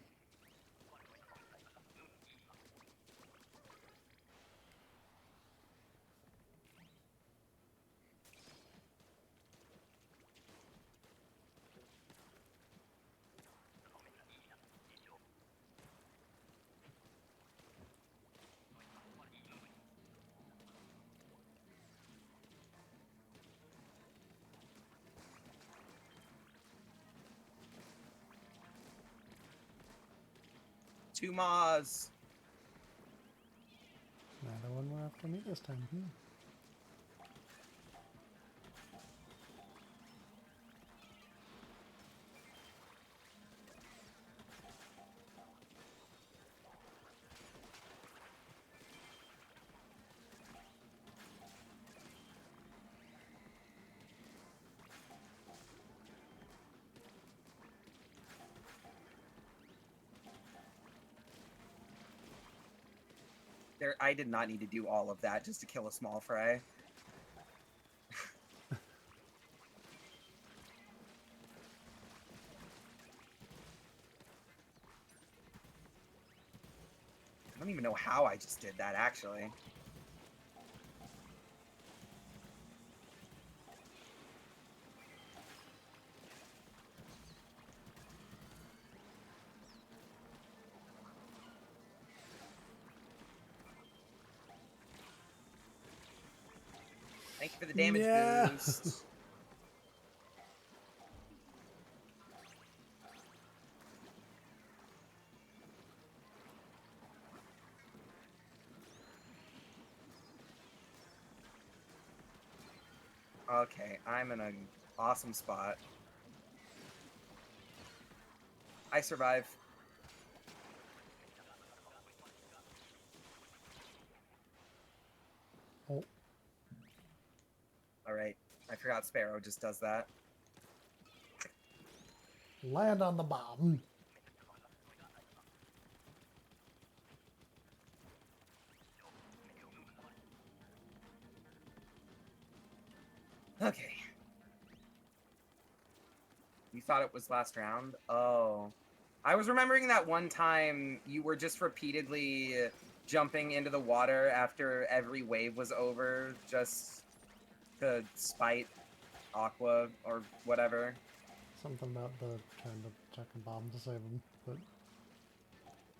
Two Maws. Another one more after me this time. I did not need to do all of that just to kill a small fry. I don't even know how I just did that, actually. Thank you for the damage boost. Okay, I'm in an awesome spot. I survive. Oh. Alright, I forgot Sparrow just does that. Land on the bomb. Okay. You thought it was last round? Oh. I was remembering that one time you were just repeatedly jumping into the water after every wave was over just to spite Aqua or whatever. Something about the trying to check a bomb to save him, but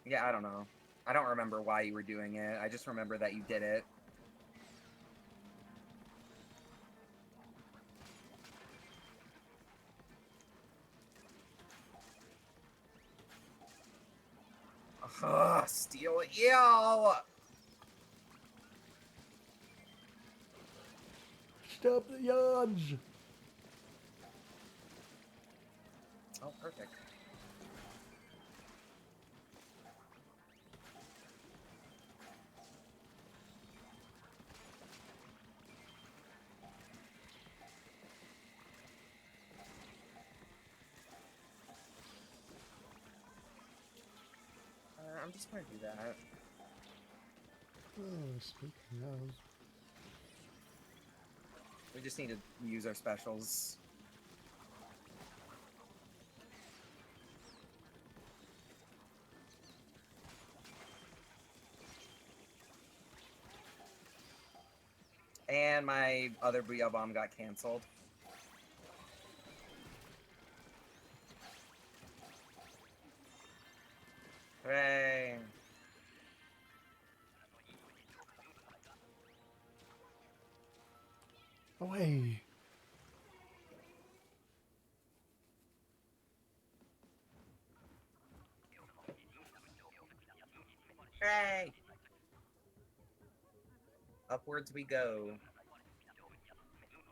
Yeah, I don't know. I don't remember why you were doing it. I just remember that you did it. Ugh, Steel Eel! stop the yards. Oh, perfect. I'm just gonna do that. Oh, speaking of, We just need to use our specials. And my other Booyah Bomb got canceled. Hooray. Away. Hooray. Upwards we go.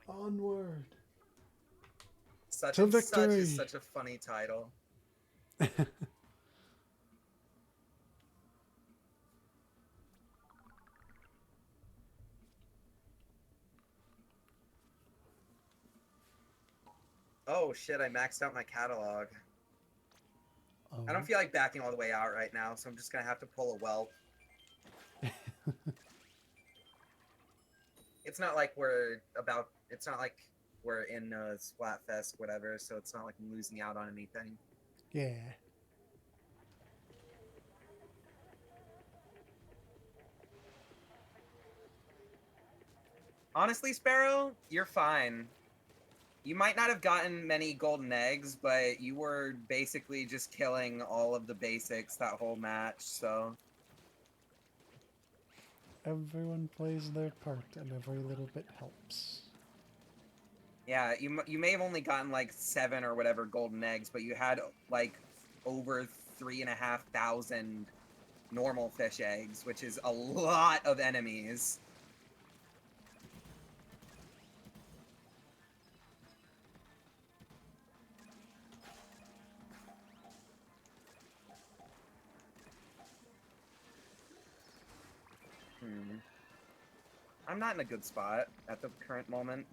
Onward. Such To and such victory. is such a funny title. Oh shit, I maxed out my catalog. Oh. I don't feel like backing all the way out right now, so I'm just gonna have to pull a whelp. It's not like we're in Splatfest, whatever, so it's not like I'm losing out on anything. Yeah. Honestly, Sparrow, you're fine. You might not have gotten many golden eggs, but you were basically just killing all of the basics that whole match, so... Everyone plays their part, and every little bit helps. Yeah, you may have only gotten like 7 or whatever golden eggs, but you had like over 3,500 normal fish eggs, which is a lot of enemies. I'm not in a good spot at the current moment.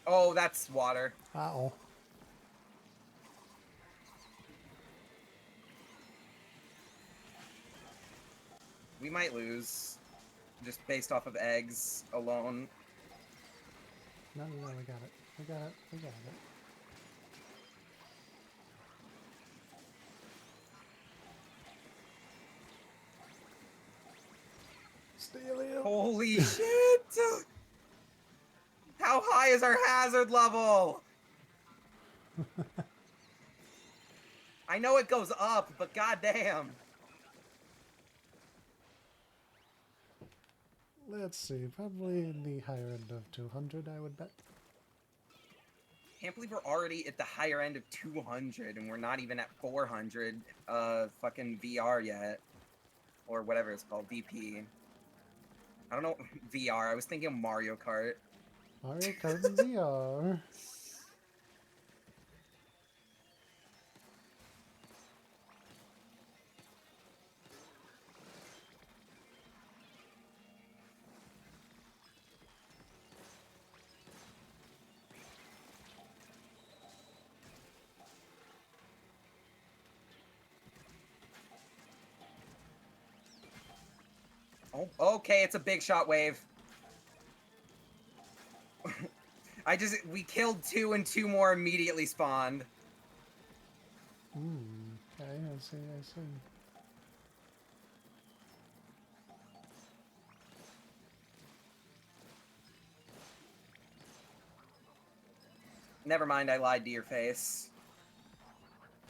Oh, that's water. Uh-oh. We might lose, just based off of eggs alone. No, we got it. We got it. We got it. Steal him! Holy shit! How high is our hazard level? I know it goes up, but goddamn. Let's see, probably in the higher end of 200, I would bet. Can't believe we're already at the higher end of 200 and we're not even at 400 fucking VR yet. Or whatever it's called, VP. I don't know, VR, I was thinking of Mario Kart. Mario Kart in VR. Oh, okay, it's a big shot wave. We killed 2 and 2 more immediately spawned. Okay, I see, I see. Never mind, I lied to your face.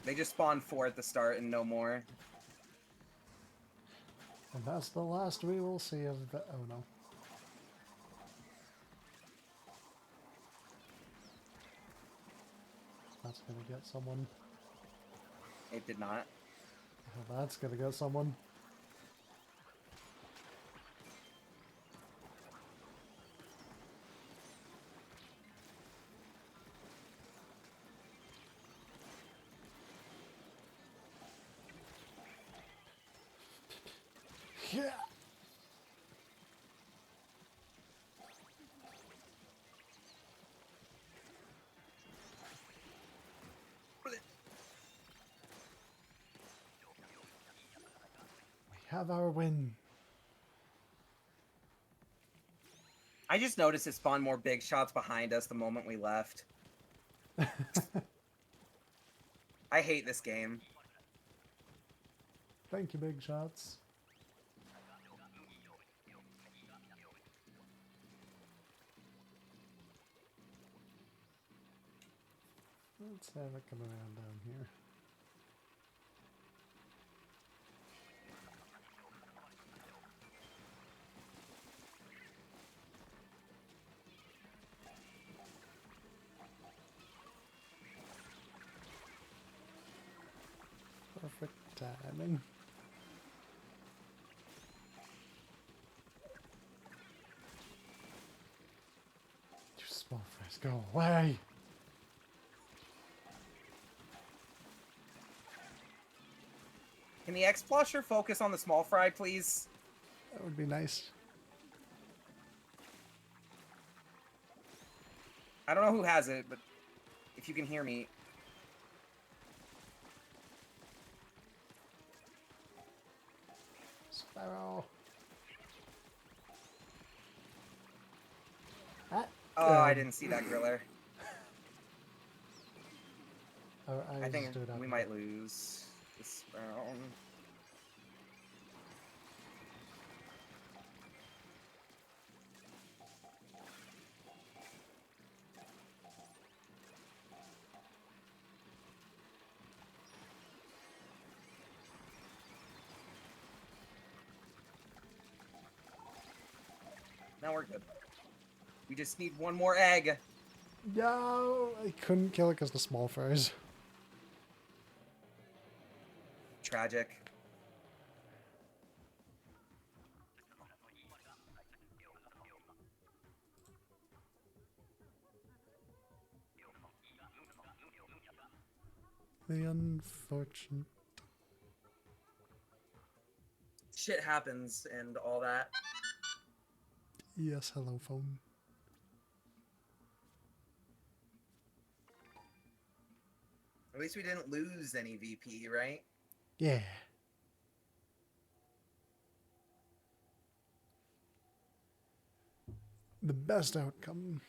They just spawned 4 at the start and no more. And that's the last we will see of the... Oh no. That's gonna get someone. It did not. Oh, that's gonna get someone. Yeah. have our win. I just noticed it spawned more big shots behind us the moment we left. I hate this game. Thank you, big shots. Let's have it come around down here. Perfect timing. You small fries, go away! Can the X-Plusher focus on the small fry, please? That would be nice. I don't know who has it, but if you can hear me. Sparrow. Ah, I didn't see that griller. I think we might lose this round. Now we're good. We just need one more egg. No, I couldn't kill it because the small fries. Tragic. The unfortunate. Shit happens and all that. Yes, hello phone. At least we didn't lose any VP, right? Yeah. The best outcome.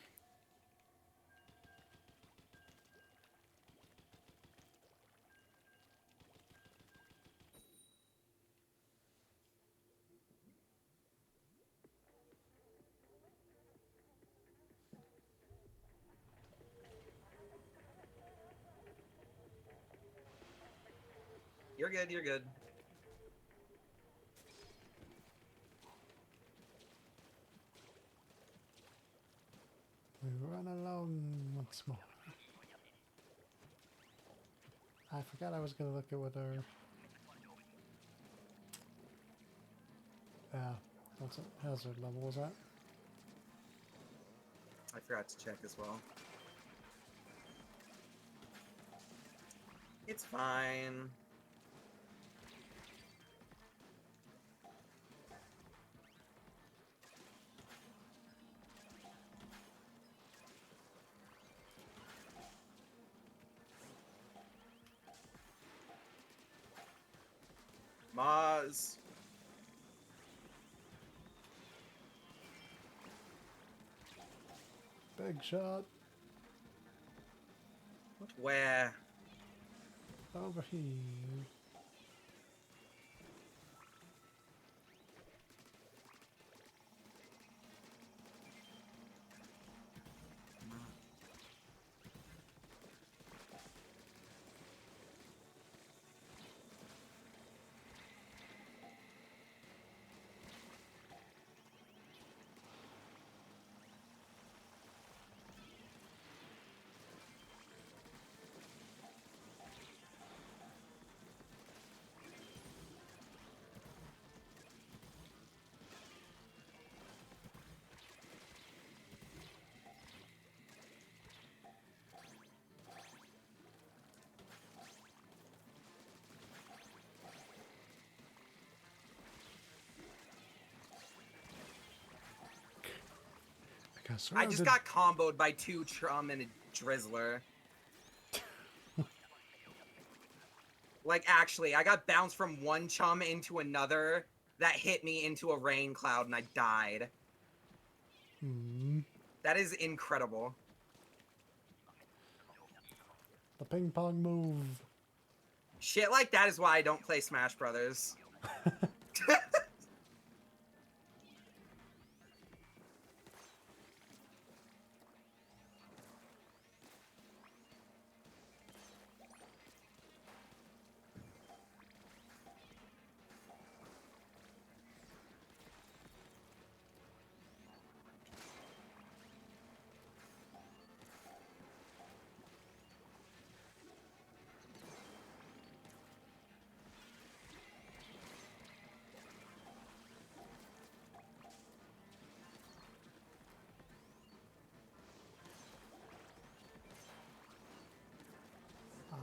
You're good, you're good. We run along once more. I forgot I was going to look at what our... what's it? Hazard level was that? I forgot to check as well. It's fine. Maz. Big shot. Where? Over here. I just got comboed by 2 Chum and a Drizzler. Like, actually, I got bounced from one Chum into another that hit me into a rain cloud and I died. Hmm. That is incredible. The ping pong move. Shit like that is why I don't play Smash Brothers.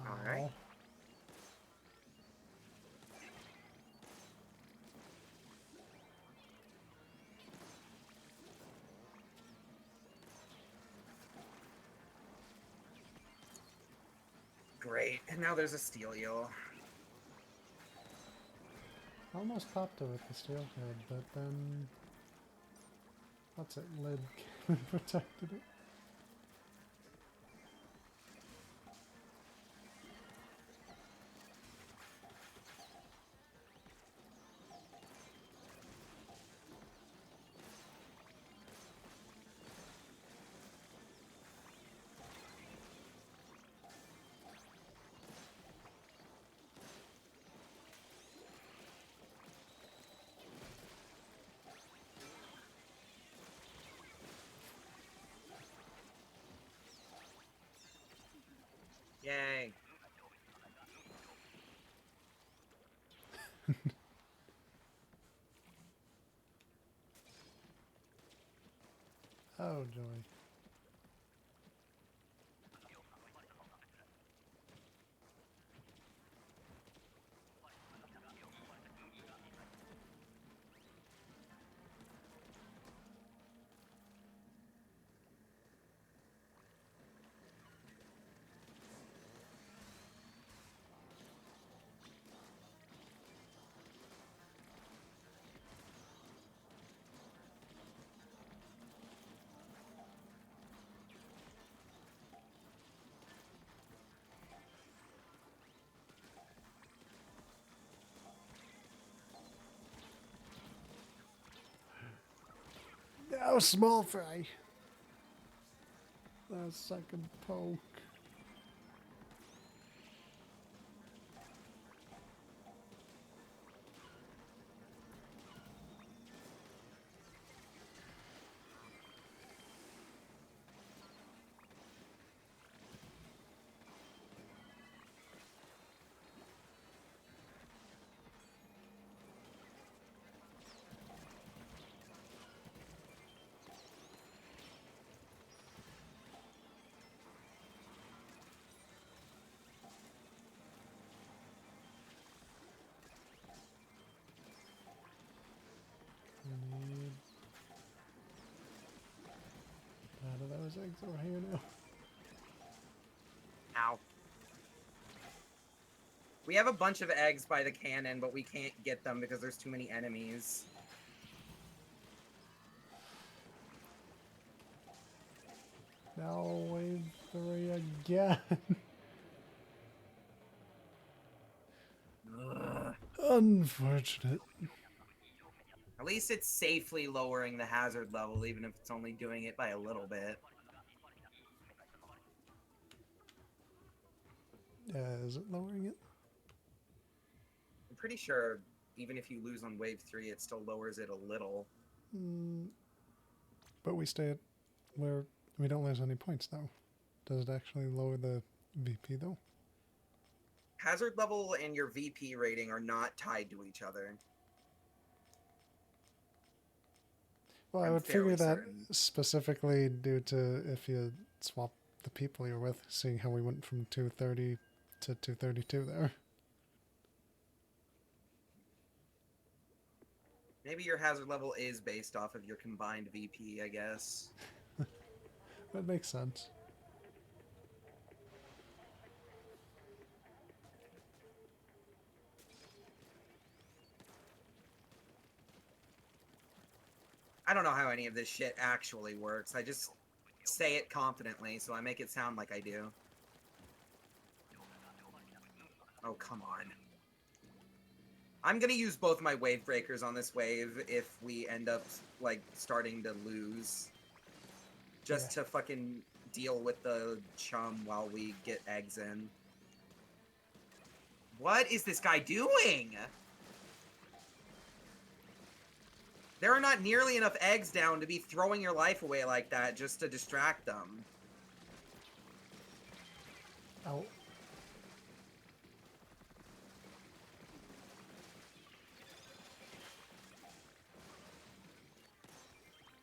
Alright. Ow. Great. And now there's a steel eel. Almost popped it with the steelhead, but then... What's it? Lid came and protected it. Yay. Oh, joy. Now, small fry. That second poke. Need out of those eggs over here now. Ow. We have a bunch of eggs by the cannon, but we can't get them because there's too many enemies. Now wave 3 again. Ugh. Unfortunate. At least it's safely lowering the hazard level, even if it's only doing it by a little bit. Is it lowering it? I'm pretty sure even if you lose on wave 3, it still lowers it a little. But we stay at where we don't lose any points, though. Does it actually lower the VP, though? Hazard level and your VP rating are not tied to each other. Well, I I'm would fairly figure that certain. specifically due to if you swap the people you're with, seeing how we went from 230 to 232 there. Maybe your hazard level is based off of your combined VP, I guess. That makes sense. I don't know how any of this shit actually works. I just say it confidently, so I make it sound like I do. Oh, come on. I'm gonna use both my wave breakers on this wave if we end up, like, starting to lose. Just to fucking deal with the chum while we get eggs in. What is this guy doing? There are not nearly enough eggs down to be throwing your life away like that just to distract them. Oh.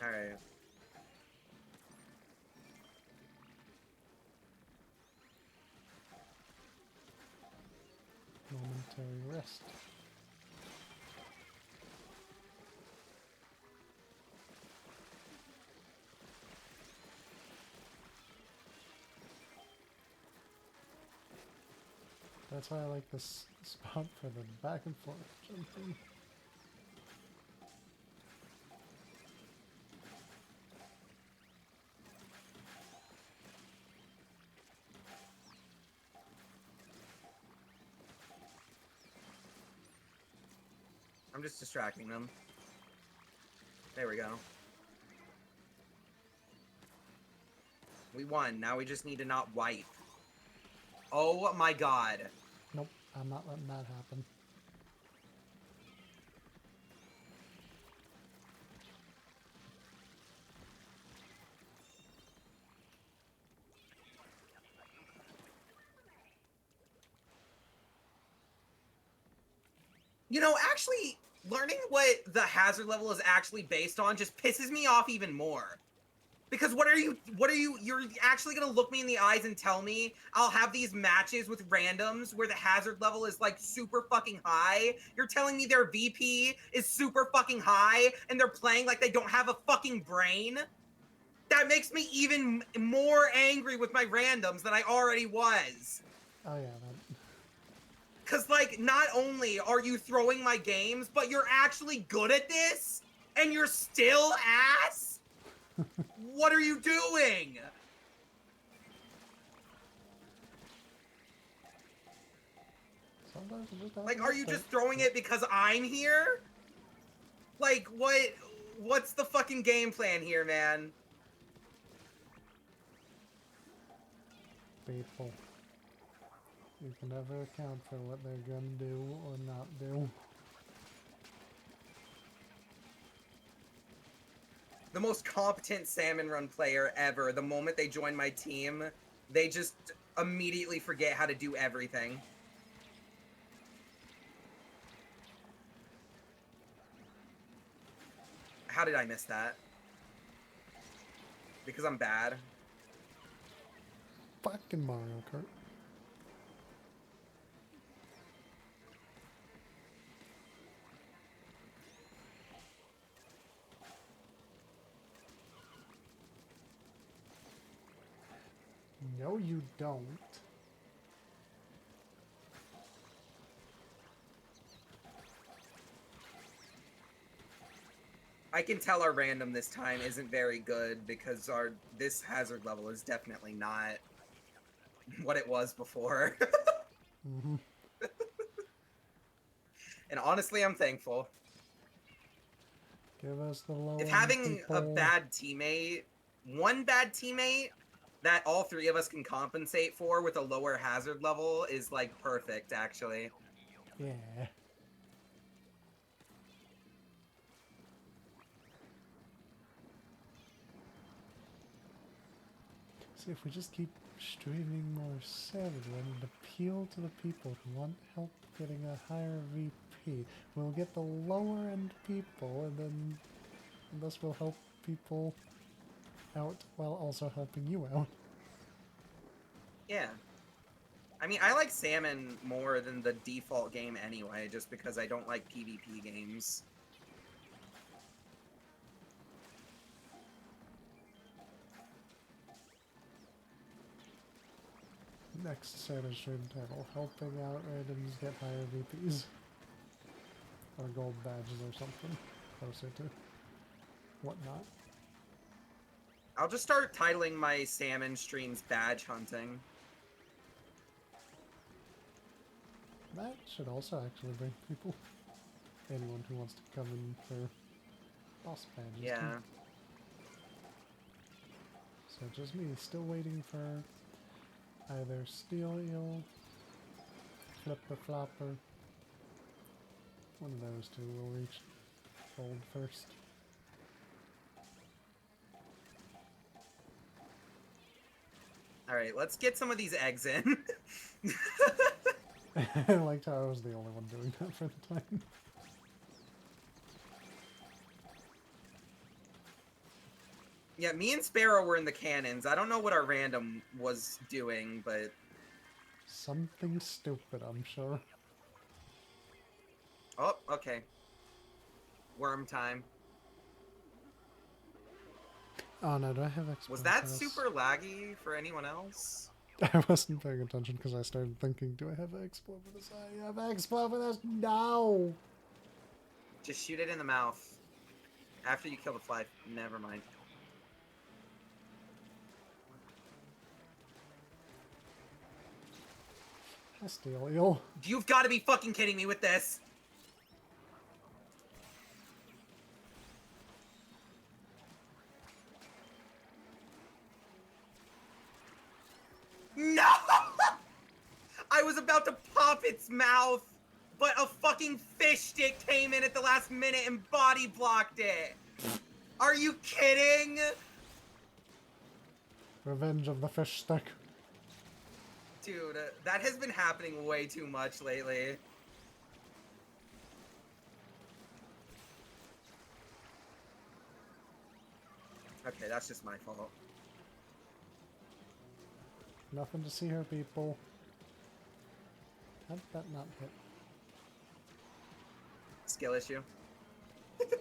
Alright. Momentary rest. That's why I like this spot for the back and forth jumping. I'm just distracting them. There we go. We won. Now we just need to not wipe. Oh my god. Nope, I'm not letting that happen. You know, actually, learning what the hazard level is actually based on just pisses me off even more. Because you're actually gonna look me in the eyes and tell me I'll have these matches with randoms where the hazard level is like super fucking high? You're telling me their VP is super fucking high and they're playing like they don't have a fucking brain? That makes me even more angry with my randoms than I already was. Oh yeah, that... Cause like, not only are you throwing my games, but you're actually good at this? And you're still ass? What are you doing? Sometimes you just have Like, to are you take just throwing it because I'm here? Like, what's the fucking game plan here, man? People. You can never account for what they're gonna do or not do. The most competent salmon run player ever, the moment they join my team, they just immediately forget how to do everything. How did I miss that? Because I'm bad. Fucking Mario Kart. No, you don't. I can tell our random this time isn't very good because this hazard level is definitely not what it was before. Mm-hmm. And honestly, I'm thankful. Give us the low If end having people. a bad teammate, one bad teammate that all three of us can compensate for with a lower hazard level is like perfect, actually. Yeah. See, if we just keep streaming more Savage Run and appeal to the people who want help getting a higher VP, we'll get the lower end people, and thus we'll help people out while also helping you out. Yeah. I mean, I like Salmon more than the default game anyway, just because I don't like PvP games. Next Savage stream title, helping out randoms get higher VPs. Or gold badges or something closer to. whatnot. I'll just start titling my salmon streams Badge Hunting. That should also actually bring people. Anyone who wants to come in for boss badges. Yeah. Too. So just me, still waiting for either Steel Eel, Flipper Flopper. One of those two will reach gold first. Alright, let's get some of these eggs in. I liked how I was the only one doing that for the time. Yeah, me and Sparrow were in the cannons. I don't know what our random was doing, but... Something stupid, I'm sure. Oh, okay. Worm time. Oh no, do I have X? Was that super laggy for anyone else? I wasn't paying attention because I started thinking, do I have X-Blow for this? I have X-Blow for this? No! Just shoot it in the mouth. After you kill the fly. Never mind. I Steel Eel. You've got to be fucking kidding me with this! No! I was about to pop its mouth, but a fucking fish stick came in at the last minute and body blocked it. Are you kidding? Revenge of the Fish Stick. Dude, that has been happening way too much lately. Okay, that's just my fault. Nothing to see here, people. How did that not hit? Skill issue. It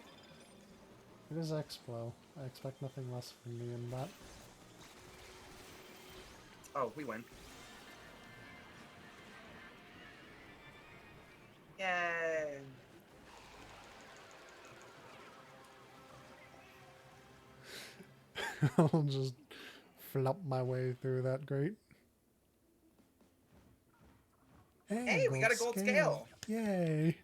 is X-Blow. I expect nothing less from me in that. Oh, we win. Yay! I'll just flop my way through that grate. Hey, we got a gold scale! Yay!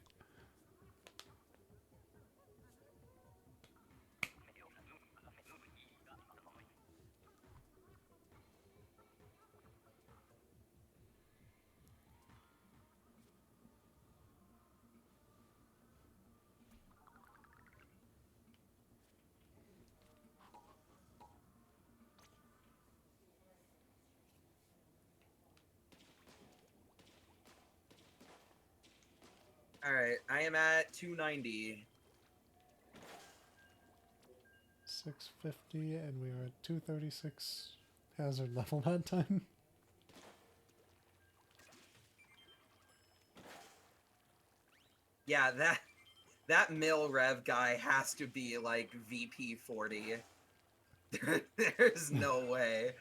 Alright, I am at 290. 650, and we were at 236 hazard level that time. Yeah, that mill rev guy has to be like VP 40. There's no way.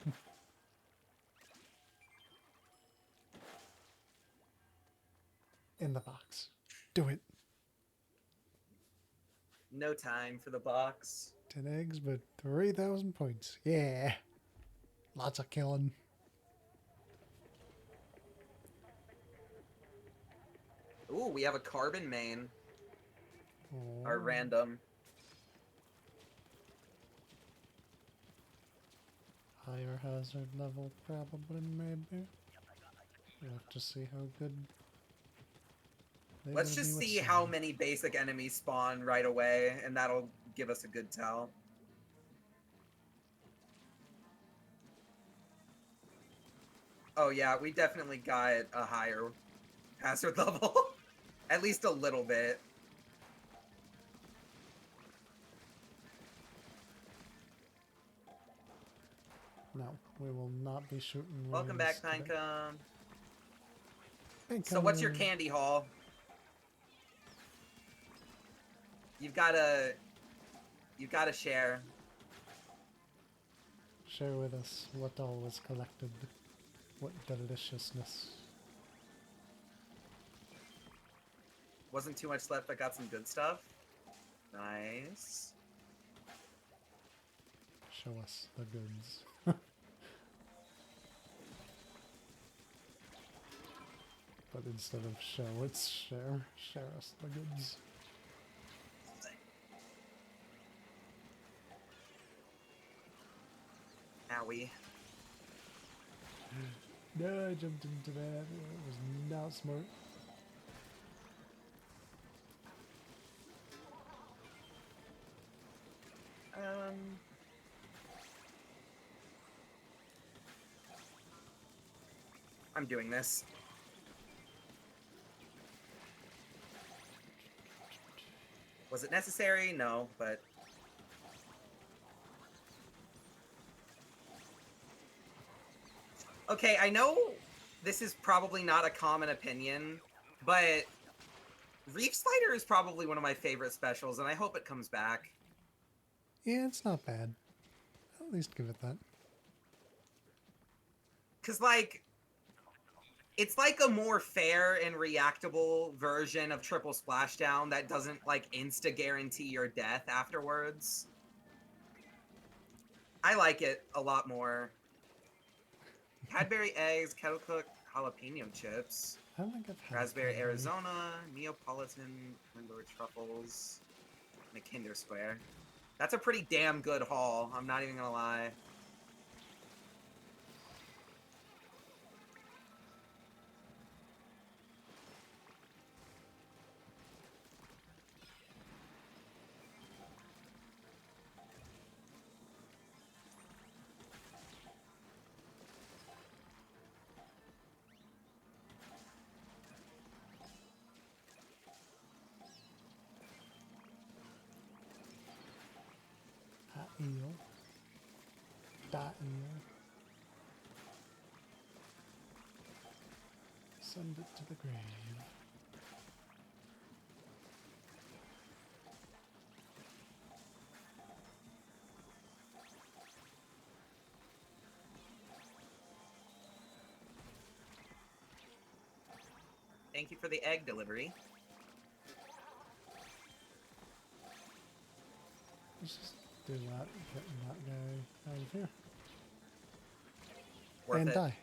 In the box. Do it. No time for the box. 10 eggs, but 3,000 points. Yeah. Lots of killing. Ooh, we have a carbon main. Oh. Our random. Higher hazard level, probably, maybe. We have to see how good. Let's just see how many basic enemies spawn right away, and that'll give us a good tell. Oh yeah, we definitely got a higher hazard level. At least a little bit. No, we will not be shooting. Welcome back, today. Pinecone. Pinecone. So what's your candy haul? You've gotta share. Share with us what all was collected. What deliciousness. Wasn't too much left, but got some good stuff. Nice. Show us the goods. But instead of show, it's share. Share us the goods. Owie. No, I jumped into that. It was not smart. I'm doing this. Was it necessary? No, but... Okay, I know this is probably not a common opinion, but Reef Slider is probably one of my favorite specials, and I hope it comes back. Yeah, it's not bad. At least give it that. Because, like, it's like a more fair and reactable version of Triple Splashdown that doesn't, like, insta-guarantee your death afterwards. I like it a lot more. Cadbury eggs, kettle cooked jalapeno chips, I don't think I've had raspberry Cadbury. Arizona, Neapolitan Lindor truffles, and a Kinder Square. That's a pretty damn good haul. I'm not even gonna lie. Hot eel. Dot eel. Send it to the grave. Thank you for the egg delivery. Let's just do that, getting that guy out of here. Worth and it. die.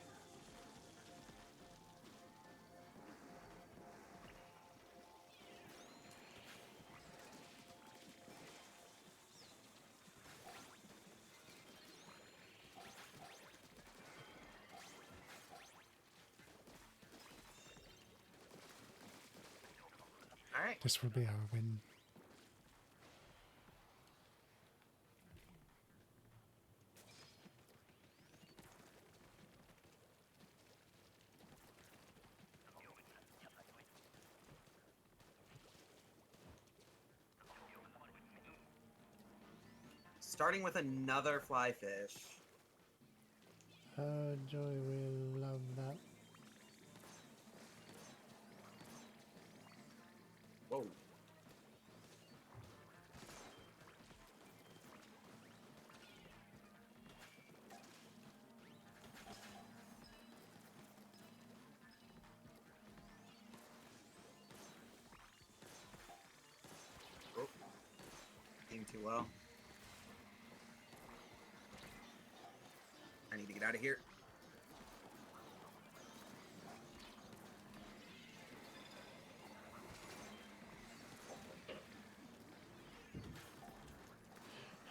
All right. This will be our win. Starting with another fly fish. Oh, Joy will love that. Whoa. Oh. Being too low. I need to get out of here.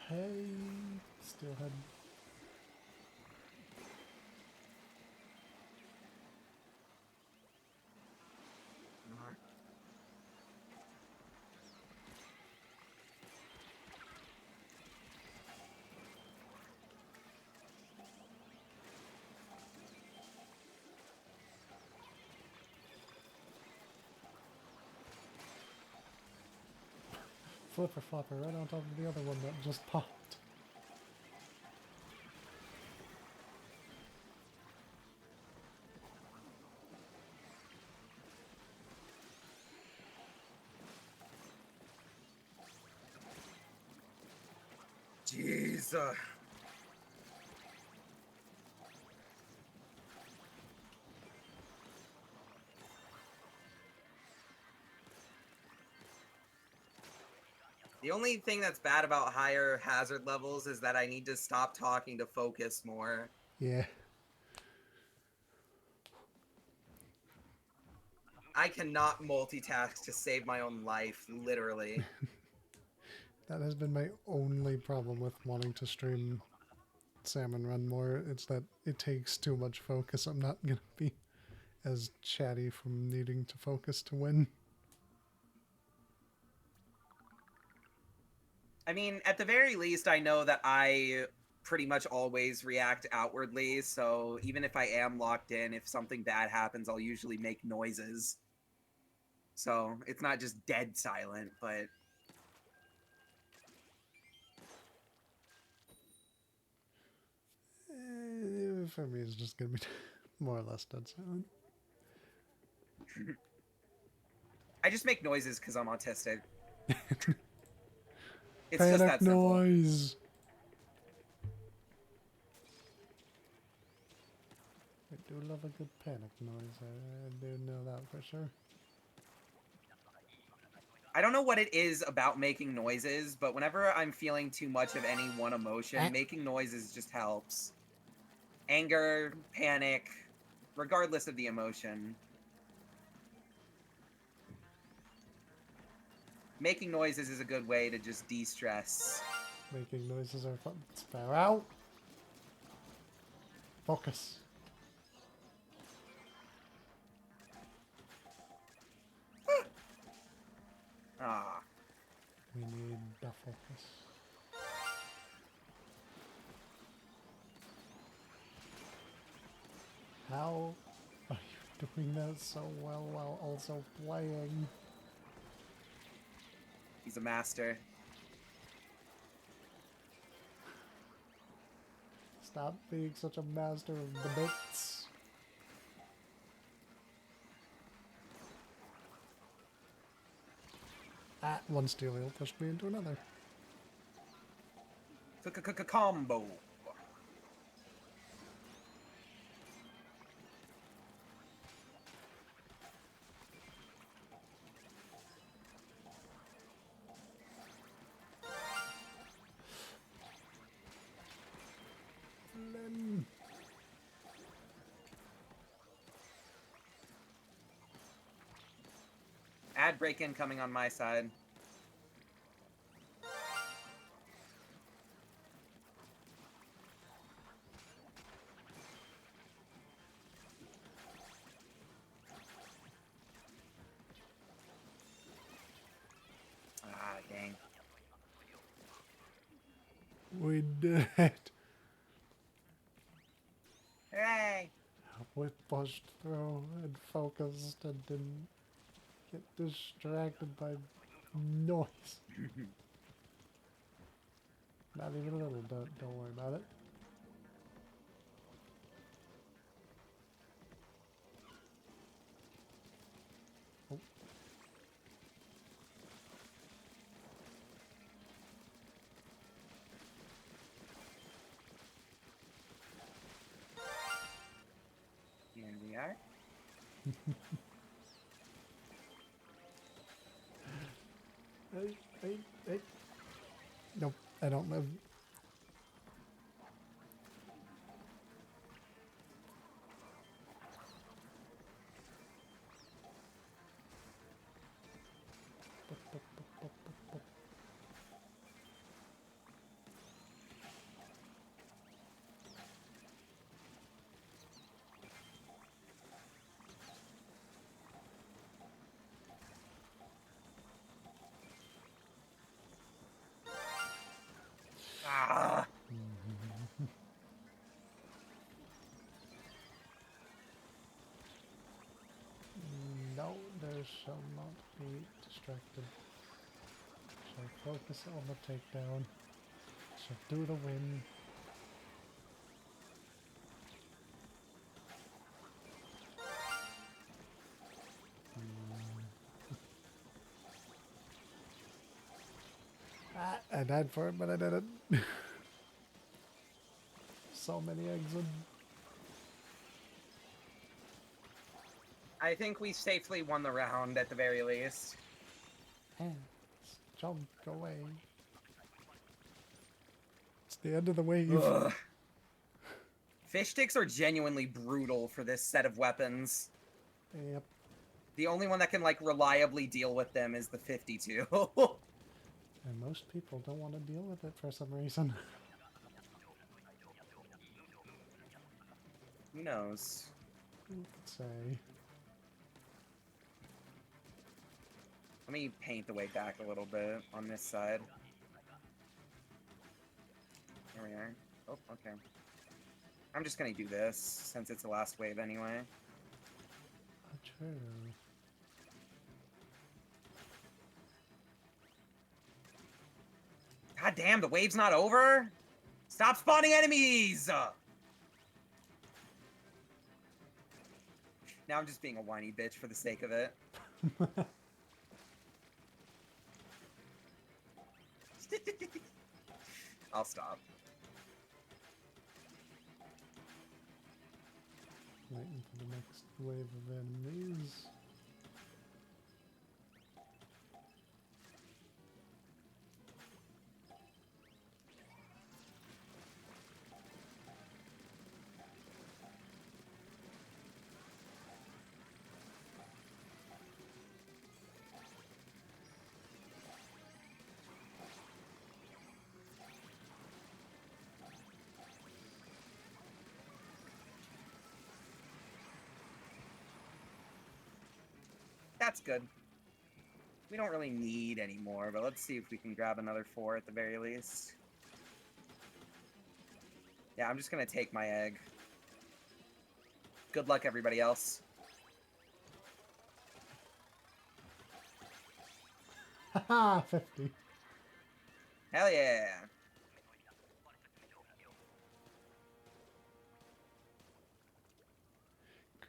Hey, steelhead. Flipper flopper right on top of the other one that just popped. Jeez. The only thing that's bad about higher hazard levels is that I need to stop talking to focus more. Yeah. I cannot multitask to save my own life, literally. That has been my only problem with wanting to stream Salmon Run more. It's that it takes too much focus. I'm not going to be as chatty from needing to focus to win. I mean, at the very least, I know that I pretty much always react outwardly, so even if I am locked in, if something bad happens, I'll usually make noises. So it's not just dead silent, but... For me, it's just going to be more or less dead silent. I just make noises because I'm autistic. It's Panic just that simple. noise! I do love a good panic noise. I do know that for sure. I don't know what it is about making noises, but whenever I'm feeling too much of any one emotion, making noises just helps. Anger, panic, regardless of the emotion. Making noises is a good way to just de-stress. Making noises are fun. Spare out! Focus. Ah. We need the focus. How are you doing that so well while also playing? He's a master. Stop being such a master of the bits. One steal wheel pushed me into another. Combo. Ad break incoming on my side. Ah, dang. We did it. Hooray! We pushed through and focused and didn't get distracted by noise. Not even a little, don't worry about it. Oh. Here we are. Hey. Nope, I don't live. Ah. No, there shall not be distracted. Shall focus on the takedown. Shall do the win. I died for it, but I did it. So many eggs in. I think we safely won the round at the very least. Let's Chug, go away. It's the end of the wave. Ugh. Fish sticks are genuinely brutal for this set of weapons. Yep. The only one that can, like, reliably deal with them is the 52. And most people don't want to deal with it for some reason. Who knows? Who could say? Let me paint the way back a little bit on this side. There we are. Oh, okay. I'm just gonna do this, since it's the last wave anyway. Oh, true. God damn, the wave's not over? Stop spawning enemies! Now I'm just being a whiny bitch for the sake of it. I'll stop. Waiting for the next wave of enemies. That's good. We don't really need any more, but let's see if we can grab another 4 at the very least. Yeah, I'm just gonna take my egg. Good luck, everybody else. Haha, 50. Hell yeah!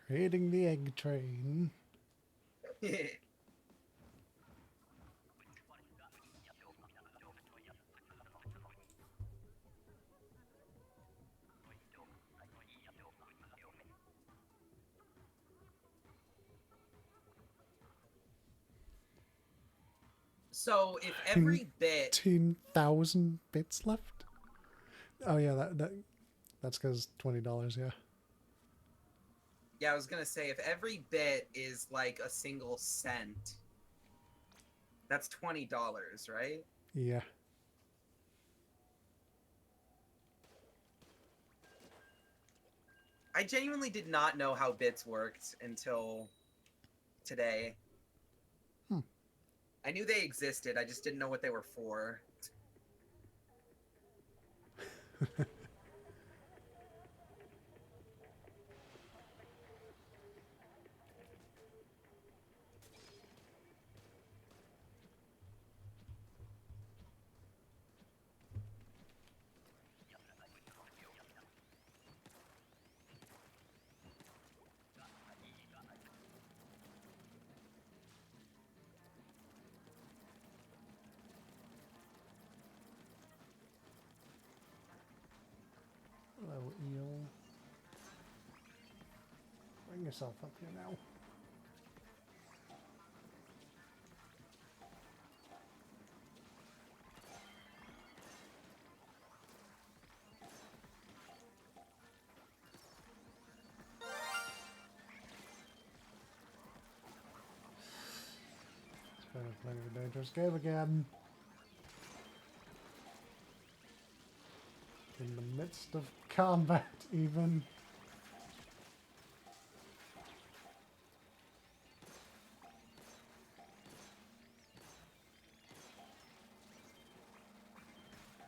Creating the egg train. So, if every bit... 15,000 bits left? Oh yeah, that's because $20, yeah. Yeah, I was gonna say, if every bit is like a single cent, that's $20, right? Yeah. I genuinely did not know how bits worked until today. I knew they existed, I just didn't know what they were for. Hello, eel. Bring yourself up here now. It's been playing a dangerous game again. In the midst of combat, even.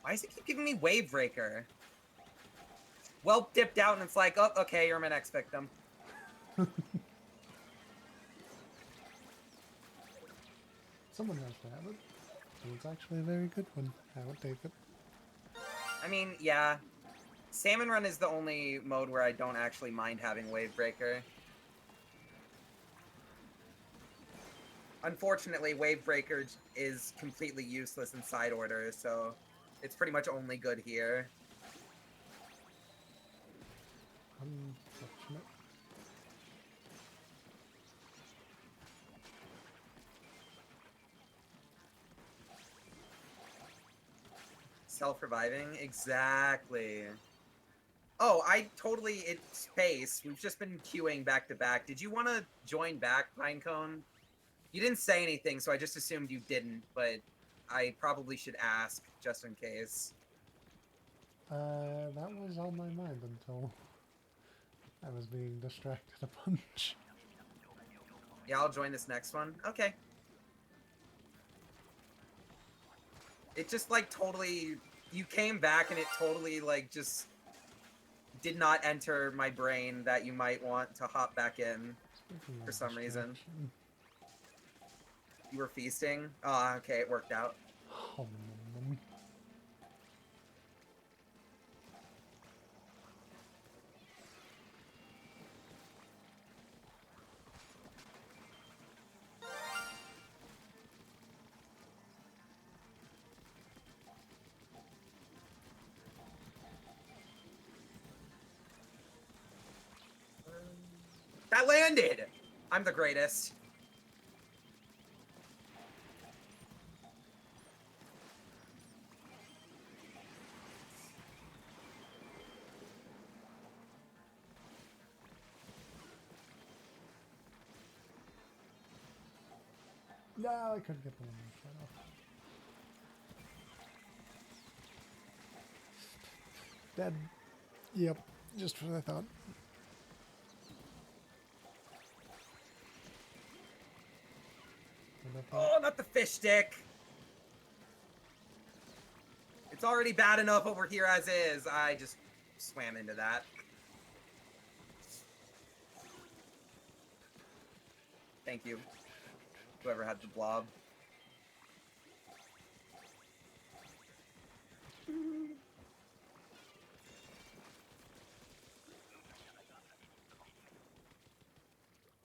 Why does it keep giving me Wave Breaker? Well, dipped out and it's like, oh, okay, you're my next victim. Someone has to have it. And it's actually a very good one. I would take it. I mean, yeah. Salmon Run is the only mode where I don't actually mind having Wave Breaker. Unfortunately, Wave Breaker is completely useless in side order, so it's pretty much only good here. Unfortunate. Self-reviving? Exactly. Oh, it's Pace. We've just been queuing back to back. Did you want to join back, Pinecone? You didn't say anything, so I just assumed you didn't, but I probably should ask, just in case. That was on my mind until I was being distracted a bunch. Yeah, I'll join this next one. Okay. It just, like, totally... You came back and it totally, like, just did not enter my brain that you might want to hop back in for some reason. You were feasting? Oh, okay, it worked out. That landed! I'm the greatest. No, I couldn't get the one shot off. Dead. Yep, just what I thought. Oh, not the fish stick! It's already bad enough over here as is. I just swam into that. Thank you. Whoever had the blob.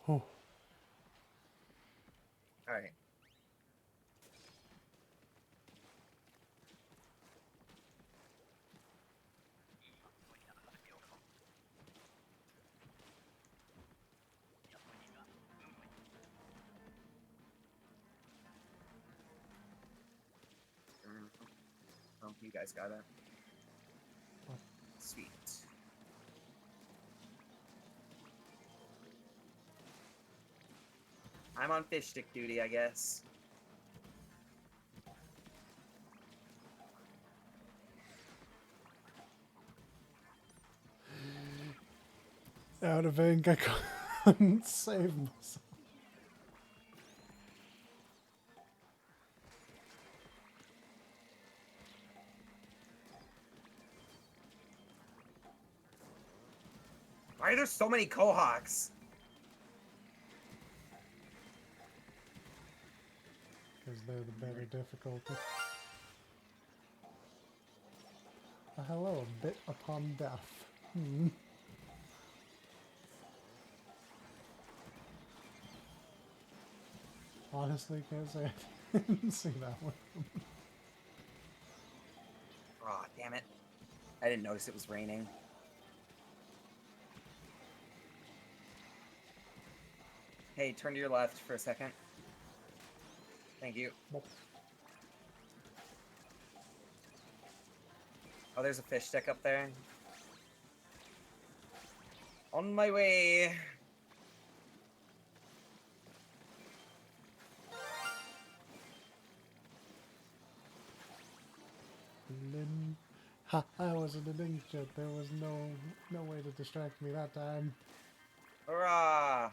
Oh. Alright. Oh, you guys got it. Sweet. I'm on fish stick duty, I guess. Out of ink, I couldn't save myself. Why are there so many Quahawks? Because they're the better difficulty. Hello, bit upon death. Honestly, can't say I didn't see that one. Aw, damn it. I didn't notice it was raining. Hey, turn to your left for a second. Thank you. Oh, there's a fish stick up there. On my way. Ha! I wasn't an inkjet. There was no way to distract me that time. Hurrah!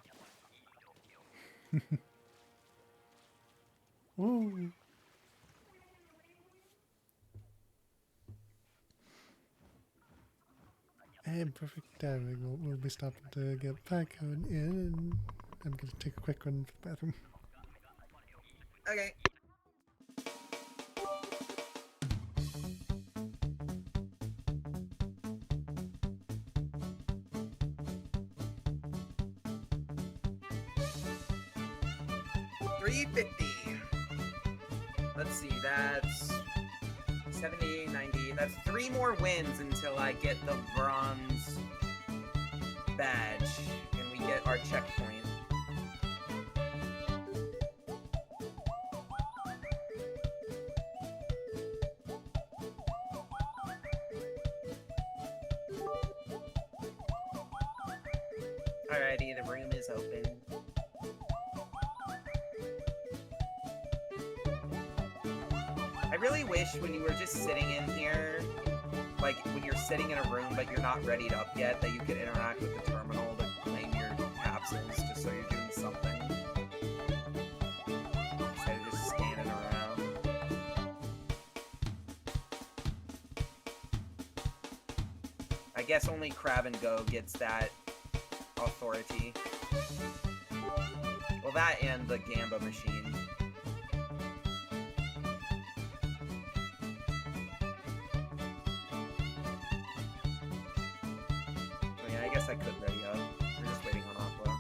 Woo! And perfect timing. We'll be stopping to get Pinecone in, and I'm gonna take a quick run to the bathroom. Okay. $350. Let's see, that's 70, 90. That's 3 more wins until I get the bronze badge and we get our checkpoint. Alrighty, the room is open. I really wish when you were just sitting in here, like when you're sitting in a room but you're not readied up yet, that you could interact with the terminal to claim your capsules just so you're doing something. Instead of just standing around. I guess only Crab and Go gets that authority. Well, that and the Gamba machine. Oh yeah, I guess I could ready up. We're just waiting on Aqua.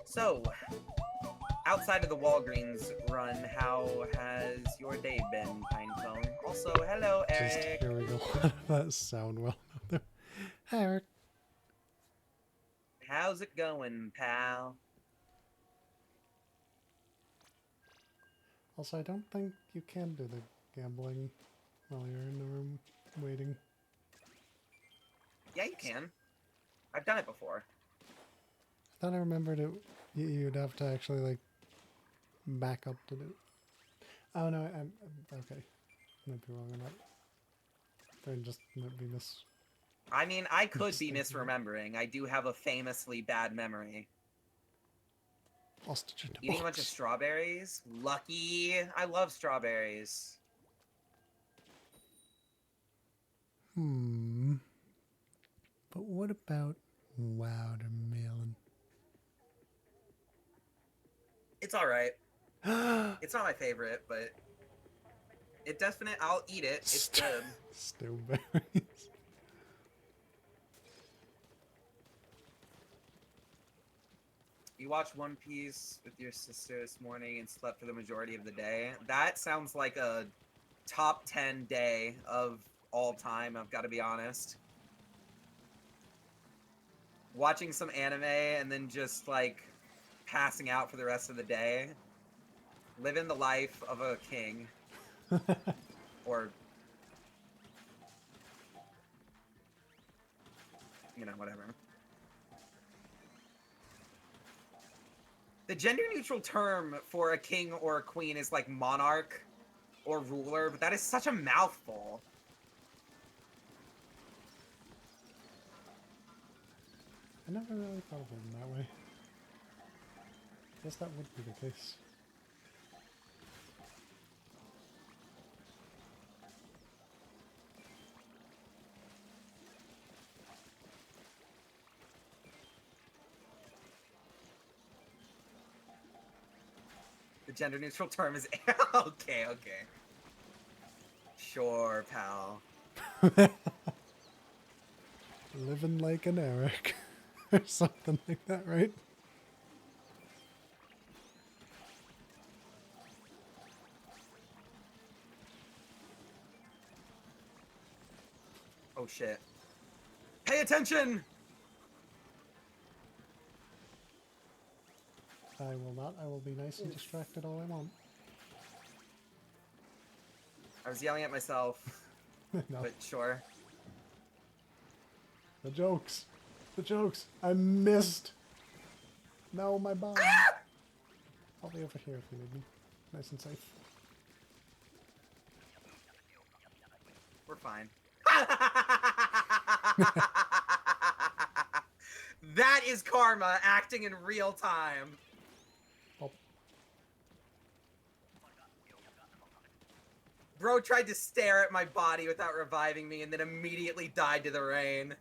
So, outside of the Walgreens run, how has your day been, Pinecone? Also, hello, Eric. Just hearing a lot of that sound well. Hi, Eric. How's it going, pal? Also, I don't think you can do the gambling while you're in the room waiting. Yeah, you can. I've done it before. I thought I remembered it. You'd have to actually like back up to do it. Oh no, I'm okay. Might be wrong on that. Brain just might be I mean, I could be misremembering. I do have a famously bad memory. Hostage in the Eating a bunch box. of strawberries? Lucky! I love strawberries. But what about watermelon? It's alright. It's not my favorite, but it definitely, I'll eat it. It's good. Strawberries. You watched One Piece with your sister this morning and slept for the majority of the day. That sounds like a top 10 day of all time, I've got to be honest. Watching some anime and then just like passing out for the rest of the day. Living the life of a king. Or, you know, whatever. The gender-neutral term for a king or a queen is like monarch or ruler, but that is such a mouthful. I never really thought of it in that way. Guess that would be the case. The gender-neutral term is... okay. Sure, pal. Living like an Eric. Or something like that, right? Oh shit. Pay attention! I will not. I will be nice and distracted all I want. I was yelling at myself, No. but sure. The jokes. The jokes. I missed. No, my bomb. I'll be over here if you need me. Nice and safe. We're fine. That is karma acting in real time. Oh. Bro tried to stare at my body without reviving me and then immediately died to the rain.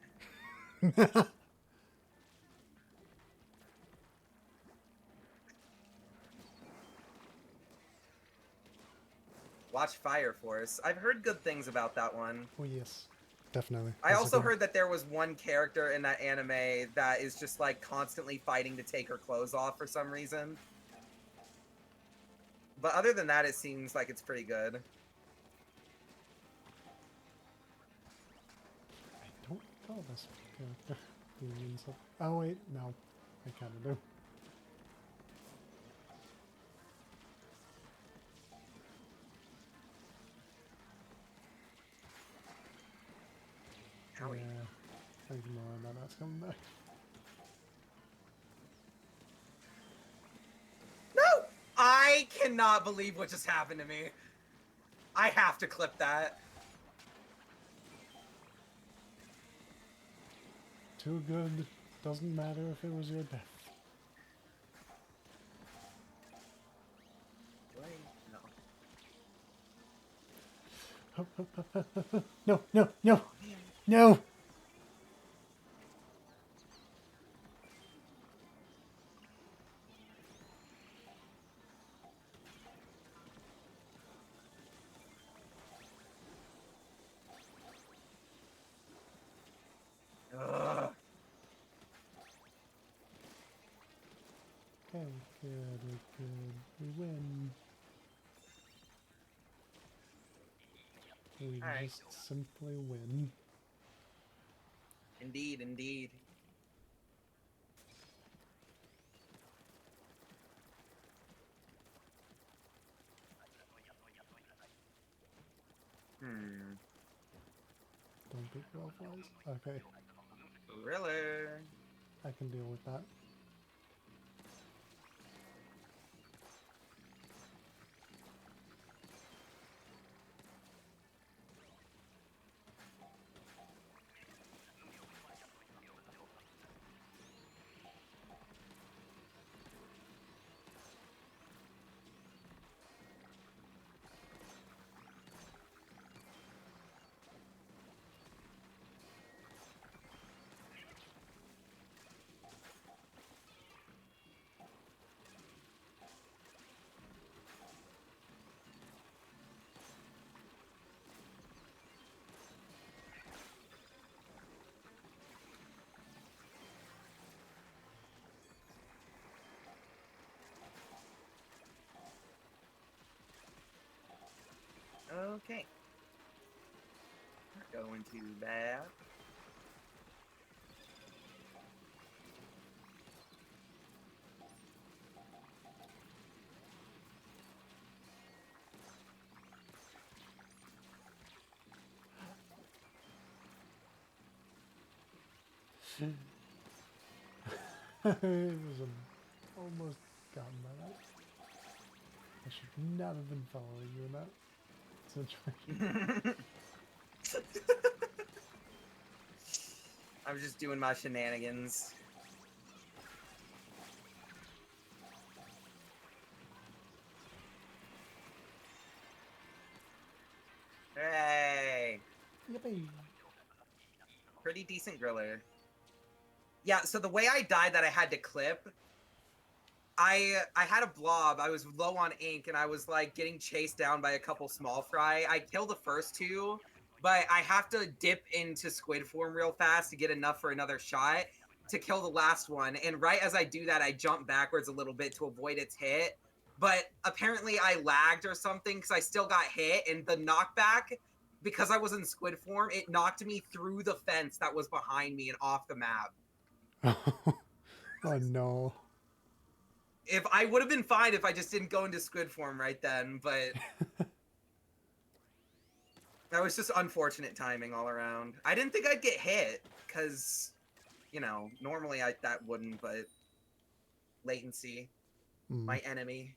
Watch Fire Force. I've heard good things about that one. Oh yes, definitely. I That's a also good- heard that there was one character in that anime that is just like constantly fighting to take her clothes off for some reason. But other than that, it seems like it's pretty good. I don't recall this character being in some... Oh wait, no. I kinda do. it's coming back. No! I cannot believe what just happened to me. I have to clip that. Too good. Doesn't matter if it was your death. No. No, no, no, no! Ugh. Okay, good, we win. We Alright. just simply win. Indeed, indeed. Don't be butterflies. Okay, Thriller. I can deal with that. Okay. Not going too bad. It was almost gotten by that. I should not have been following you in that situation. I'm just doing my shenanigans. Hooray! Yippee! Pretty decent griller. Yeah, so the way I died that I had to clip, I had a blob, I was low on ink, and I was like getting chased down by a couple small fry. I killed the first two, but I have to dip into squid form real fast to get enough for another shot to kill the last one. And right as I do that, I jump backwards a little bit to avoid its hit. But apparently I lagged or something because I still got hit, and the knockback, because I was in squid form, it knocked me through the fence that was behind me and off the map. Oh no. If I would have been fine if I just didn't go into squid form right then, but that was just unfortunate timing all around. I didn't think I'd get hit because, you know, normally that wouldn't, but latency, my enemy.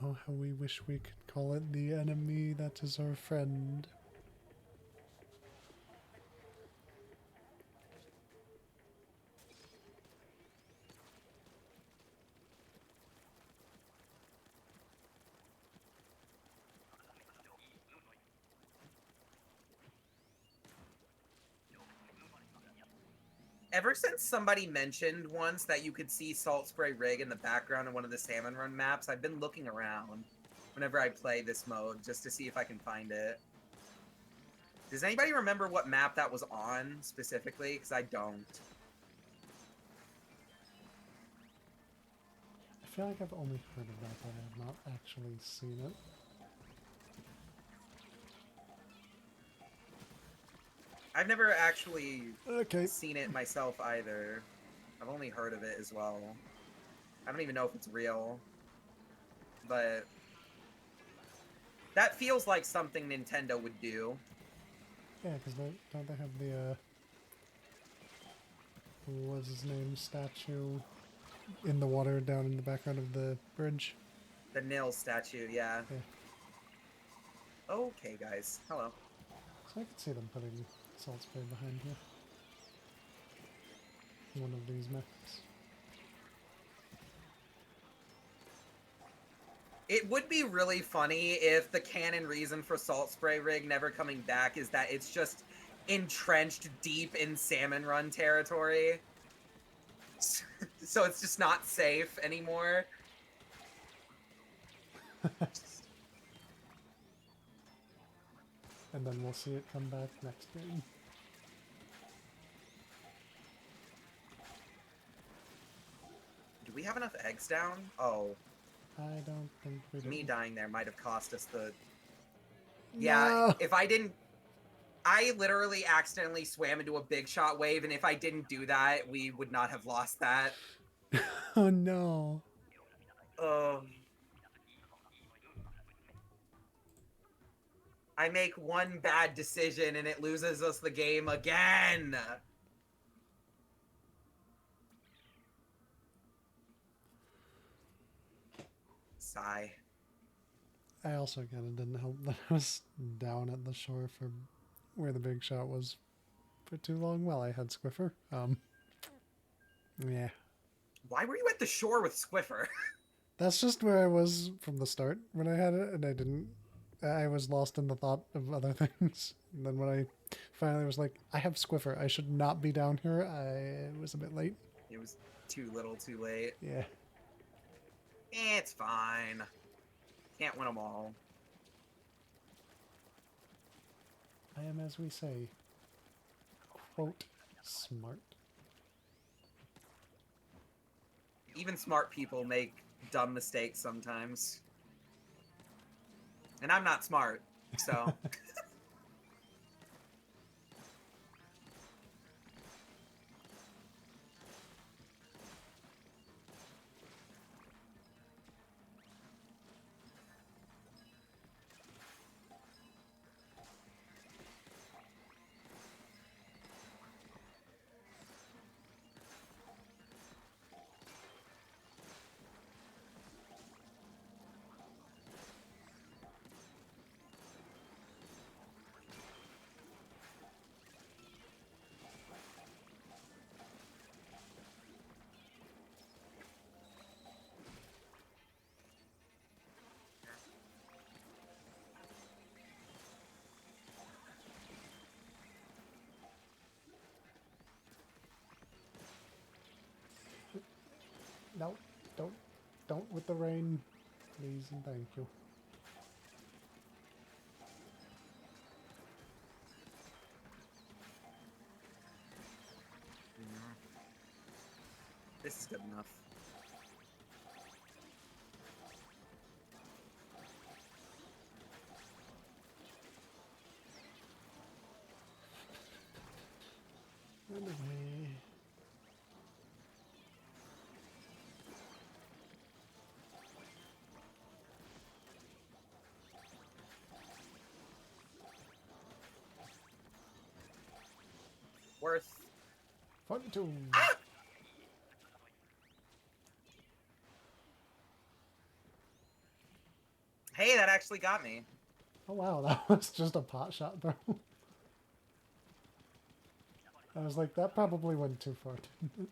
Oh, how we wish we could call it the enemy that is our friend. Ever since somebody mentioned once that you could see Salt Spray Rig in the background in one of the Salmon Run maps, I've been looking around whenever I play this mode just to see if I can find it. Does anybody remember what map that was on specifically? Because I don't. I feel like I've only heard of that, but I have not actually seen it. I've never actually Okay. seen it myself either. I've only heard of it as well. I don't even know if it's real. But that feels like something Nintendo would do. Yeah, because don't they have the, what's his name, statue in the water down in the background of the bridge? The Nil statue, yeah. Yeah. Okay, guys. Hello. So I could see them putting salt spray behind here. One of these maps. It would be really funny if the canon reason for Salt Spray Rig never coming back is that it's just entrenched deep in Salmon Run territory. So it's just not safe anymore. And then we'll see it come back next game. Do we have enough eggs down? Oh. I don't think we do. Me dying there might have cost us the... No! Yeah, if I didn't... I literally accidentally swam into a big shot wave, and if I didn't do that, we would not have lost that. Oh no. I make one bad decision, and it loses us the game again! Sigh. I also kind of didn't help that I was down at the shore for where the big shot was for too long while I had Squiffer. Yeah. Why were you at the shore with Squiffer? That's just where I was from the start when I had it, and I didn't... I was lost in the thought of other things. And then when I finally was like, I have Squiffer, I should not be down here, I was a bit late. It was too little, too late. Yeah. It's fine. Can't win them all. I am, as we say, quote, smart. Even smart people make dumb mistakes sometimes. And I'm not smart, so... No, don't with the rain, please and thank you. This is good enough. Run away. Worth. Fun to. Ah! Hey, that actually got me. Oh wow, that was just a pot shot though. I was like, that probably went too far, didn't it?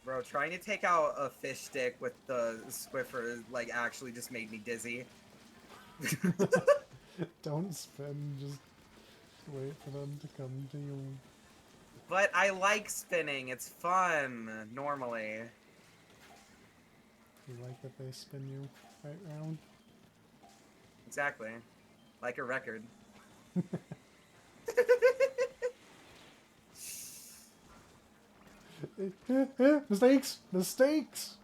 Bro, trying to take out a fish stick with the Swiffer, like, actually just made me dizzy. Don't spin, just wait for them to come to you. But I like spinning, it's fun, normally. You like that they spin you right round? Exactly. Like a record. Mistakes! Mistakes!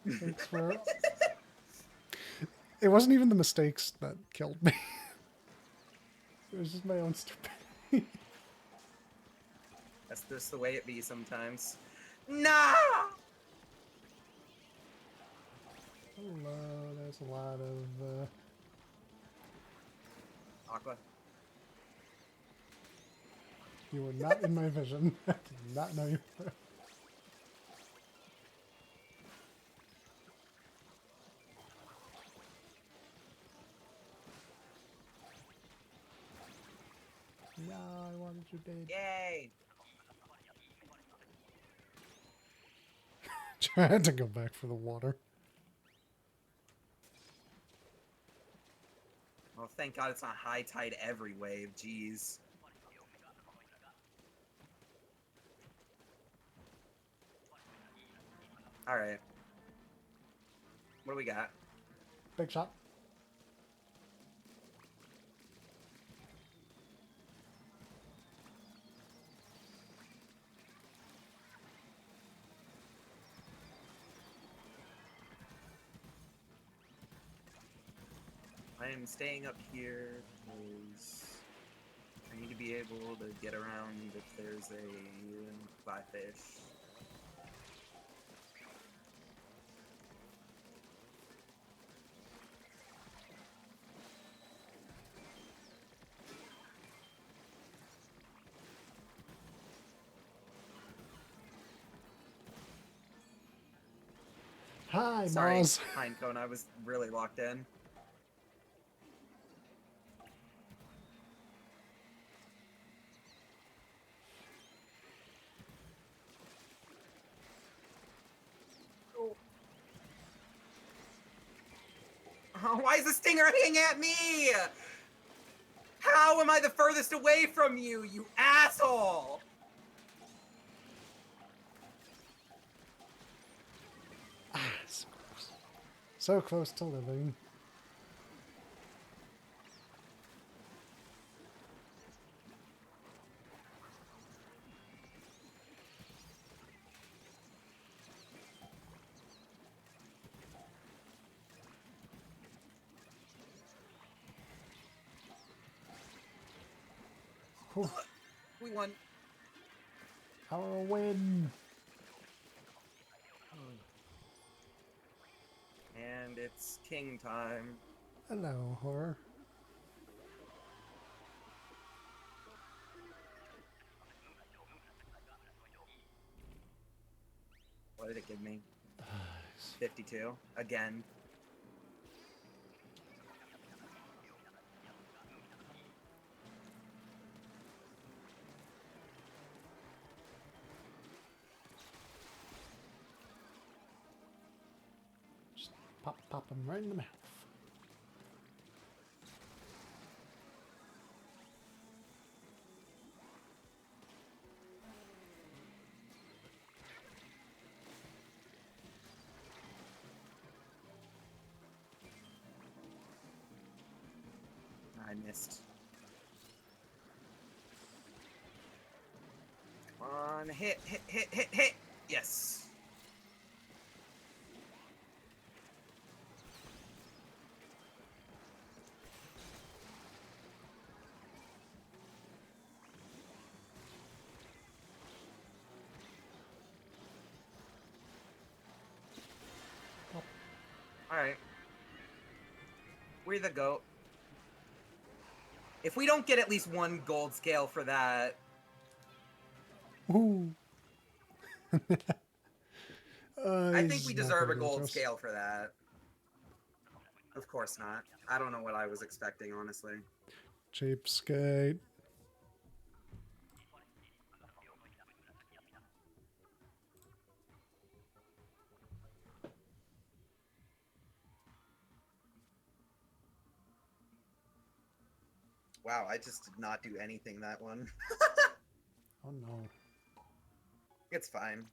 Mistakes were... It wasn't even the mistakes that killed me. It was just my own stupidity. That's just the way it be sometimes. No! Hello, there's a lot of... Aqua. You were not in my vision. I did not know you were. No, I wanted you dead. Yay! I had to go back for the water. Oh, thank God it's not high tide every wave. Jeez. Alright. What do we got? Big shot. I am staying up here because I need to be able to get around if there's a fly fish. Hi, Sorry, Mars. Pinecone, I was really locked in. Oh, why is the stinger hitting at me? How am I the furthest away from you, you asshole? Ah, so close. So close to living. Whew. We won. Our win. And it's king time. Hello, horror. What did it give me? 52. Again. Just pop him right in the mouth. I missed. Come on, hit, hit, hit, hit, hit! Yes! Pop. Alright. We're the GOAT. If we don't get at least one gold scale for that... Ooh. I think He's we not deserve gonna a give it to gold us. scale for that. Of course not. I don't know what I was expecting, honestly. Cheapskate. Wow, I just did not do anything that one. Oh no. It's fine.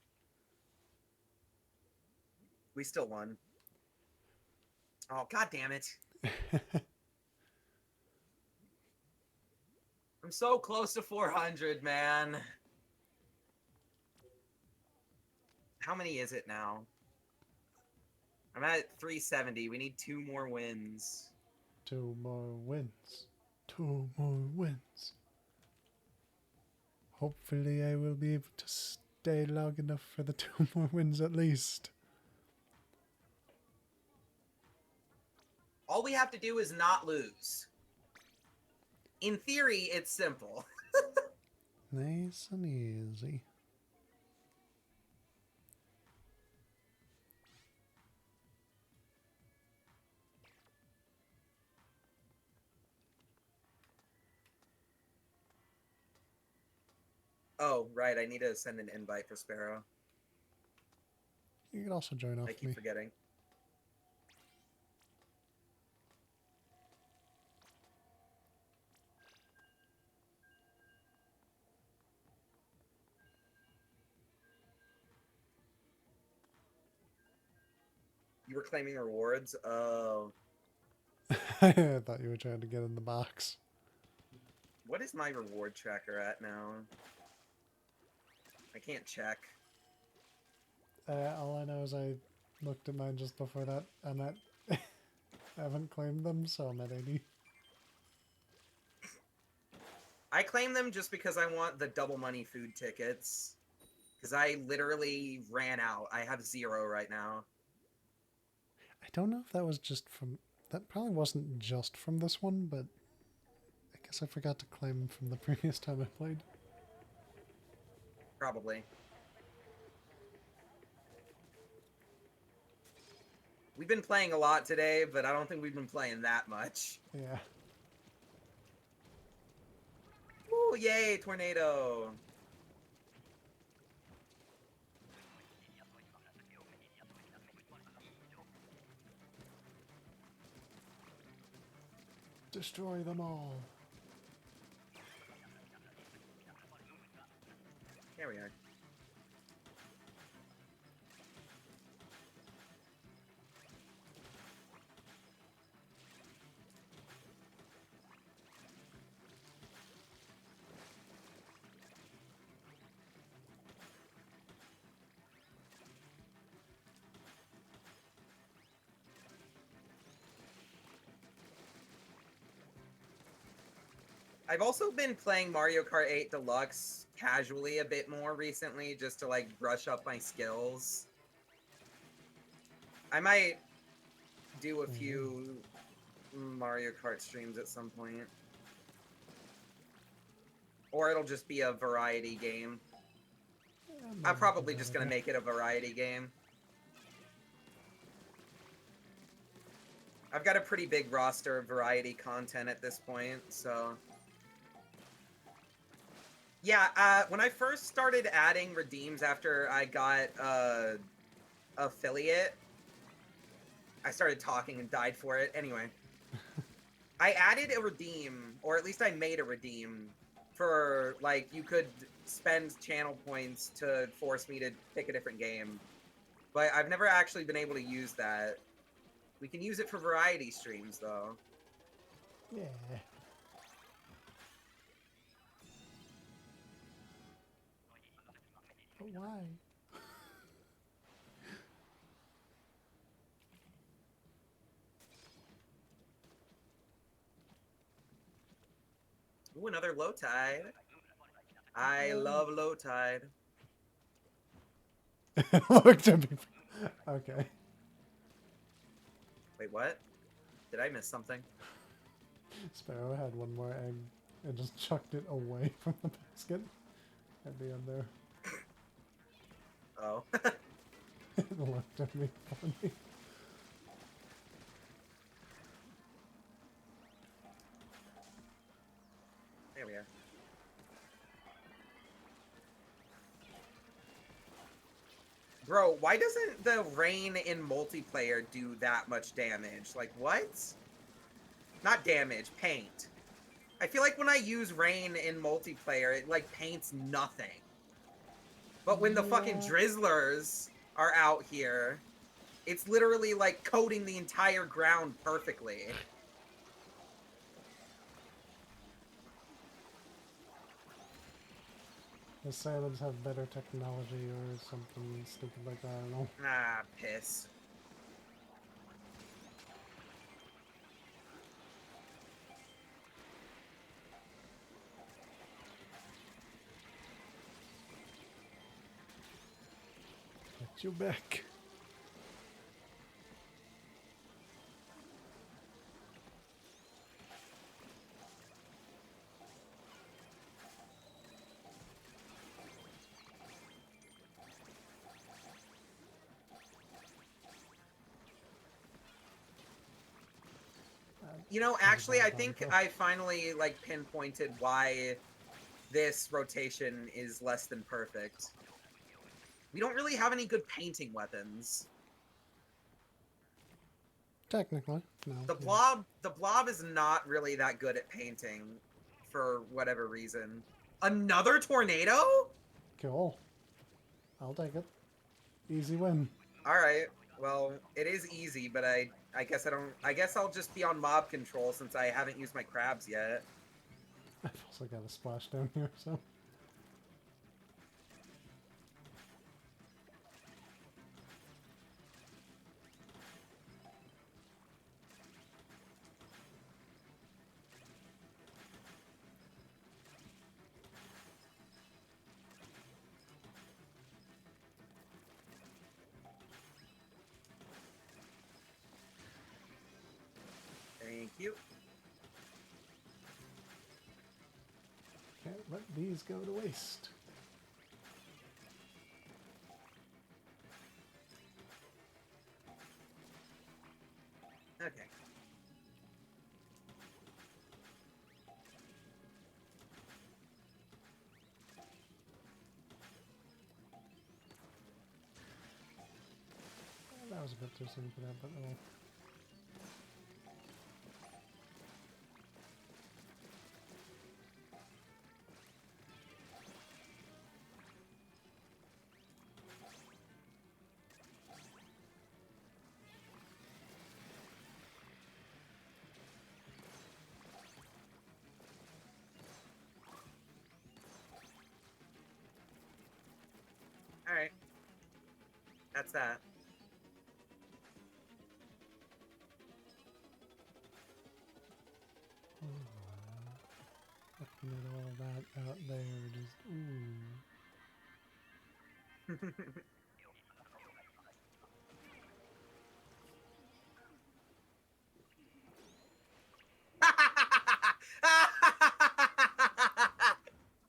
We still won. Oh, god damn it. I'm so close to 400, man. How many is it now? I'm at 370. We need 2 more wins. 2 more wins. 2 more wins. Hopefully I will be able to stay long enough for the 2 more wins at least. All we have to do is not lose. In theory, it's simple. Nice and easy. Oh, right. I need to send an invite for Sparrow. You can also join off I keep me. forgetting. You were claiming rewards? Oh. I thought you were trying to get in the box. What is my reward tracker at now? I can't check. All I know is I looked at mine just before that, and I haven't claimed them, so I'm at 80. I claim them just because I want the double money food tickets. Because I literally ran out. I have 0 right now. I don't know if that was just from... That probably wasn't just from this one, but I guess I forgot to claim from the previous time I played. Probably. We've been playing a lot today, but I don't think we've been playing that much. Yeah. Ooh, yay, tornado. Destroy them all. Here we are. I've also been playing Mario Kart 8 Deluxe casually a bit more recently, just to like brush up my skills. I might do a few Mario Kart streams at some point. Or it'll just be a variety game. I'm probably just gonna make it a variety game. I've got a pretty big roster of variety content at this point, so... Yeah, when I first started adding redeems after I got affiliate, I started talking and died for it. Anyway, I added a redeem, or at least I made a redeem for, like, you could spend channel points to force me to pick a different game. But I've never actually been able to use that. We can use it for variety streams, though. Yeah. But why? Ooh, another low tide. I love low tide. Look to me. Okay. Wait, what? Did I miss something? Sparrow had one more egg and just chucked it away from the basket at the end there. Oh. It looked at me funny. There we are. Bro, why doesn't the rain in multiplayer do that much damage? Like, what? Not damage, paint. I feel like when I use rain in multiplayer, it, like, paints nothing. But when the fucking drizzlers are out here, it's literally, like, coating the entire ground perfectly. The salmons have better technology or something stupid like that, I don't know. Ah, piss. Get you back. You know, actually, I think I finally, like, pinpointed why this rotation is less than perfect. We don't really have any good painting weapons. Technically, no. The blob is not really that good at painting for whatever reason. Another tornado? Cool. I'll take it. Easy win. Alright. Well, it is easy, but I guess I guess I'll just be on mob control since I haven't used my crabs yet. I've also got a splash down here, so. Thank you. Can't let these go to waste. Okay. That was a bit too soon for that, but oh. Alright. That's that. Looking at all that out there, just ooh.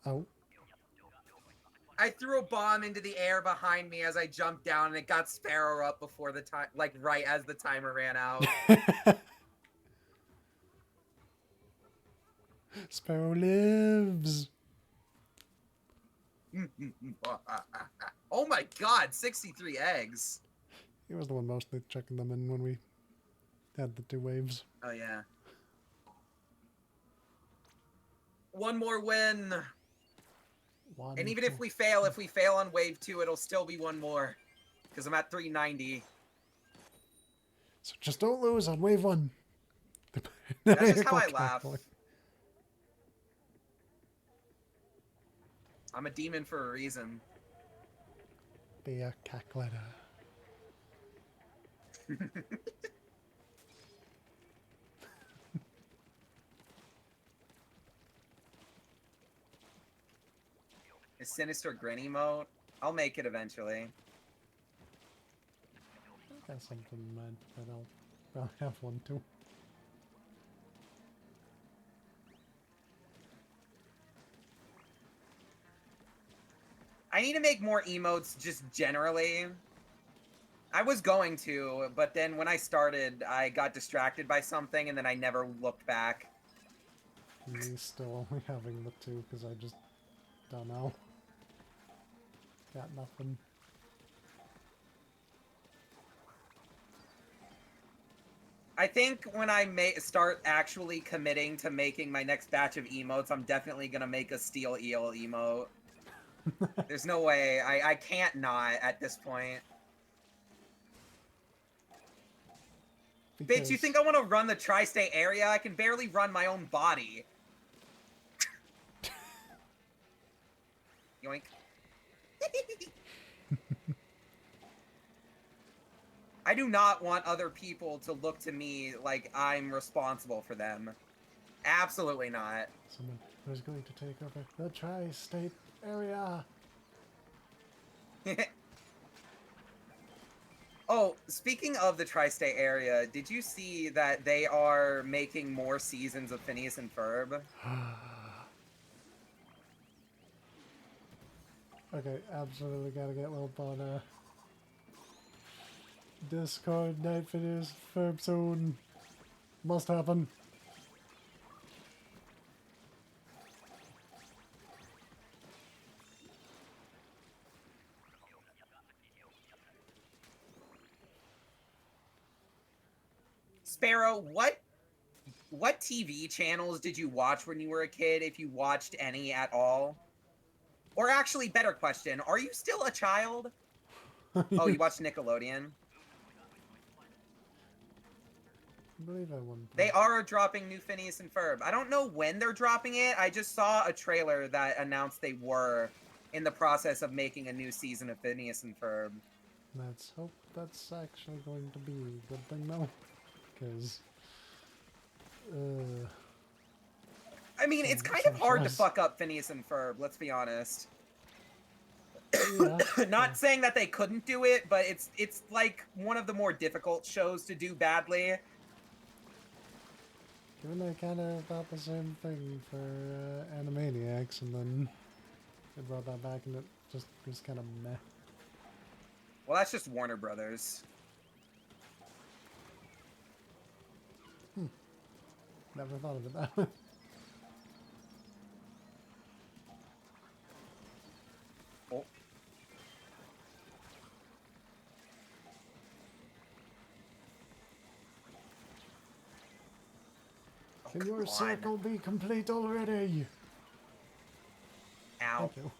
Oh. I threw a bomb into the air behind me as I jumped down, and it got Sparrow up before the time, like right as the timer ran out. Sparrow lives. Oh my god, 63 eggs. He was the one mostly checking them in when we had the 2 waves. Oh yeah. One more win. And even if we fail on wave 2, it'll still be one more. Because I'm at 390. So just don't lose on wave 1. That's just how I laugh. I'm a demon for a reason. Be a cackletta. A sinister grin emote? I'll make it eventually. I got something in mind, but I'll have one too. I need to make more emotes just generally. I was going to, but then when I started, I got distracted by something and then I never looked back. Me still only having the 2 because I just don't know. Got nothing. I think when I start actually committing to making my next batch of emotes, I'm definitely going to make a steel eel emote. There's no way. I can't not at this point. Because... Bitch, you think I want to run the tri-state area? I can barely run my own body. Yoink. I do not want other people to look to me like I'm responsible for them. Absolutely not. Someone who's going to take over the tri-state area. Oh, speaking of the tri-state area, did you see that they are making more seasons of Phineas and Ferb? Okay, absolutely gotta get Lil on Discord Night Phineas Ferb soon. Must happen. Sparrow, what TV channels did you watch when you were a kid, if you watched any at all? Or actually, better question, are you still a child? Oh, you watched Nickelodeon? I believe I won. They are dropping new Phineas and Ferb. I don't know when they're dropping it. I just saw a trailer that announced they were in the process of making a new season of Phineas and Ferb. Let's hope that's actually going to be a good thing, though. Because, I mean, it's kind of hard to fuck up Phineas and Ferb, let's be honest. yeah. Not saying that they couldn't do it, but it's like one of the more difficult shows to do badly. Given they kind of thought the same thing for Animaniacs, and then they brought that back, and it just was kind of meh. Well, that's just Warner Brothers. Never thought of it that way. Oh. Can your circle be complete already? Ow. Thank you.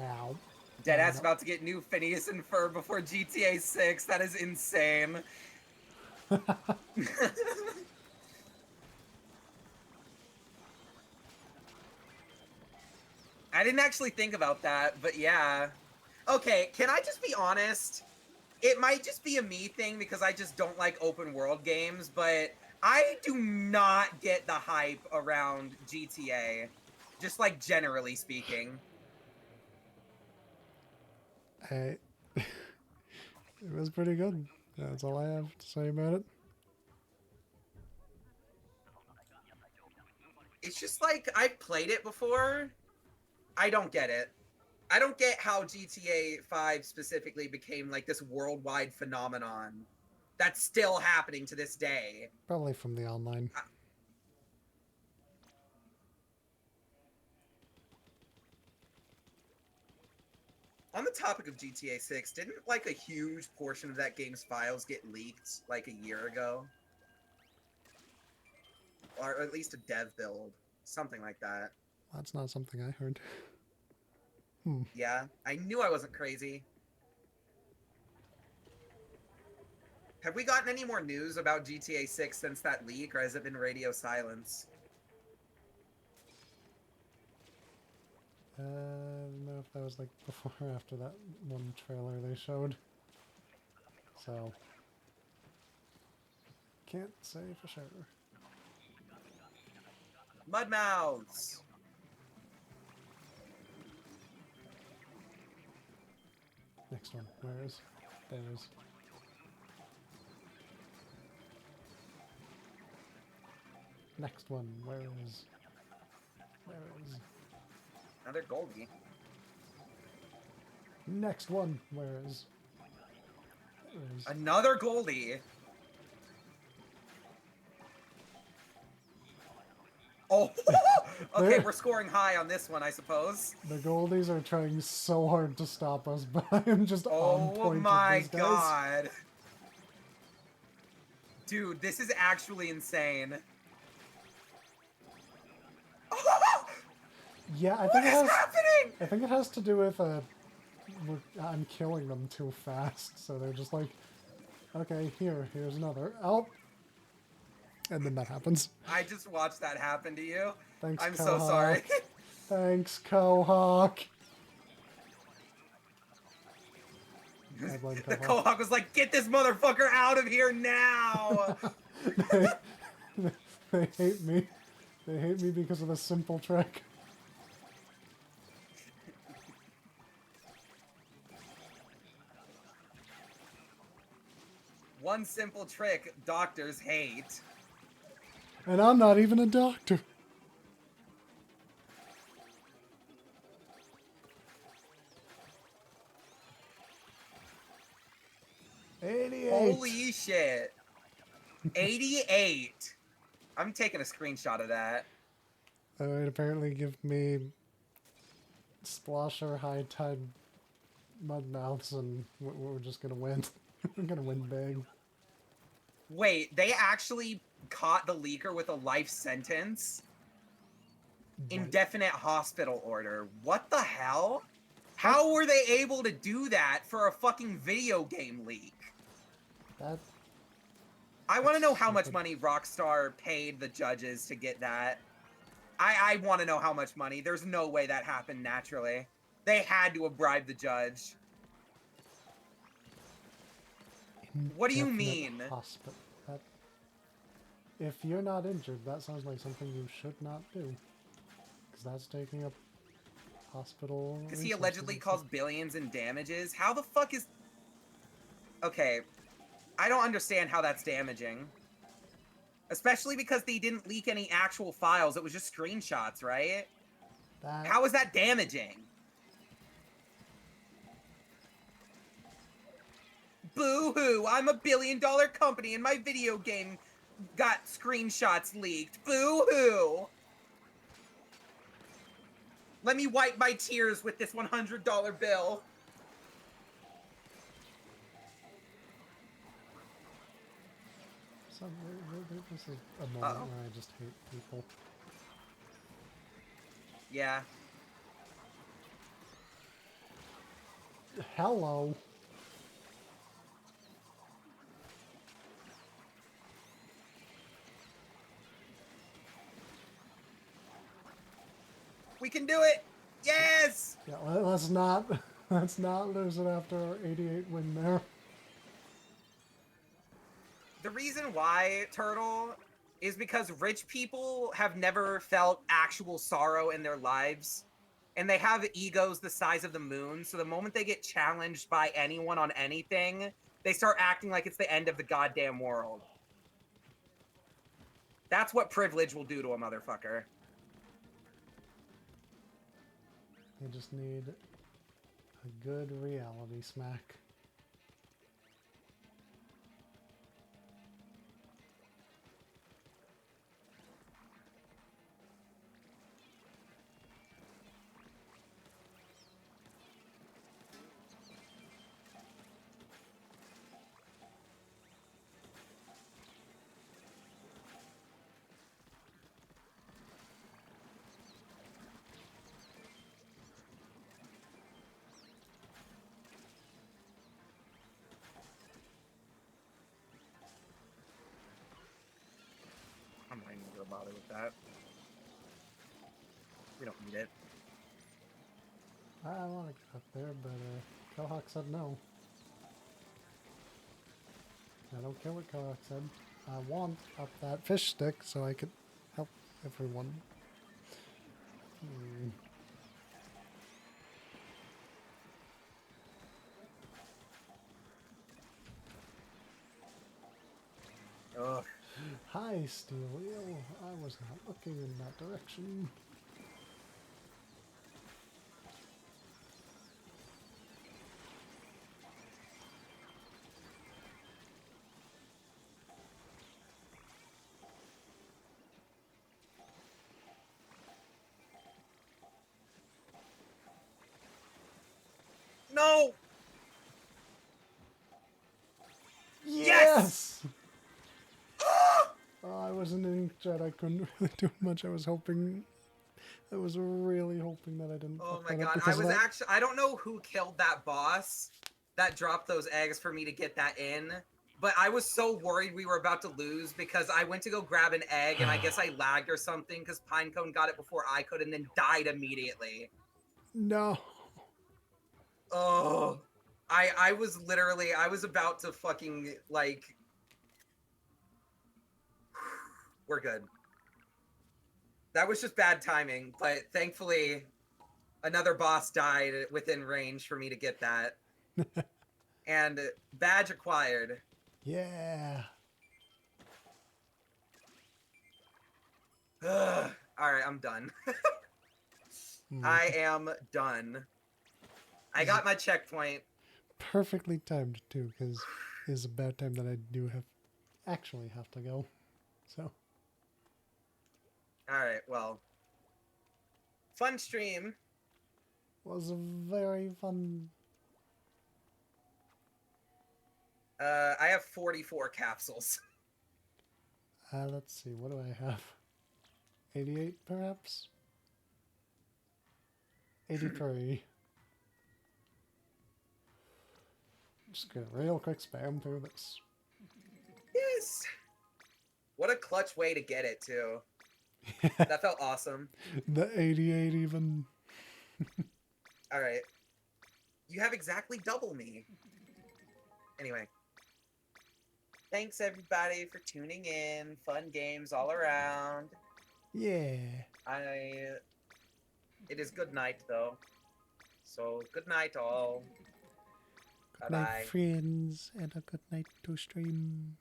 Ow. Deadass about to get new Phineas and Ferb before GTA 6. That is insane. I didn't actually think about that, but yeah. Okay, can I just be honest? It might just be a me thing because I just don't like open world games, but I do not get the hype around GTA. Just like generally speaking. It was pretty good. That's all I have to say about it. It's just like, I've played it before. I don't get it. I don't get how GTA 5 specifically became like this worldwide phenomenon that's still happening to this day. Probably from the online. On the topic of GTA 6, didn't like a huge portion of that game's files get leaked like a year ago? Or at least a dev build. Something like that. That's not something I heard. Yeah, I knew I wasn't crazy. Have we gotten any more news about GTA 6 since that leak, or has it been radio silence? I don't know if that was like before or after that one trailer they showed. So, can't say for sure. Mudmouths! Next one, where is? There is. Next one, where is? There is. Another Goldie. Next one, where is? There is. Another Goldie! Oh! Okay, we're scoring high on this one, I suppose. The Goldies are trying so hard to stop us, but I am just on point Oh my with these guys. god. Dude, this is actually insane. Yeah, I What think is happening? I think it has to do with I'm killing them too fast, so they're just like, okay, here's another. Oh, and then that happens. I just watched that happen to you. Thanks, I'm Kyle. so sorry. Thanks, Cohawk. I blame The Cohawk. Quahog was like, get this motherfucker out of here now! they, they hate me. They hate me because of a simple trick. One simple trick doctors hate. And I'm not even a doctor. Holy shit. 88. I'm taking a screenshot of that. It would apparently give me Splosher, High Tide, Mudmouths, and we're just gonna win. We're gonna win big. Wait, they actually caught the leaker with a life sentence? Indefinite hospital order. What the hell? How were they able to do that for a fucking video game leak? I want to know how much money Rockstar paid the judges to get that. I want to know how much money. There's no way that happened naturally. They had to have bribed the judge. What do you mean? Hospital. If you're not injured, that sounds like something you should not do. Because that's taking up hospital. Because he allegedly caused billions in damages? How the fuck is... Okay. I don't understand how that's damaging. Especially because they didn't leak any actual files. It was just screenshots, right? How is that damaging? Boo-hoo! I'm a billion-dollar company and my video game got screenshots leaked. Boo-hoo! Let me wipe my tears with this $100 bill. So, this is a moment where I just hate people. Yeah. Hello. We can do it! Yes! Yeah, let's not lose it after our 88 win there. The reason why, Turtle, is because rich people have never felt actual sorrow in their lives. And they have egos the size of the moon, so the moment they get challenged by anyone on anything, they start acting like it's the end of the goddamn world. That's what privilege will do to a motherfucker. They just need a good reality smack. I'm not even gonna bother with that. We don't need it. I want to get up there, but Cohawk said no. I don't care what Cohawk said. I want up that fish stick so I could help everyone. Ugh. Hi, Steel Wheel. I was not looking in that direction. No! Yes! Oh, I was an inkjet. I couldn't really do much. I was really hoping that I didn't. Oh my god, I don't know who killed that boss that dropped those eggs for me to get that in, but I was so worried we were about to lose because I went to go grab an egg and I guess I lagged or something because Pinecone got it before I could and then died immediately. No. Oh, I was literally, I was about to fucking, like, we're good. That was just bad timing, but thankfully another boss died within range for me to get that. And badge acquired. Yeah. Ugh. All right, I'm done. I am done. I got my checkpoint. Perfectly timed too, because it's about time that I do actually have to go. So. All right, well, fun stream. Was a very fun. I have 44 capsules. Let's see, what do I have? 88 perhaps? 83. Just gonna real quick spam through this. Yes. What a clutch way to get it too. That felt awesome. The 88 even. All right. You have exactly double me. Anyway. Thanks everybody for tuning in. Fun games all around. Yeah. It is good night though. So good night all. Good Bye night, bye. friends, and a good night to stream.